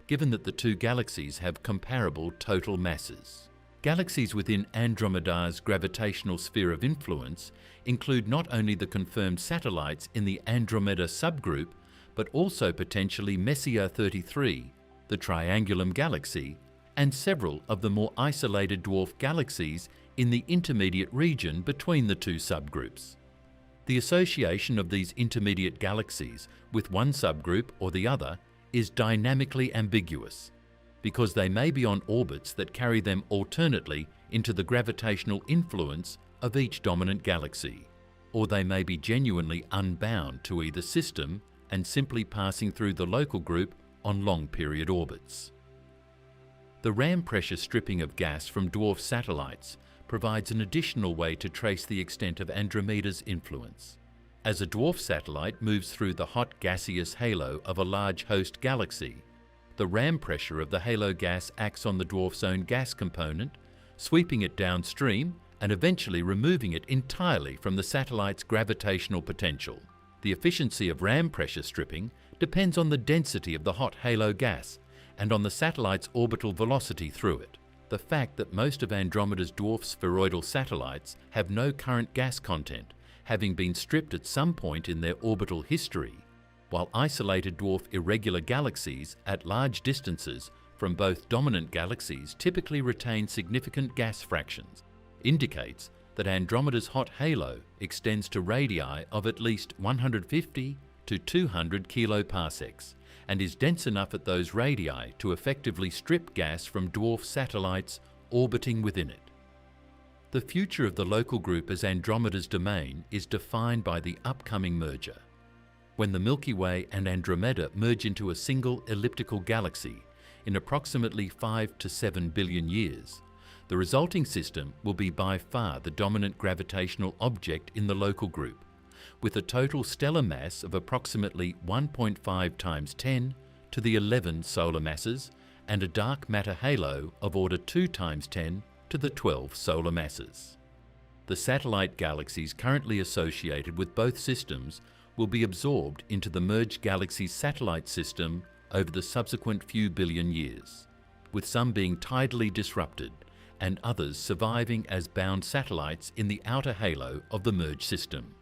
given that the 2 galaxies have comparable total masses. Galaxies within Andromeda's gravitational sphere of influence include not only the confirmed satellites in the Andromeda subgroup, but also potentially Messier 33, the Triangulum galaxy, and several of the more isolated dwarf galaxies in the intermediate region between the 2 subgroups. The association of these intermediate galaxies with one subgroup or the other is dynamically ambiguous, because they may be on orbits that carry them alternately into the gravitational influence of each dominant galaxy, or they may be genuinely unbound to either system and simply passing through the local group on long-period orbits. The ram pressure stripping of gas from dwarf satellites provides an additional way to trace the extent of Andromeda's influence. As a dwarf satellite moves through the hot gaseous halo of a large host galaxy, the ram pressure of the halo gas acts on the dwarf's own gas component, sweeping it downstream and eventually removing it entirely from the satellite's gravitational potential. The efficiency of ram pressure stripping depends on the density of the hot halo gas and on the satellite's orbital velocity through it. The fact that most of Andromeda's dwarf spheroidal satellites have no current gas content, having been stripped at some point in their orbital history, while isolated dwarf irregular galaxies at large distances from both dominant galaxies typically retain significant gas fractions, indicates that Andromeda's hot halo extends to radii of at least 150 to 200 kiloparsecs and is dense enough at those radii to effectively strip gas from dwarf satellites orbiting within it. The future of the local group as Andromeda's domain is defined by the upcoming merger. When the Milky Way and Andromeda merge into a single elliptical galaxy in approximately 5 to 7 billion years, the resulting system will be by far the dominant gravitational object in the local group, with a total stellar mass of approximately 1.5 times 10 to the 11 solar masses and a dark matter halo of order 2 times 10 to the 12 solar masses. The satellite galaxies currently associated with both systems will be absorbed into the merged galaxy satellite system over the subsequent few billion years, with some being tidally disrupted and others surviving as bound satellites in the outer halo of the merged system.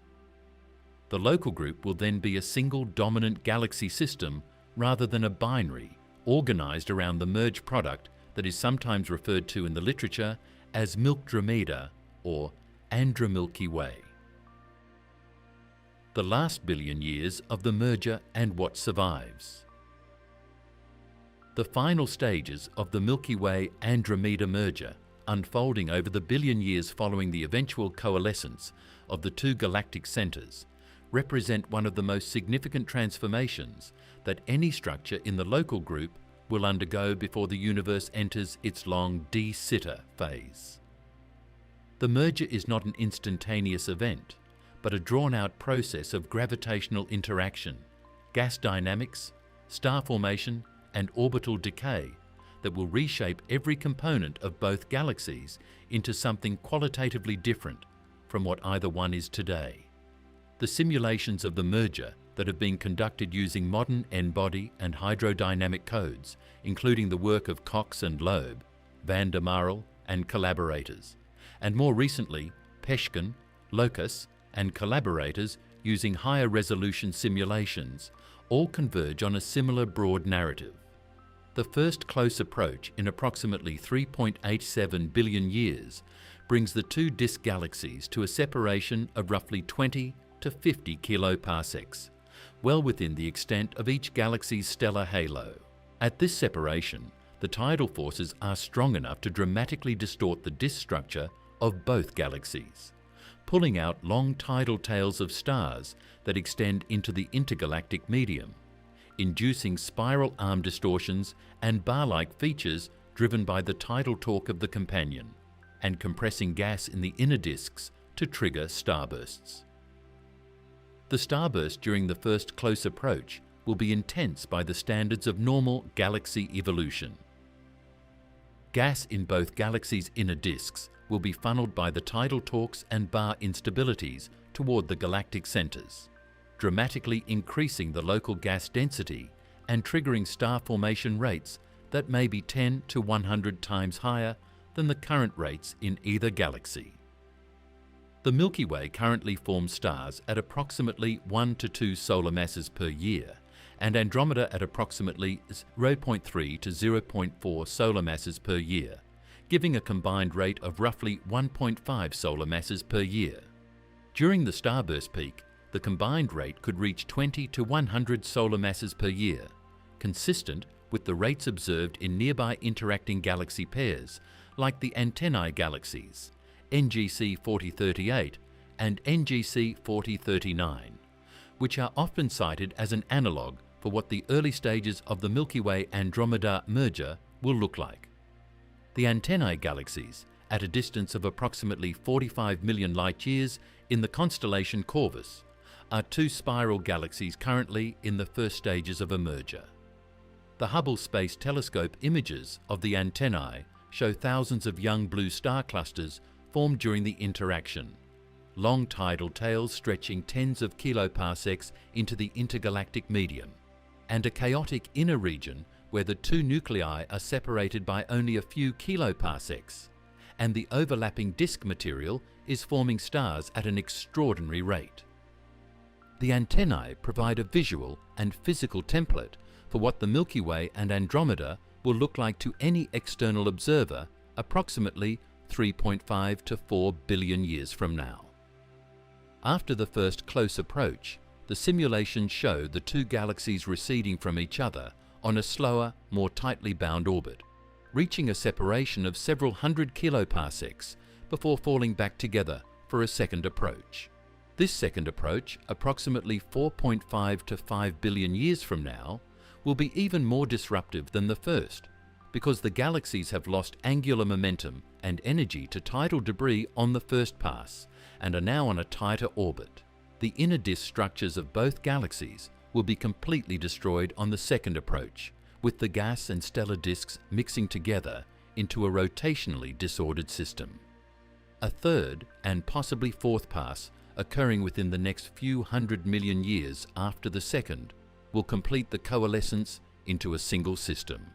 The local group will then be a single dominant galaxy system rather than a binary organized around the merged product that is sometimes referred to in the literature as Milkdromeda or Andro-Milky Way. The last billion years of the merger and what survives. The final stages of the Milky Way Andromeda merger, unfolding over the billion years following the eventual coalescence of the two galactic centers, represent one of the most significant transformations that any structure in the local group will undergo before the universe enters its long de sitter phase. The merger is not an instantaneous event, but a drawn-out process of gravitational interaction, gas dynamics, star formation, and orbital decay that will reshape every component of both galaxies into something qualitatively different from what either one is today. The simulations of the merger that have been conducted using modern N-body and hydrodynamic codes, including the work of Cox and Loeb, van der Marel and collaborators, and more recently Peshkin, Locus and collaborators using higher resolution simulations, all converge on a similar broad narrative. The first close approach in approximately 3.87 billion years brings the two disk galaxies to a separation of roughly 20 to 50 kiloparsecs, well within the extent of each galaxy's stellar halo. At this separation, the tidal forces are strong enough to dramatically distort the disk structure of both galaxies, pulling out long tidal tails of stars that extend into the intergalactic medium, inducing spiral arm distortions and bar-like features driven by the tidal torque of the companion, and compressing gas in the inner disks to trigger starbursts. The starburst during the first close approach will be intense by the standards of normal galaxy evolution. Gas in both galaxies' inner disks will be funneled by the tidal torques and bar instabilities toward the galactic centers, dramatically increasing the local gas density and triggering star formation rates that may be 10 to 100 times higher than the current rates in either galaxy. The Milky Way currently forms stars at approximately 1 to 2 solar masses per year, and Andromeda at approximately 0.3 to 0.4 solar masses per year, giving a combined rate of roughly 1.5 solar masses per year. During the starburst peak, the combined rate could reach 20 to 100 solar masses per year, consistent with the rates observed in nearby interacting galaxy pairs like the Antennae galaxies, NGC 4038 and NGC 4039, which are often cited as an analogue for what the early stages of the Milky Way Andromeda merger will look like. The Antennae galaxies, at a distance of approximately 45 million light-years in the constellation Corvus, are two spiral galaxies currently in the first stages of a merger. The Hubble Space Telescope images of the antennae show thousands of young blue star clusters formed during the interaction, long tidal tails stretching tens of kiloparsecs into the intergalactic medium, and a chaotic inner region where the two nuclei are separated by only a few kiloparsecs, and the overlapping disk material is forming stars at an extraordinary rate. The antennae provide a visual and physical template for what the Milky Way and Andromeda will look like to any external observer approximately 3.5 to 4 billion years from now. After the first close approach, the simulations show the two galaxies receding from each other on a slower, more tightly bound orbit, reaching a separation of several hundred kiloparsecs before falling back together for a second approach. This second approach, approximately 4.5 to 5 billion years from now, will be even more disruptive than the first, because the galaxies have lost angular momentum and energy to tidal debris on the first pass and are now on a tighter orbit. The inner disk structures of both galaxies will be completely destroyed on the second approach, with the gas and stellar disks mixing together into a rotationally disordered system. A third and possibly fourth pass, occurring within the next few 100 million years after the second, will complete the coalescence into a single system.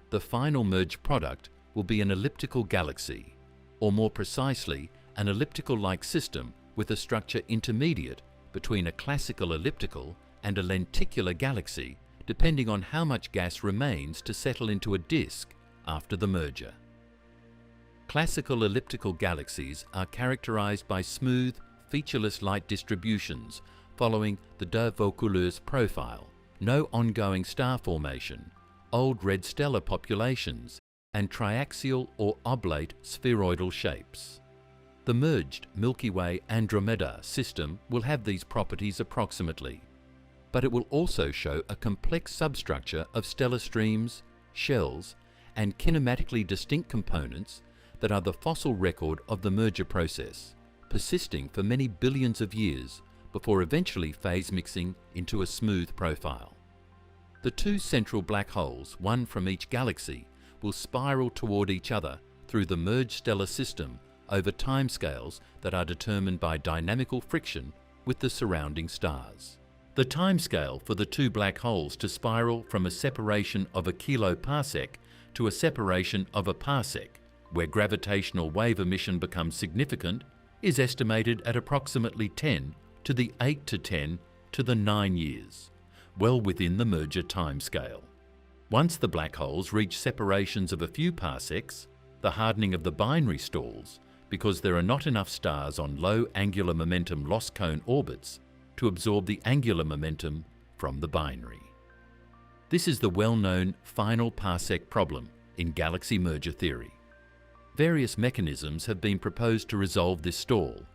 The final merged product will be an elliptical galaxy, or more precisely, an elliptical-like system with a structure intermediate between a classical elliptical and a lenticular galaxy, depending on how much gas remains to settle into a disk after the merger. Classical elliptical galaxies are characterized by smooth, featureless light distributions following the de Vaucouleurs profile, no ongoing star formation, old red stellar populations and triaxial or oblate spheroidal shapes. The merged Milky Way Andromeda system will have these properties approximately, but it will also show a complex substructure of stellar streams, shells, and kinematically distinct components that are the fossil record of the merger process, persisting for many billions of years before eventually phase mixing into a smooth profile. The two central black holes, one from each galaxy, will spiral toward each other through the merged stellar system over timescales that are determined by dynamical friction with the surrounding stars. The timescale for the two black holes to spiral from a separation of a kiloparsec to a separation of a parsec, where gravitational wave emission becomes significant, is estimated at approximately 10 to the 8 to 10 to the 9 years, well within the merger timescale. Once the black holes reach separations of a few parsecs, the hardening of the binary stalls because there are not enough stars on low angular momentum loss cone orbits to absorb the angular momentum from the binary. This is the well-known final parsec problem in galaxy merger theory. Various mechanisms have been proposed to resolve this stall,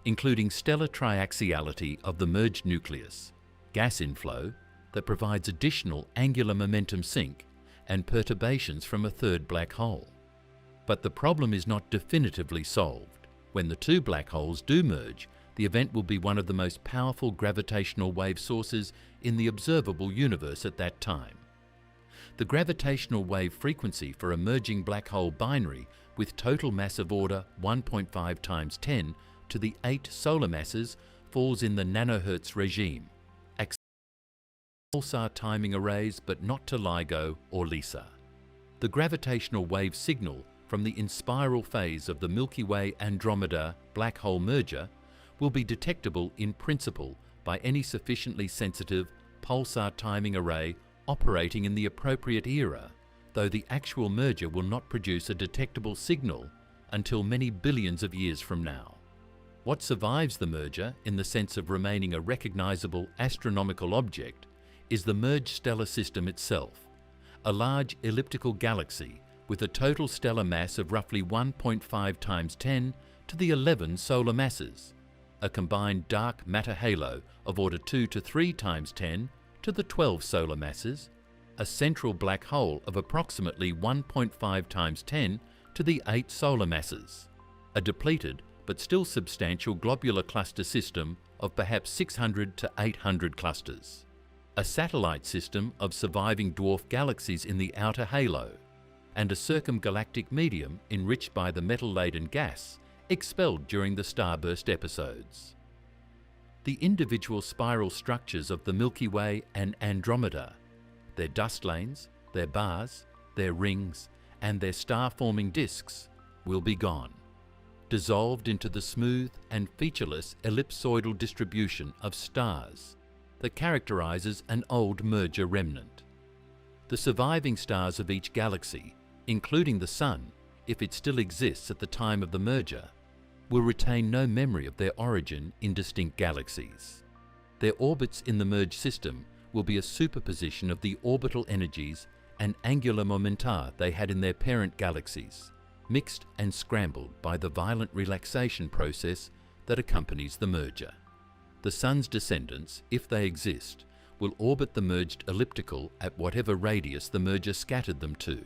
including stellar triaxiality of the merged nucleus, gas inflow that provides additional angular momentum sink, and perturbations from a third black hole. But the problem is not definitively solved. When the two black holes do merge, the event will be one of the most powerful gravitational wave sources in the observable universe at that time. The gravitational wave frequency for a merging black hole binary with total mass of order 1.5 times 10 to the 8 solar masses falls in the nanohertz regime, pulsar timing arrays but not to LIGO or LISA. The gravitational wave signal from the in-spiral phase of the Milky Way Andromeda black hole merger will be detectable in principle by any sufficiently sensitive pulsar timing array operating in the appropriate era, though the actual merger will not produce a detectable signal until many billions of years from now. What survives the merger, in the sense of remaining a recognizable astronomical object, is the merged stellar system itself, a large elliptical galaxy with a total stellar mass of roughly 1.5 times 10 to the 11 solar masses, a combined dark matter halo of order 2 to 3 times 10 to the 12 solar masses, a central black hole of approximately 1.5 times 10 to the 8 solar masses, a depleted but still substantial globular cluster system of perhaps 600 to 800 clusters, a satellite system of surviving dwarf galaxies in the outer halo, and a circumgalactic medium enriched by the metal-laden gas expelled during the starburst episodes. The individual spiral structures of the Milky Way and Andromeda, their dust lanes, their bars, their rings, and their star-forming disks will be gone, dissolved into the smooth and featureless ellipsoidal distribution of stars that characterizes an old merger remnant. The surviving stars of each galaxy, including the Sun, if it still exists at the time of the merger, will retain no memory of their origin in distinct galaxies. Their orbits in the merged system will be a superposition of the orbital energies and angular momenta they had in their parent galaxies, mixed and scrambled by the violent relaxation process that accompanies the merger. The Sun's descendants, if they exist, will orbit the merged elliptical at whatever radius the merger scattered them to,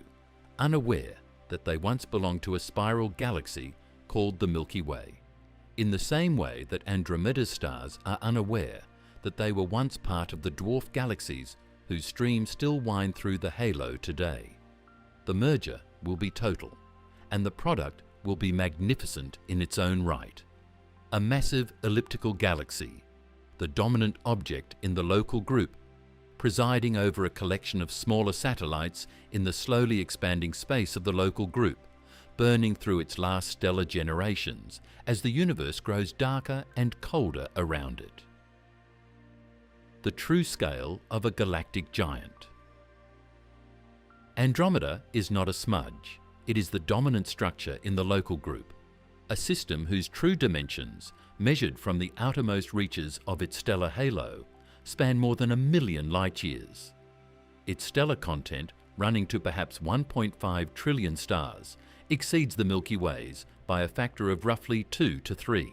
unaware that they once belonged to a spiral galaxy called the Milky Way, in the same way that Andromeda's stars are unaware that they were once part of the dwarf galaxies whose streams still wind through the halo today. The merger will be total, and the product will be magnificent in its own right. A massive elliptical galaxy, the dominant object in the local group, presiding over a collection of smaller satellites in the slowly expanding space of the local group, burning through its last stellar generations as the universe grows darker and colder around it. The true scale of a galactic giant. Andromeda is not a smudge. It is the dominant structure in the local group, a system whose true dimensions, measured from the outermost reaches of its stellar halo, span more than 1 million light-years. Its stellar content running to perhaps 1.5 trillion stars, exceeds the Milky Way's by a factor of roughly 2 to 3.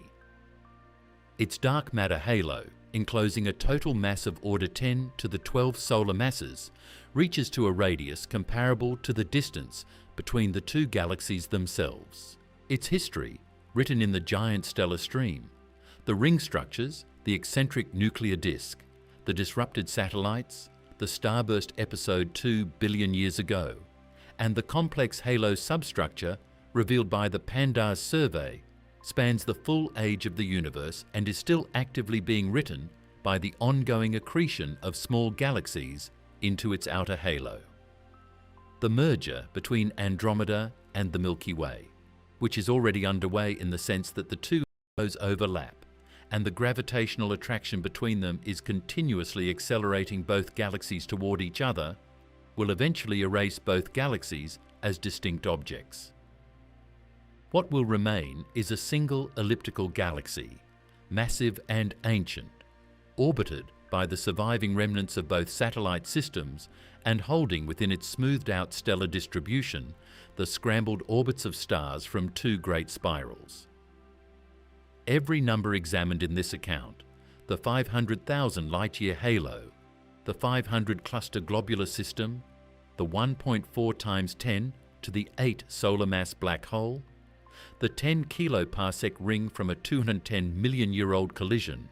Its dark matter halo, enclosing a total mass of order 10 to the 12 solar masses, reaches to a radius comparable to the distance between the two galaxies themselves. Its history, written in the giant stellar stream, the ring structures, the eccentric nuclear disk, the disrupted satellites, the starburst episode 2 billion years ago, and the complex halo substructure revealed by the Pandar's survey, spans the full age of the universe and is still actively being written by the ongoing accretion of small galaxies into its outer halo. The merger between Andromeda and the Milky Way, which is already underway in the sense that the two halos overlap, and the gravitational attraction between them is continuously accelerating both galaxies toward each other, will eventually erase both galaxies as distinct objects. What will remain is a single elliptical galaxy, massive and ancient, orbited by the surviving remnants of both satellite systems and holding within its smoothed-out stellar distribution the scrambled orbits of stars from two great spirals. Every number examined in this account, the 500,000 light-year halo, the 500 cluster globular system, the 1.4 times 10 to the 8 solar mass black hole, the 10 kiloparsec ring from a 210 million-year-old collision,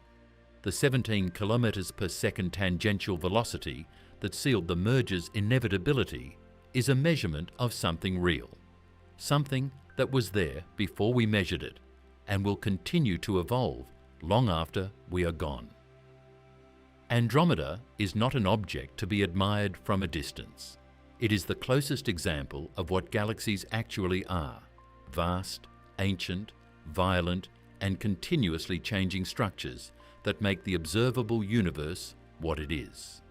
the 17 kilometers per second tangential velocity that sealed the merger's inevitability, is a measurement of something real, something that was there before we measured it and will continue to evolve long after we are gone. Andromeda is not an object to be admired from a distance. It is the closest example of what galaxies actually are: vast, ancient, violent, and continuously changing structures that make the observable universe what it is.